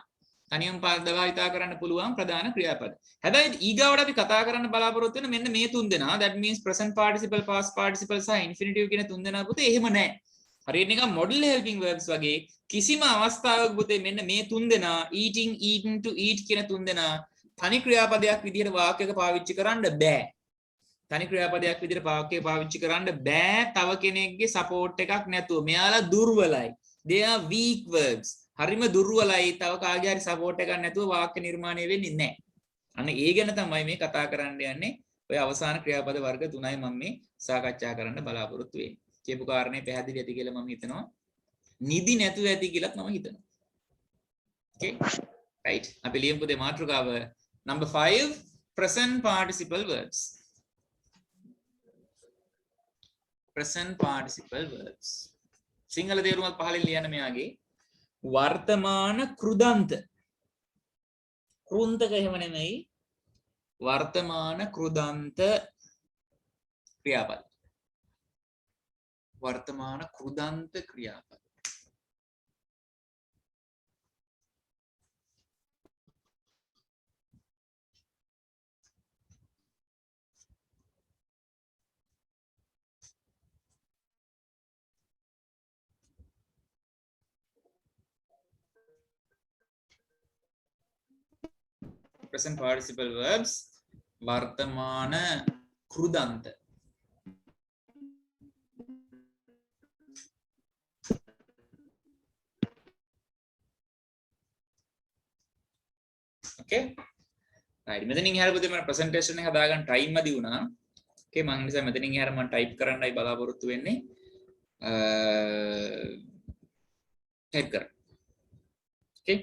තනියම භාවිතා කරන්න පුළුවන් ප්‍රධාන ක්‍රියාපද. හැබැයි ඊගාවට අපි කතා කරන්න බලාපොරොත්තු වෙන මෙන්න මේ තුන් දෙනා that means present participle, past participle සහ infinitive කියන තුන් දෙනා පුතේ එහෙම නැහැ. හරියට නිකන් modal helping verbs වගේ කිසිම අවස්ථාවක පුතේ මෙන්න මේ තුන් දෙනා eating, eaten, to eat කියන තුන් දෙනා තනි ක්‍රියාපදයක් විදිහට වාක්‍යයක පාවිච්චි කරන්න බෑ. තනි ක්‍රියාපදයක් විදිහට වාක්‍යයක පාවිච්චි කරන්න බෑ තව කෙනෙක්ගේ support එකක් නැතුව. මෙයාලා දුර්වලයි. they are weak verbs. හරිම දුර්වලයි. තව කාගේ හරි support එකක් නැතුව වාක්‍ය නිර්මාණය වෙන්නේ නැහැ. අන්න ඒ ගැන තමයි මේ කතා කරන්න යන්නේ. ඔය අවසාන ක්‍රියාපද වර්ග තුනයි මම මේ සාකච්ඡා කරන්න බලාපොරොත්තු වෙන්නේ. කියපු කාරණේ පැහැදිලි ඇති කියලා මම හිතනවා. නිදි නැතුව ඇති කියලාත් මම හිතනවා. okay right අපි ලියමු දෙ මාතෘකාව number 5 present participle verbs. present participle verbs Sinhala තේරුමත් පහලින් ලියන්න මෙයාගේ වර්තමාන කෘදන්ත කෘන්තක එහෙම නෙමෙයි වර්තමාන කෘදන්ත ක්‍රියාපද වර්තමාන කෘදන්ත ක්‍රියාපද present participle verbs වර්තමාන කෘදන්ත okay right මෙතනින් එහාට පුතේ මම presentation එක හදාගන්න time මදි වුණා okay මම නිසා මෙතනින් එහාට මම type කරන්නයි බලාපොරොත්තු වෙන්නේ type කරන්න okay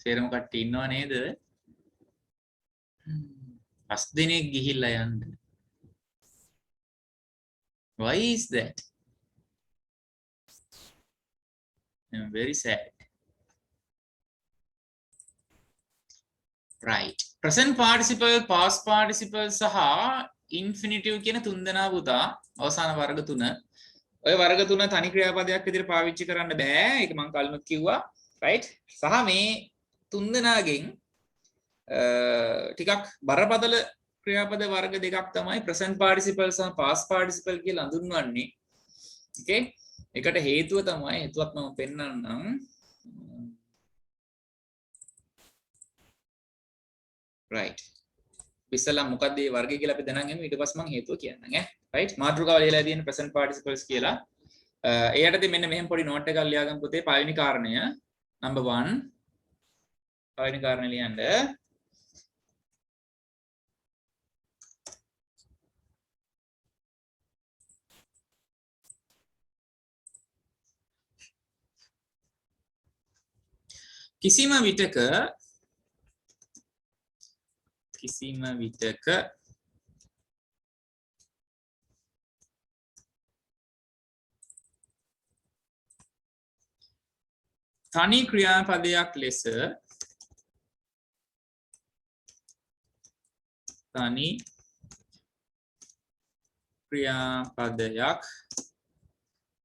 සේරම කට්ටිය ඉන්නව නේද? පස් දිනෙක ගිහිල්ලා යන්න. Why is that? I'm very sad. Right. Present participle, past participle සහ infinitive කියන තුන් දෙනා පුතා අවසාන වර්ග තුන. ඔය වර්ග තුන තනි ක්‍රියාපදයක් විදිහට පාවිච්චි කරන්න බෑ. ඒක මම කලිනුත් කිව්වා. right? සහ මේ තුන් දෙනාගෙන් ටිකක් බරපතල ක්‍රියාපද වර්ග දෙකක් තමයි present participle සහ past participle කියලා හඳුන්වන්නේ. okay? ඒකට හේතුව තමයි හේතුවක් මම පෙන්නන්නම්. right. ඉස්සෙල්ලා මොකක්ද මේ වර්ගය කියලා අපි දැනගමු ඊට පස්සේ මම හේතුව කියන්නම් ඈ. right? මාතෘකාව ලියලා තියෙන present participles කියලා එයටදී මෙන්න මෙහෙම පොඩි නෝට් එකක් ලියාගන්න පුතේ. පළවෙනි කාරණය number 1 පළවෙනි කාරණේ ලියන්න. කිසිම විටක තනි ක්‍රියාපදයක්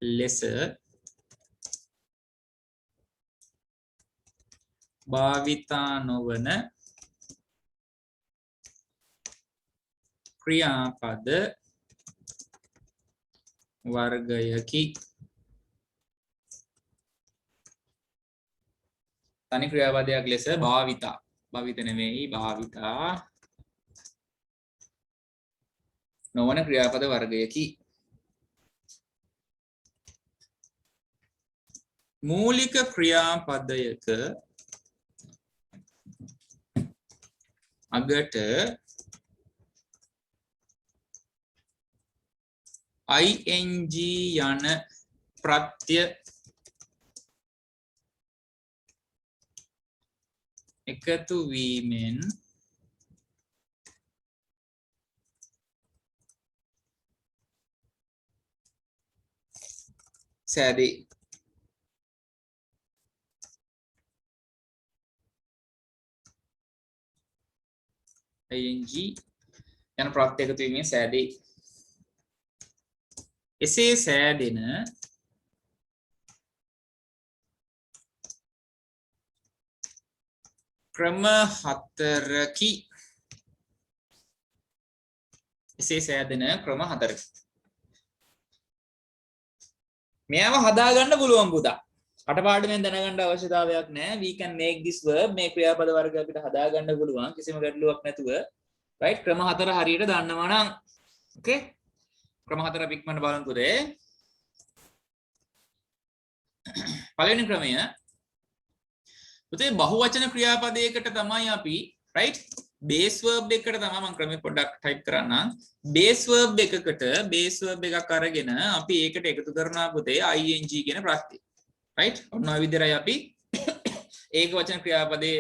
ලෙස භාවිතා නොවන ක්‍රියාපද වර්ගයකි. තනි ක්‍රියාපදයක් ලෙස භාවිත නෙමෙයි භාවිතා නොවන ක්‍රියාපද වර්ගයකි. මූලික ක්‍රියාපදයක අගට ing යන ප්‍රත්‍ය එකතු වීමෙන් සෑදේ. ing යන ප්‍රත්‍ය එකතු වීමෙන් සෑදේ. එසේ සෑදෙන ක්‍රම හතරකි. මෙයාව හදාගන්න පුළුවන් පුතා. කටපාඩමෙන් දැනගන්න අවශ්‍යතාවයක් නැහැ. We can make this verb මේ ක්‍රියාපද වර්ග අපිට හදාගන්න පුළුවන් කිසිම ගැටලුවක් නැතුව. right ක්‍රම හතර හරියට දන්නවා නම් okay ක්‍රම හතර ඉක්මනට බලමු පුතේ. පළවෙනි ක්‍රමය පුතේ බහුවචන ක්‍රියාපදයකට තමයි අපි right base verb එකකට තමයි මම ක්‍රමෙ පොඩ්ඩක් type කරන්නම්. base verb එකකට base verb එකක් අරගෙන අපි ඒකට එකතු කරනවා පුතේ ing කියන ප්‍රත්‍යය. right ඔන්න ඔය විදිහටයි අපි ඒක වචන ක්‍රියාපදේ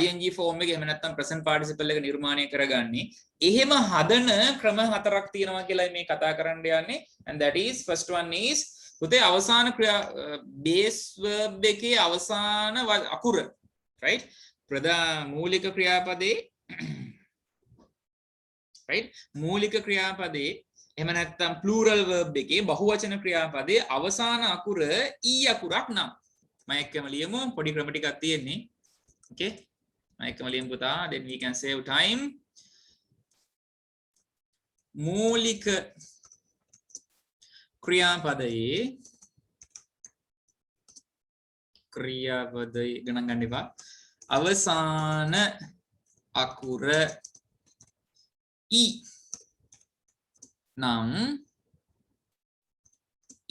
ing form එක එහෙම නැත්නම් present participle එක නිර්මාණය කරගන්නේ. එහෙම හදන ක්‍රම හතරක් තියෙනවා කියලා මේ කතා කරන්න යන්නේ. and that is first one is පුතේ අවසාන base verb එකේ අවසාන අකුර right මූලික ක්‍රියාපදේ right මූලික ක්‍රියාපදේ එහෙම නැත්නම් plural verb එකේ බහුවචන ක්‍රියාපදේ අවසාන අකුර e අකුරක් නම් මම එක්කම ලියමු. පොඩි ක්‍රම ටිකක් තියෙන්නේ. okay මම එක්කම ලියමු පුතා. then we can save time. මූලික ක්‍රියාපදයේ ගණන් ගන්න එපා. අවසාන අකුර e නම්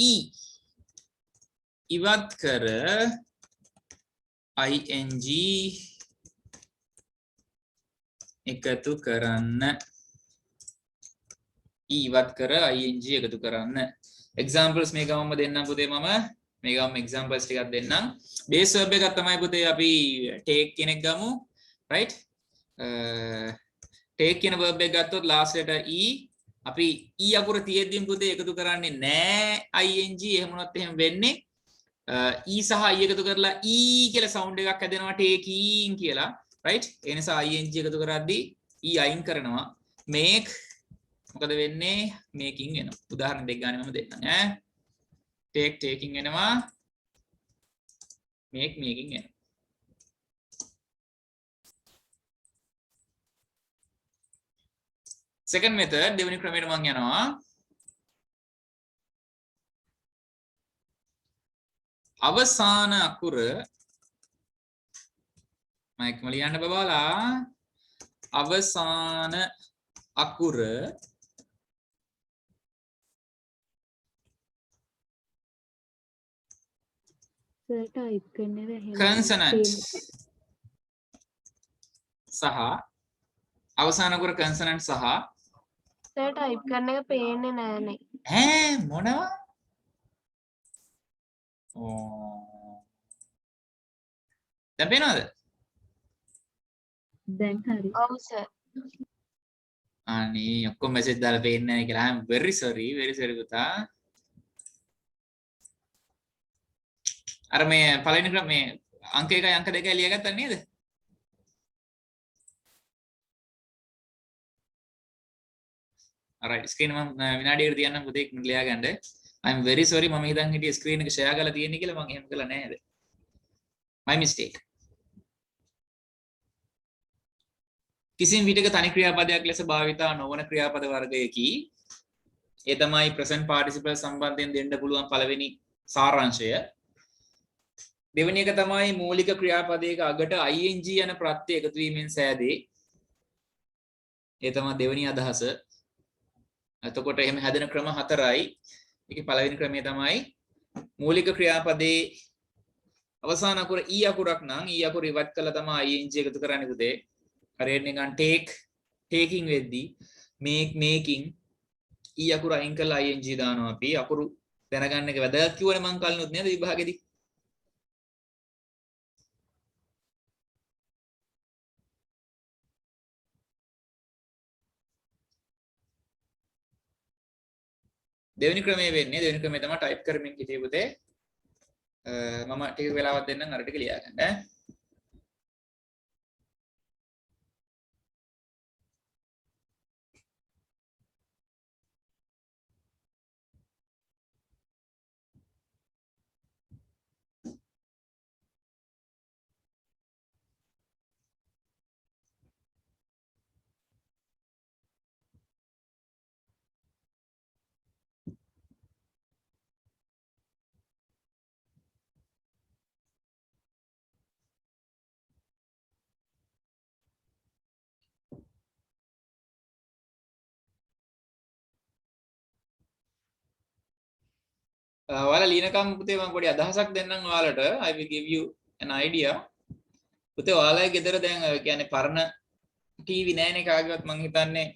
e ඉවත් කර ing එකතු කරන්න. ඉවත් කර ing එකතු කරන්න. examples මේ ගමම දෙන්නම් පුතේ. මම මේ ගමම examples ටිකක් දෙන්නම්. base verb එකක් තමයි පුතේ අපි take කෙනෙක් ගමු. right take කියන verb එක ගත්තොත් last letter e අපි e අකුර තියෙද්දිම පුතේ එකතු කරන්නේ නෑ ing. එහෙම වුණොත් එහෙම වෙන්නේ e සහ i එකතු කරලා e කියලා sound එකක් හැදෙනවා taking කියලා. right ඒ නිසා ing එකතු කරද්දී e අයින් කරනවා. make මොකද වෙන්නේ making වෙනවා. උදාහරණ දෙක ගන්න මම දෙන්නම් ඈ. take taking වෙනවා. make making වෙනවා. second method දෙවෙනි ක්‍රමයට මම යනවා. අවසාන අකුර මම එක්කම ලියන්න බබාලා. අවසාන අකුර සර් ටයිප් කරන්නේ නැහැ. consonant සහ අවසාන අකුර consonant සහ සර් ටයිප් කරන එක පේන්නේ නැහනේ. මොනවා ඕ දැන් පේනවද දැන් හරි. ඔව් සර්. අනේ ඔක්කොම මෙසේජ් දාලා පේන්නේ නැහැ කියලා. I'm very sorry පුතා. අර මේ පළවෙනි ක්‍රම මේ අංක 1යි අංක 2යි ලියාගත්තා නේද? alright screen මම විනාඩියකට තියන්නම් පුතේ ලියා ගන්න. I'm very sorry මම හිතන් හිටියේ screen එක share කරලා තියෙන්නේ කියලා මම එහෙම කළා නෑද? My mistake. කිසිම විටක තනි ක්‍රියාපදයක් ලෙස භාවිතා නොවන ක්‍රියාපද වර්ගයකි. ඒ තමයි present participle සම්බන්ධයෙන් දෙන්න පුළුවන් පළවෙනි සාරාංශය. දෙවෙනි එක තමයි මූලික ක්‍රියාපදයක අගට ing යන ප්‍රත්‍ය එකතු වීමෙන් සෑදේ. ඒ තමයි දෙවෙනි අදහස. එතකොට එහෙම හැදෙන ක්‍රම හතරයි. ඒකේ පළවෙනි ක්‍රමය තමයි මූලික ක්‍රියාපදයේ අවසාන අකුර e අකුරක් නම් e අකුර ඉවත් කළා තමයි ing එකතු කරන්නේ පුතේ. හරියට නිකන් take taking වෙද්දී make making e අකුර අයින් කරලා ing දානවා අපි. අකුරු දැනගන්න එක වැදගත් කිව්වනේ මං කලිනුත් නේද විභාගෙදී. දෙවෙනි ක්‍රමය වෙන්නේ දෙවෙනි ක්‍රමය තමයි ටයිප් කරමින් හිටියේ පුතේ. මම ටික වෙලාවක් දෙන්නම් අර ටික ලියා ගන්න ඈ. ඔයාලා ලියනකම් පුතේ මම පොඩි අදහසක් දෙන්නම් ඔයාලට. I will give you an idea. පුතේ ඔයාලගේ ගෙදර දැන් කියන්නේ පරණ ටීවී නැහැනේ කාගේවත් මං හිතන්නේ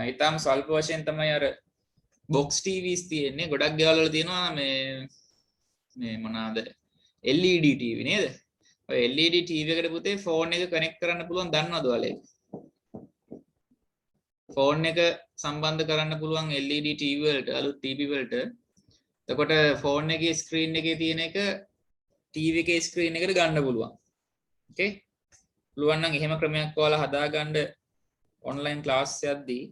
ඊටාම ස්වල්ප වශයෙන් තමයි අර box TVs තියෙන්නේ. ගොඩක් ගෙවල් වල තියෙනවා මේ මොනවාද LED TV නේද? ඔය LED TV එකට පුතේ ෆෝන් එක කනෙක්ට් කරන්න පුළුවන් දන්නවද ඔයාලා ඒක? ෆෝන් එක සම්බන්ධ කරන්න පුළුවන් LED TV වලට අලුත් TV වලට. එතකොට ෆෝන් එකේ ස්ක්‍රීන් එකේ තියෙන එක TV එකේ ස්ක්‍රීන් එකට ගන්න පුළුවන්. ඕකේ? පුළුවන් නම් එහෙම ක්‍රමයක් ඔයාලා හදාගන්න ඔන්ලයින් ක්ලාස් යද්දී.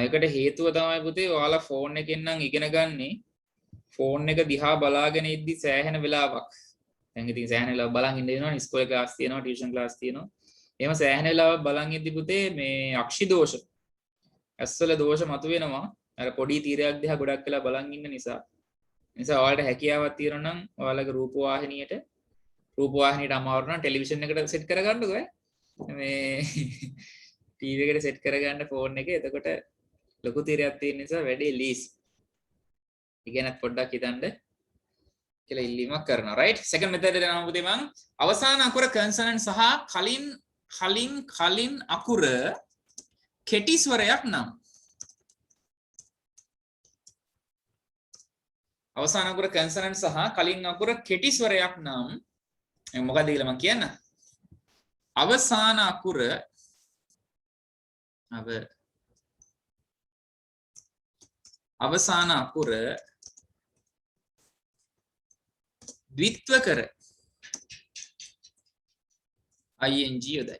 ඒකට හේතුව තමයි පුතේ ඔයාලා ෆෝන් එකෙන් නම් ඉගෙන ගන්නේ ෆෝන් එක දිහා බලාගෙන ඉද්දි සෑහෙන වෙලාවක්. දැන් ඉතින් සෑහෙන වෙලාවක් බලන් ඉන්න වෙනවා ඉස්කෝලේ ක්ලාස් තියෙනවා ටියුෂන් ක්ලාස් තියෙනවා. එහෙම සෑහෙන වෙලාවක් බලන් ඉද්දි පුතේ මේ අක්ෂි දෝෂ ඇස්වල දෝෂ මතුවෙනවා. අර පොඩි තීරයක් දිහා ගොඩක් වෙලා බලන් ඉන්න නිසා. ඔයාලට හැකියාවක් තියෙනවා නම් ඔයාලගේ රූපවාහිනියට අමාරු නම් ටෙලිවිෂන් එකට සෙට් කරගන්නකෝ ඈ. මේ ටීවී එකට සෙට් කරගන්න ෆෝන් එකේ. එතකොට ලොකු තීරයක් තියෙන නිසා වැඩේ ලීස්. ඉගෙනත් පොඩ්ඩක් හිතන්න කියලා ඉල්ලීමක් කරනවා. right? second method එක නම් පුතේ මම අවසාන අකුර consonant සහ කලින් අකුර කෙටි ස්වරයක් නම් අවසාන අකුර consonant සහ කලින් අකුර කෙටි ස්වරයක් නම් මොකක්ද කියලා මම කියන්න. අවසාන අකුර ද්විත්ව කර ing යොදයි.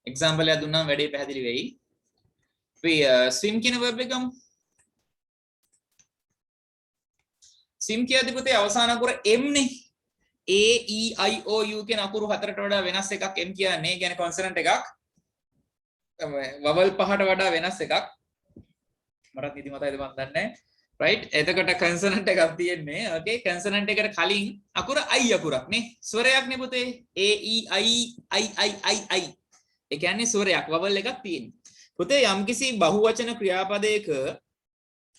එක්සැම්පල් එකක් දුන්නාම වැඩේ පැහැදිලි වෙයි. අපි swim කියන verb එක ගමු. swim කියද්දි පුතේ අවසාන අකුර m නේ. a e i o u කියන අකුරු හතරට වඩා වෙනස් එකක් m කියන්නේ. කියන්නේ consonant එකක්. vowel පහට වඩා වෙනස් එකක්. මටත් ඉති මතයිද මන් දන්නේ නැහැ. right? එතකොට consonant එකක් තියෙන්නේ. okay consonant එකට කලින් අකුර i අකුරක් නේ. ස්වරයක් නේ පුතේ. a e i. ඒ කියන්නේ ස්වරයක් vowel එකක් තියෙන්නේ. පුතේ යම්කිසි බහුවචන ක්‍රියාපදයක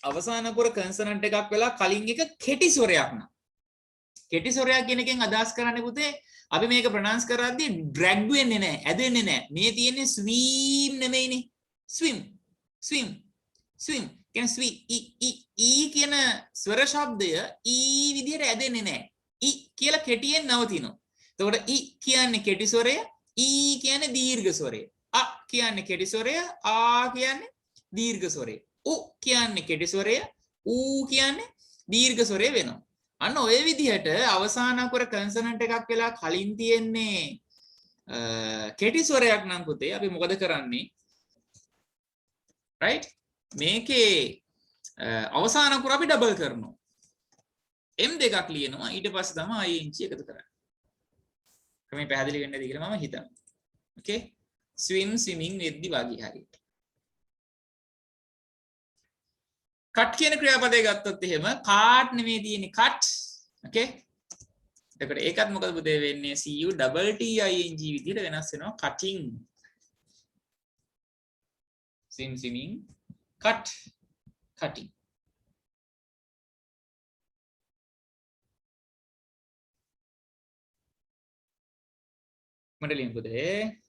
අවසාන අකුර කන්සනන්ට් එකක් වෙලා කලින් එක කෙටි ස්වරයක් නම් කෙටි ස්වරයක් කියන එකෙන් අදහස් කරන්නේ පුතේ අපි මේක ප්‍රොනවුන්ස් කරද්දී ඩ්‍රැග් වෙන්නේ නැහැ ඇදෙන්නේ නැහැ මේ තියෙන්නේ ස්වීම් නෙමෙයිනේ ස්විම් ස්විම් ස්විම් කියන ස්වී ඊ කියන ස්වර ශබ්දය ඊ විදිහට ඇදෙන්නේ නැහැ ඊ කියලා කෙටියෙන් නවතිනවා එතකොට ඊ කියන්නේ කෙටි ස්වරය ඊ කියන්නේ දීර්ඝ ස්වරය අ කියන්නේ කෙටි ස්වරය ආ කියන්නේ දීර්ඝ ස්වරය උ කියන්නේ කෙටි ස්වරය ඌ කියන්නේ දීර්ඝ ස්වරය වෙනවා අන්න ඔය විදිහට අවසාන අකුර කන්සනන්ට් එකක් වෙලා කලින් තියෙන්නේ කෙටි ස්වරයක් නම් පුතේ අපි මොකද කරන්නේ right මේකේ අවසාන අකුර අපි ඩබල් කරනවා m දෙකක් ලියනවා ඊට පස්සේ තමයි ing එකතු කරන්නේ ක්‍රමේ පැහැදිලි වෙන්නද කියලා මම හිතනවා okay swim swimming වෙද්දි වගේ හරියට cut කියන ක්‍රියාපදය ගත්තොත් එහෙම cart නෙමෙයි තියෙන්නේ cut okay එතකොට ඒකත් මොකද පුතේ වෙන්නේ cu double t ing විදිහට වෙනස් වෙනවා cutting swim swimming cut cutting මඩලින් පුතේ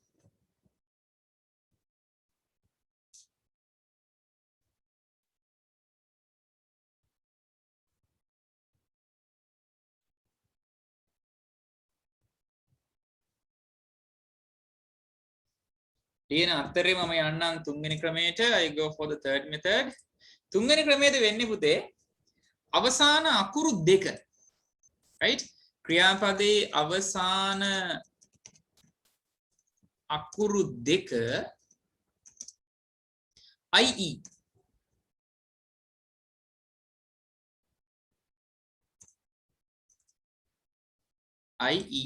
ලියන අතරේ මම යන්නම් තුන්වෙනි ක්‍රමයට I go for the third method තුන්වෙනි ක්‍රමයේද වෙන්නේ පුතේ අවසාන අකුරු දෙක right ක්‍රියාපදයේ අවසාන අකුරු දෙක ie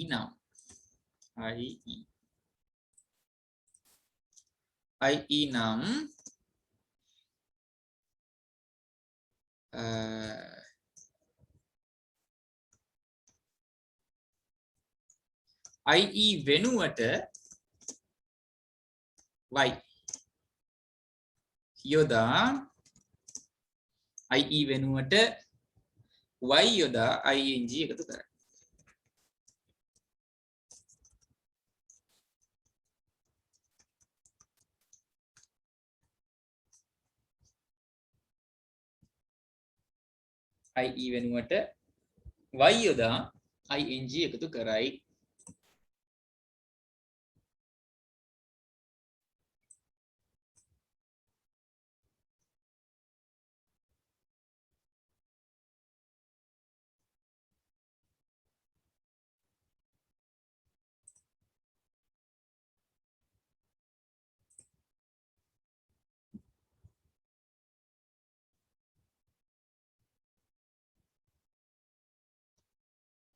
now ie නම් ie වෙනුවට y යොදා ie වෙනුවට y යොදා ing එකතු කරයි ie වෙනුවට y යොදා ing එකතු කරයි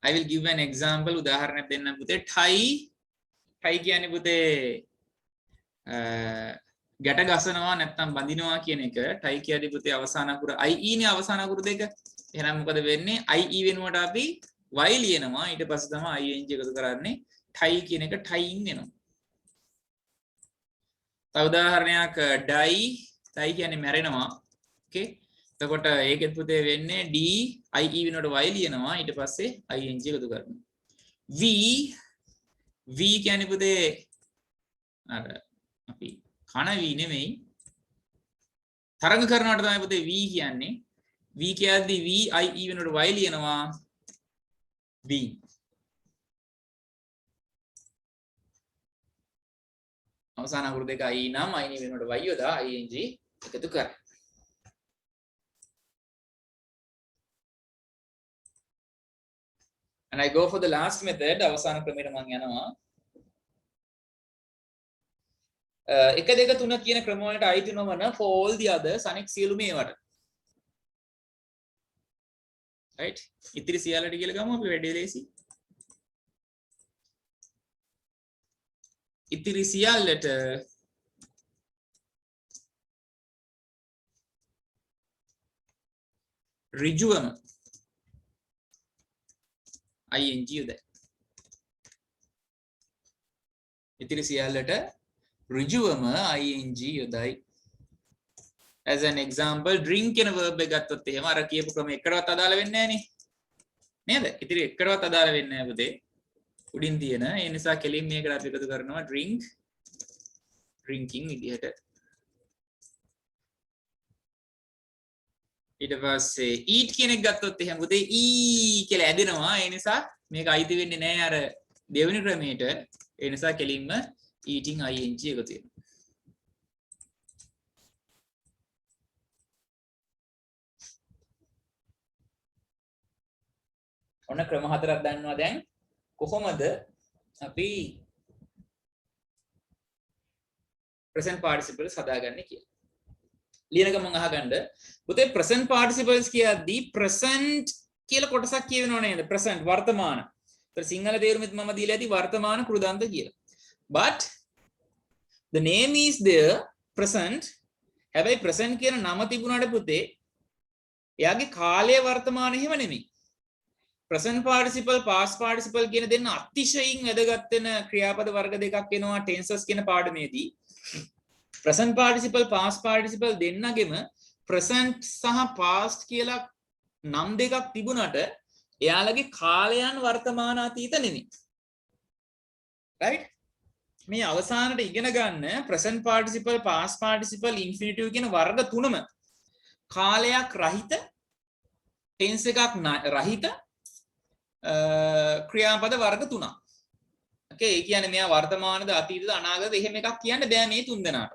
I will give an example උදාහරණයක් දෙන්නම් පුතේ tie කියන්නේ පුතේ ගැට ගසනවා නැත්නම් බඳිනවා කියන එක tie කියන්නේ පුතේ අවසාන අකුර ie නේ අවසාන අකුරු දෙක එහෙනම් මොකද වෙන්නේ ie වෙනුවට අපි y ලියනවා ඊට පස්සේ තමයි ing එකතු කරන්නේ tie කියන එක tying වෙනවා තව උදාහරණයක් die කියන්නේ මැරෙනවා okay එතකොට ඒකෙත් පුතේ වෙන්නේ d ie වෙනුවට y ලියනවා ඊට පස්සේ ing එකතු කරනවා v කියන්නේ පුතේ අර අපි කන v නෙමෙයි තරංග කරනවට තමයි පුතේ v කියන්නේ v කියද්දි v ie වෙනුවට y ලියනවා v අවසාන අකුරු දෙක i නම් i වෙනුවට y යොදා ing එකතු කරනවා and I go for the last method අවසාන ක්‍රමයට මම යනවා 1 2 3 කියන ක්‍රම වලට අයිති නොවන for all the others අනෙක් සියලු මේවට right ඉතිරි සියල්ලට කියලා ගමු අපි වැඩි ලේසි ඉතිරි සියල්ලට ඍජුවම ing යොදයි ඉතිරි සියල්ලට ඍජුවම ing යොදයි as an example drink කියන verb එක ගත්තොත් එහෙම අර කියපු ක්‍රම එකටවත් අදාළ වෙන්නේ නැහැ නේ නේද? ඉතින් එකටවත් අදාළ වෙන්නේ නැහැ පුතේ. උඩින් තියෙන ඒ නිසා කෙලින් මේකට අපි එකතු කරනවා drink drinking විදිහට. ඊට පස්සේ eat කියන එක ගත්තොත් එහෙම පුතේ e කියලා ඇදෙනවා. ඒ නිසා මේක අයිති වෙන්නේ නැහැ අර දෙවෙනි ක්‍රමයට. ඒ නිසා කෙලින්ම eating ing එකතු වෙනවා. ඔන්න ක්‍රම හතරක් දන්නවා දැන් කොහොමද අපි present participles හදාගන්නේ කියලා. ලියන ගමන් අහගන්න පුතේ present participles කියද්දී present කියලා කොටසක් කියවෙනව නේද? present වර්තමාන. ඒතර සිංහල තේරුමෙත් මම දීලා ඇති වර්තමාන කෘදාන්ත කියලා. but the name is there present. හැබැයි present කියන නම තිබුණාට පුතේ එයාගේ කාලය වර්තමාන එහෙම නෙමෙයි. present participle past participle කියන දෙන්න අතිශයින් වැදගත් වෙන ක්‍රියාපද වර්ග දෙකක් වෙනවා tenses කියන පාඩමේදී. present participle past participle දෙන්නගෙම present සහ past කියලා නම් දෙකක් තිබුණාට එයාලගේ කාලයන් වර්තමාන අතීත නෙමෙයි. right? මේ අවසානට ඉගෙන ගන්න present participle past participle infinitive කියන වර්ග තුනම කාලයක් රහිත tense එකක් රහිත ක්‍රියාපද වර්ග තුනක්. ඕකේ ඒ කියන්නේ මෙයා වර්තමානද අතීතද අනාගතද එහෙම එකක් කියන්න බෑ මේ තුන් දෙනාට.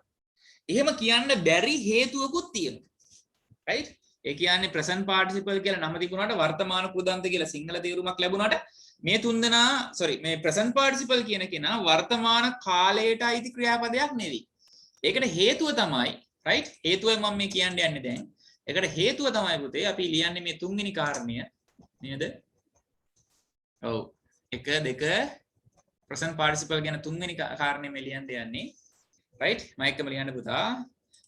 එහෙම කියන්න බැරි හේතුවකුත් තියෙනවා. right? ඒ කියන්නේ present participle කියලා නම තිබුණාට වර්තමාන කෘදාන්ත කියලා සිංහල තේරුමක් ලැබුණාට මේ තුන් දෙනා මේ present participle කියන කෙනා වර්තමාන කාලයට අයිති ක්‍රියාපදයක් නෙවෙයි. ඒකට හේතුව තමයි right? හේතුවයි මම මේ කියන්න යන්නේ දැන්. ඒකට හේතුව තමයි පුතේ අපි ලියන්නේ මේ තුන්වෙනි කාරණය නේද? ඔව් 1 2 present participle ගැන තුන්වෙනි කාරණේ මේ ලියන්න යන්නේ right මම එකම ලියන්න පුතා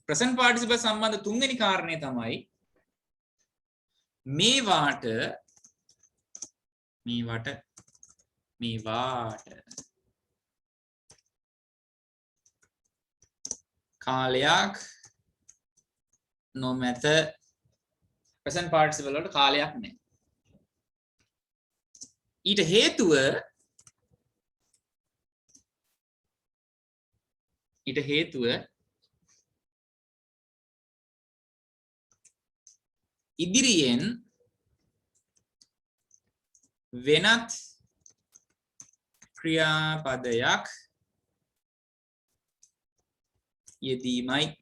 present participle සම්බන්ධ තුන්වෙනි කාරණේ තමයි මේවාට කාලයක් නොමැත present participle වලට කාලයක් නැහැ. ඊට හේතුව ඉදිරියෙන් වෙනත් ක්‍රියාපදයක් යෙදීමයි.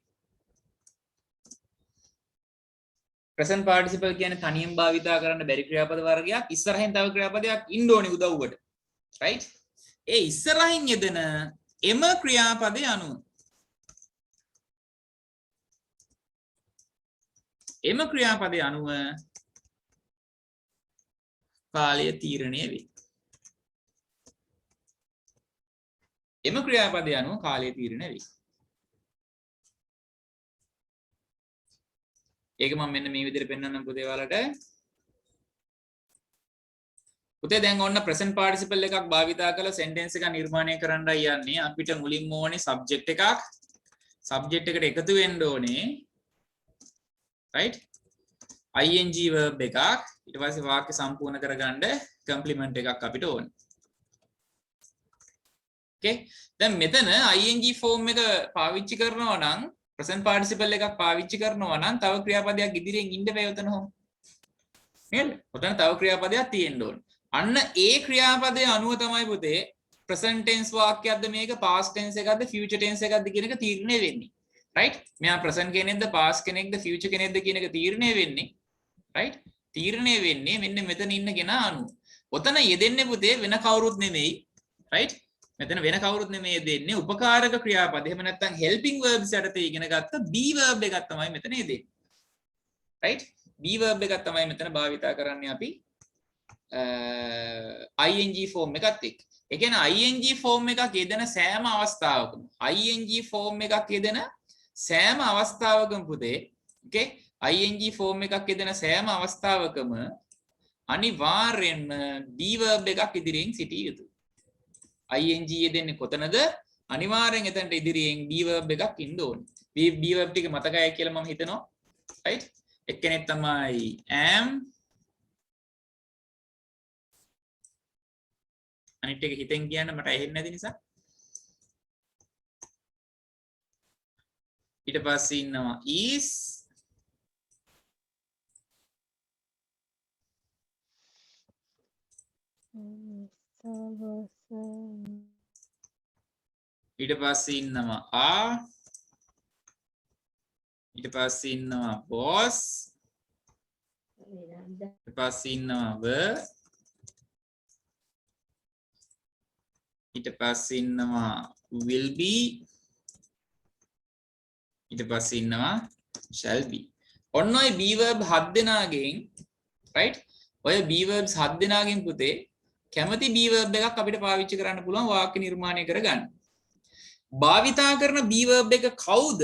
present participle කියන්නේ තනියෙන් භාවිතා කරන්න බැරි ක්‍රියාපද වර්ගයක්. ඉස්සරහින් තව ක්‍රියාපදයක් ඉන්න ඕනේ උදව්වට. right? ඒ ඉස්සරහින් යෙදෙන එම ක්‍රියාපදයේ අනුව කාලය තීරණය වේ. ඒක මම මෙන්න මේ විදිහට පෙන්නන්නම් පුතේ ඔයාලට. පුතේ දැන් ඔන්න present participle එකක් භාවිතා කරලා sentence එකක් නිර්මාණය කරන්නයි යන්නේ. අපිට මුලින්ම ඕනේ subject එකක්. subject එකට එකතු වෙන්න ඕනේ right? ing verb එකක්. ඊට පස්සේ වාක්‍ය සම්පූර්ණ කරගන්න complement එකක් අපිට ඕනේ. okay? දැන් මෙතන ing form එක පාවිච්චි කරනවා නම් present participle එකක් පාවිච්චි කරනවා නම් තව ක්‍රියාපදයක් ඉදිරියෙන් ඉන්න බෑ උතන හොම. නේද? උතන තව ක්‍රියාපදයක් තියෙන්න ඕනේ. අන්න ඒ ක්‍රියාපදයේ අනුව තමයි පුතේ present tense වාක්‍යයක්ද මේක past tense එකක්ද future tense එකක්ද කියන එක තීරණය වෙන්නේ. right? මෙයා present කෙනෙක්ද past කෙනෙක්ද future කෙනෙක්ද කියන එක තීරණය වෙන්නේ. right? තීරණය වෙන්නේ මෙන්න මෙතන ඉන්න කෙනා අනුව. ඔතන යෙදෙන්නේ පුතේ වෙන කවුරුත් නෙමෙයි. right? මෙතන වෙන කවුරුත් නෙමෙයි දෙන්නේ උපකාරක ක්‍රියාපද. එහෙම නැත්නම් helping verbs යටතේ ඉගෙන ගත්ත be verb එකක් තමයි මෙතන යෙදෙන්නේ. right? be verb එකක් තමයි මෙතන භාවිතා කරන්නේ අපි ing form එකත් එක්ක. ඒ කියන්නේ ing form එකක් යෙදෙන සෑම අවස්ථාවකම පුතේ okay ing form එකක් යෙදෙන සෑම අවස්ථාවකම අනිවාර්යෙන්ම be verb එකක් ඉදිරියෙන් සිටිය යුතුයි. ing යෙදෙන්නේ කොතනද? අනිවාර්යෙන් එතනට ඉදිරියෙන් be verb එකක් ඉන්න ඕනේ. be verb ටික මතකයි කියලා මම හිතනවා. right? එක්කෙනෙක් තමයි am, අනිත් එක හිතෙන් කියන්න මට ඇහෙන්නේ නැති නිසා. ඊට පස්සේ ඉන්නවා is, ඊට පස්සේ ඉන්නවා are, ඊට පස්සේ ඉන්නවා was, ඊට පස්සේ ඉන්නවා were, ඊට පස්සේ ඉන්නවා will be, ඊට පස්සේ ඉන්නවා shall be. ඔන්න ඔය be verb 7 දෙනාගෙන් right? ඔය be verbs 7 දෙනාගෙන් පුතේ කැමති be verb එකක් අපිට පාවිච්චි කරන්න පුළුවන් වාක්‍ය නිර්මාණය කරගන්න. භාවිතා කරන be verb එක කවුද?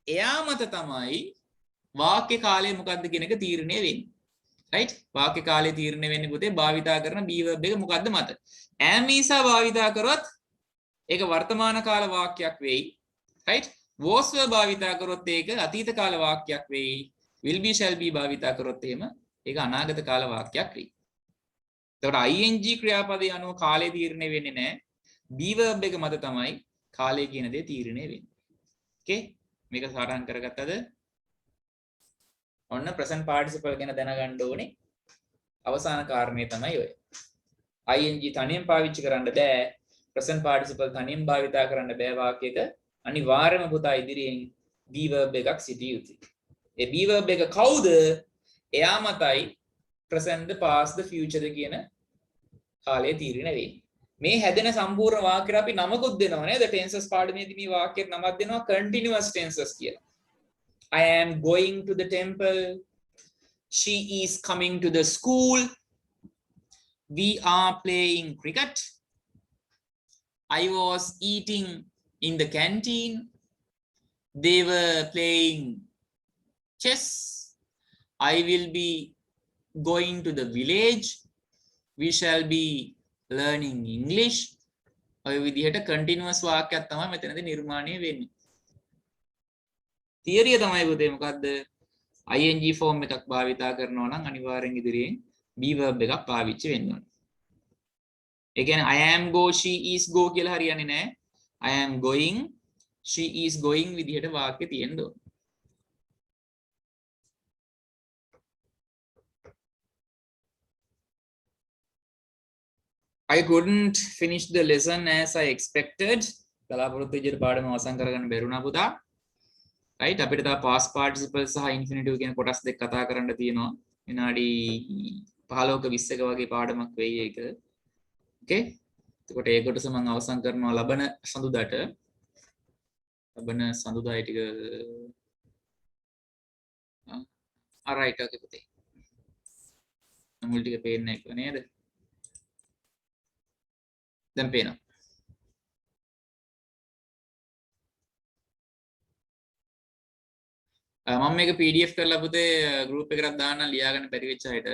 එයා මත තමයි වාක්‍ය කාලය මොකක්ද කියන එක තීරණය වෙන්නේ. right? වාක්‍ය කාලය තීරණය වෙන්නේ පුතේ භාවිතා කරන be verb එක මොකක්ද මත. am isa භාවිතා කරොත් ඒක වර්තමාන කාල වාක්‍යයක් වෙයි. right? was were භාවිතා කරොත් ඒක අතීත කාල වාක්‍යයක් වෙයි. will be shall be භාවිතා කරොත් එහෙම ඒක අනාගත කාල වාක්‍යයක් වෙයි. එතකොට ing ක්‍රියාපදයේ අනුව කාලය තීරණය වෙන්නේ නැහැ. be verb එක මත තමයි කාලය කියන දේ තීරණය වෙන්නේ. okay? මේක සාරාංශ කරගත්තද? ඔන්න present participle ගැන දැනගන්න ඕනේ. අවසාන කාරණේ තමයි ඔය. ing තනියෙන් පාවිච්චි කරන්න බෑ. present participle තනියෙන් භාවිතා කරන්න බෑ වාක්‍යයක. අනිවාර්යයෙන්ම පුතා ඉදිරියෙන් be verb එකක් සිටිය යුතුයි. ඒ be verb එක කවුද? එයා මතයි present ද past ද future ද කියන කාලය තීරණය වෙන්නේ. මේ හැදෙන සම්පූර්ණ වාක්‍යයට අපි නමකුත් දෙනවා නේද? tenses පාඩමේදී මේ වාක්‍යයට නමක් දෙනවා continuous tenses කියලා. I am going to the temple. She is coming to the school. We are playing cricket. I was eating in the canteen. They were playing chess. I will be going to the village. We shall be learning English. ඔය විදිහට continuous වාක්‍යයක් තමයි මෙතනදී නිර්මාණය වෙන්නේ. තියරිය තමයි පුතේ මොකද්ද? ing form එකක් භාවිතා කරනවා නම් අනිවාර්යෙන් ඉදිරියෙන් be verb එකක් පාවිච්චි වෙන්න ඕනේ. ඒ කියන්නේ I am go, she is go කියලා හරියන්නේ නැහැ. I am going, she is going විදිහට වාක්‍ය තියෙන්න ඕනේ. I couldn't finish the lesson as I expected. බලාපොරොත්තු විදිහට පාඩම අවසන් කරගන්න බැරුණා පුතා. right? අපිට තව past participle සහ infinitive කියන කොටස් දෙක කතා කරන්න තියෙනවා. විනාඩි 15ක 20ක වගේ පාඩමක් වෙයි ඒක. okay? එතකොට ඒ කොටස මම අවසන් කරනවා ලබන සඳුදාට. ලබන සඳුදායි ටික alright okay පුතේ. මුල් ටික පේන්නේ නැහැ නේද? දැන් පේනවා. මම මේක PDF කරලා පුතේ group එකකට දාන්න ලියාගන්න බැරි වෙච්ච අයට.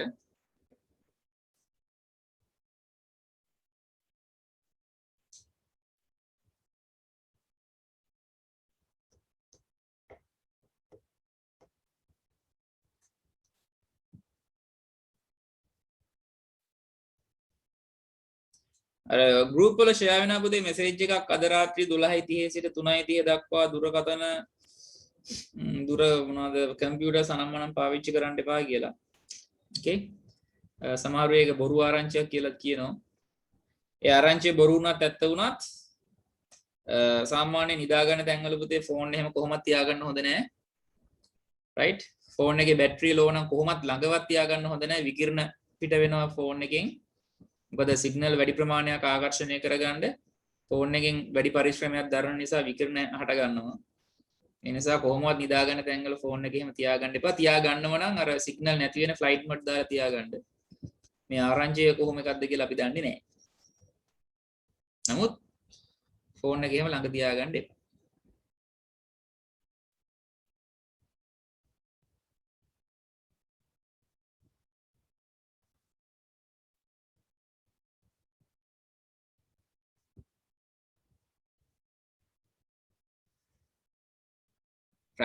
අර group වල share වෙනා පුතේ message එකක් අද රාත්‍රී 12:30 සිට 3:30 දක්වා දුරකථන දුර මොනවාද කම්පියුටර් සනම්මනම් පාවිච්චි කරන්න එපා කියලා. okay? සමහර වෙලක බොරු ආරංචියක් කියලා කියනවා. ඒ ආරංචිය බොරු වුණත් ඇත්ත වුණත් සාමාන්‍ය නිදාගන්න තැන්වල පුතේ ෆෝන් එහෙම කොහොමද තියාගන්න හොඳ නැහැ. right? ෆෝන් එකේ බැටරිය ලෝ නම් කොහොමත් ළඟවත් තියාගන්න හොඳ නැහැ. විකිරණ පිට වෙනවා ෆෝන් එකෙන්. මොකද සිග්නල් වැඩි ප්‍රමාණයක් ආකර්ෂණය කරගන්න ෆෝන් එකෙන් වැඩි පරිශ්‍රමයක් දරන නිසා විකිරණ හට ගන්නවා. ඒ නිසා කොහොමවත් නිදාගන්න තැන්වල ෆෝන් එක එහෙම තියාගන්න එපා. තියාගන්නව නම් අර සිග්නල් නැති වෙන ෆ්ලයිට් මෝඩ් දාලා තියාගන්න. මේ ආරංචිය කොහොම එකක්ද කියලා අපි දන්නේ නැහැ. නමුත් ෆෝන් එක එහෙම ළඟ තියාගන්න එපා.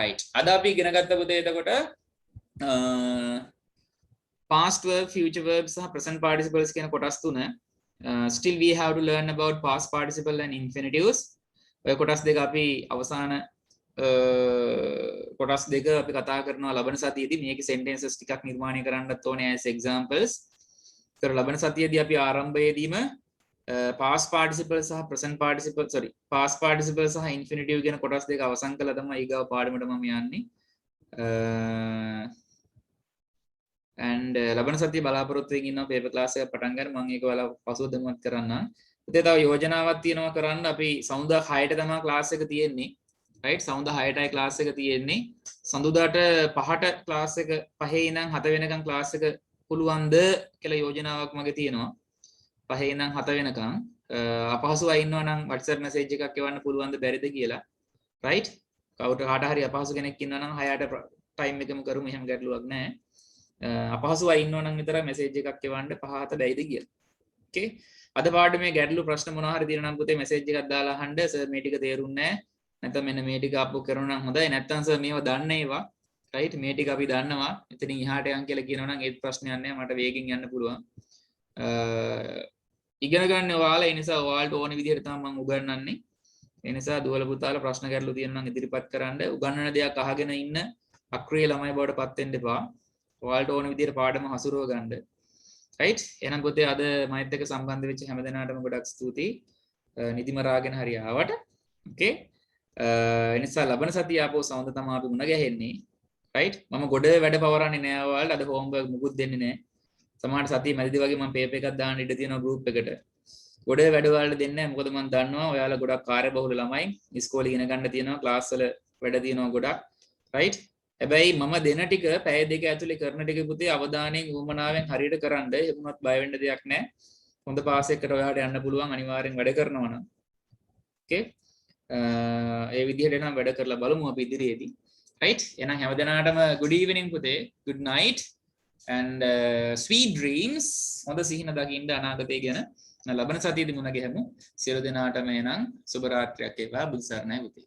right අද අපි ඉගෙන ගත්ත පුතේ එතකොට past verb future verbs සහ present participles කියන කොටස් තුන still we have to learn about past participle and infinitives ඔය කොටස් දෙක අපි අවසාන කොටස් දෙක අපි කතා කරනවා ලබන සතියේදී මේකේ sentences ටිකක් නිර්මාණය කරන්නත් ඕනේ as examples. ඒතර ලබන සතියේදී අපි ආරම්භයේදීම past participle සහ present participle past participle සහ infinitive කියන කොටස් දෙක අවසන් කළා තමයි ඊගාව පාඩමට මම යන්නේ. and ලබන සතියේ බලාපොරොත්තු වෙමින් ඉන්නවා paper class එක පටන් ගන්න. මම ඒක ඔයාලා පසුව දැනුවත් කරන්නම්. ඉතින් තව යෝජනාවක් තියෙනවා කරන්න. අපි සඳුදා 6ට තමයි class එක තියෙන්නේ. right සඳුදා 6ටයි class එක තියෙන්නේ. සඳුදාට 5ට class එක 5 ඉඳන් 7 වෙනකන් class එක පුළුවන්ද කියලා යෝජනාවක් මගේ තියෙනවා. 5 ඉඳන් 7 වෙනකන් අපහසු අය ඉන්නවා නම් WhatsApp message එකක් එවන්න පුළුවන්ද බැරිද කියලා. right කවුරු කාට හරි අපහසු කෙනෙක් ඉන්නවා නම් 6ට time එකම කරමු. එහෙම ගැටලුවක් නැහැ. අපහසු අය ඉන්නවා නම් විතර message එකක් එවන්න 5-7 බැයිද කියලා. okay අද පාඩමේ ගැටලු ප්‍රශ්න මොනවා හරි තියෙනවා නම් පුතේ message එකක් දාලා අහන්න. සර් මේ ටික තේරුන්නේ නැහැ. නැත්නම් මෙන්න මේ ටික අප්ලෝඩ් කරනවා නම් හොඳයි. නැත්නම් සර් මේව දන්නේ ඒවා. right මේ ටික අපි දන්නවා. එතනින් එහාට යන් කියලා කියනවා නම් ඒත් ප්‍රශ්නයක් නැහැ. මට වේගෙන් යන්න පුළුවන්. ඉගෙන ගන්න ඔයාලා ඒ නිසා ඔයාලට ඕන විදිහට තමයි මම උගන්වන්නේ. ඒ නිසා දුවල පුතාලා ප්‍රශ්න ගැටලු තියෙනවා නම් ඉදිරිපත් කරන්න. උගන්වන දෙයක් අහගෙන ඉන්න අක්‍රීය ළමයි බවට පත් වෙන්න එපා. ඔයාලට ඕන විදිහට පාඩම හසුරව ගන්න. right එහෙනම් පුතේ අද මයිත් එක්ක සම්බන්ධ වෙච්ච හැම දෙනාටම ගොඩක් ස්තුතියි. නිදිමරාගෙන හරි ආවට. okay එනිසා ලබන සතිය ආපහු සවුන්ද තමයි අපි මුණ ගැහෙන්නේ. right මම ගොඩ වැඩ පවරන්නේ නෑ ඔයාලට. අද homework මුකුත් දෙන්නේ නෑ. සමහර සතිය මැදදී වගේ මම පේපර් එකක් දාන්න ඉඩ තියෙනවා group එකට. ගොඩ වැඩ වලට දෙන්නේ නැහැ. මොකද මම දන්නවා ඔයාලා ගොඩක් කාර්යබහුල ළමයි. ඉස්කෝලේ ඉගෙන ගන්න තියෙනවා, ක්ලාස් වල වැඩ තියෙනවා ගොඩක්. right? හැබැයි මම දෙන ටික පැය දෙක ඇතුලේ කරන ටික පුතේ අවධානයෙන් උවමනාවෙන් හරියට කරන්න. එහෙමවත් බය වෙන්න දෙයක් නැහැ. හොඳ පාස් එකකට ඔයාලට යන්න පුළුවන් අනිවාර්යෙන් වැඩ කරනවා නම්. okay? ඒ විදිහට නම් වැඩ කරලා බලමු අපි ඉදිරියේදී. right? එහෙනම් හැමදෙනාටම good evening පුතේ. good night. and sweet dreams හොඳ සිහින දකින්න අනාගතය ගැන ලබන සතියේදී මුණ ගැහෙමු. සියලු දෙනාටම එනම් සුබ රාත්‍රියක් වේවා. බුදු සරණයි පුතේ.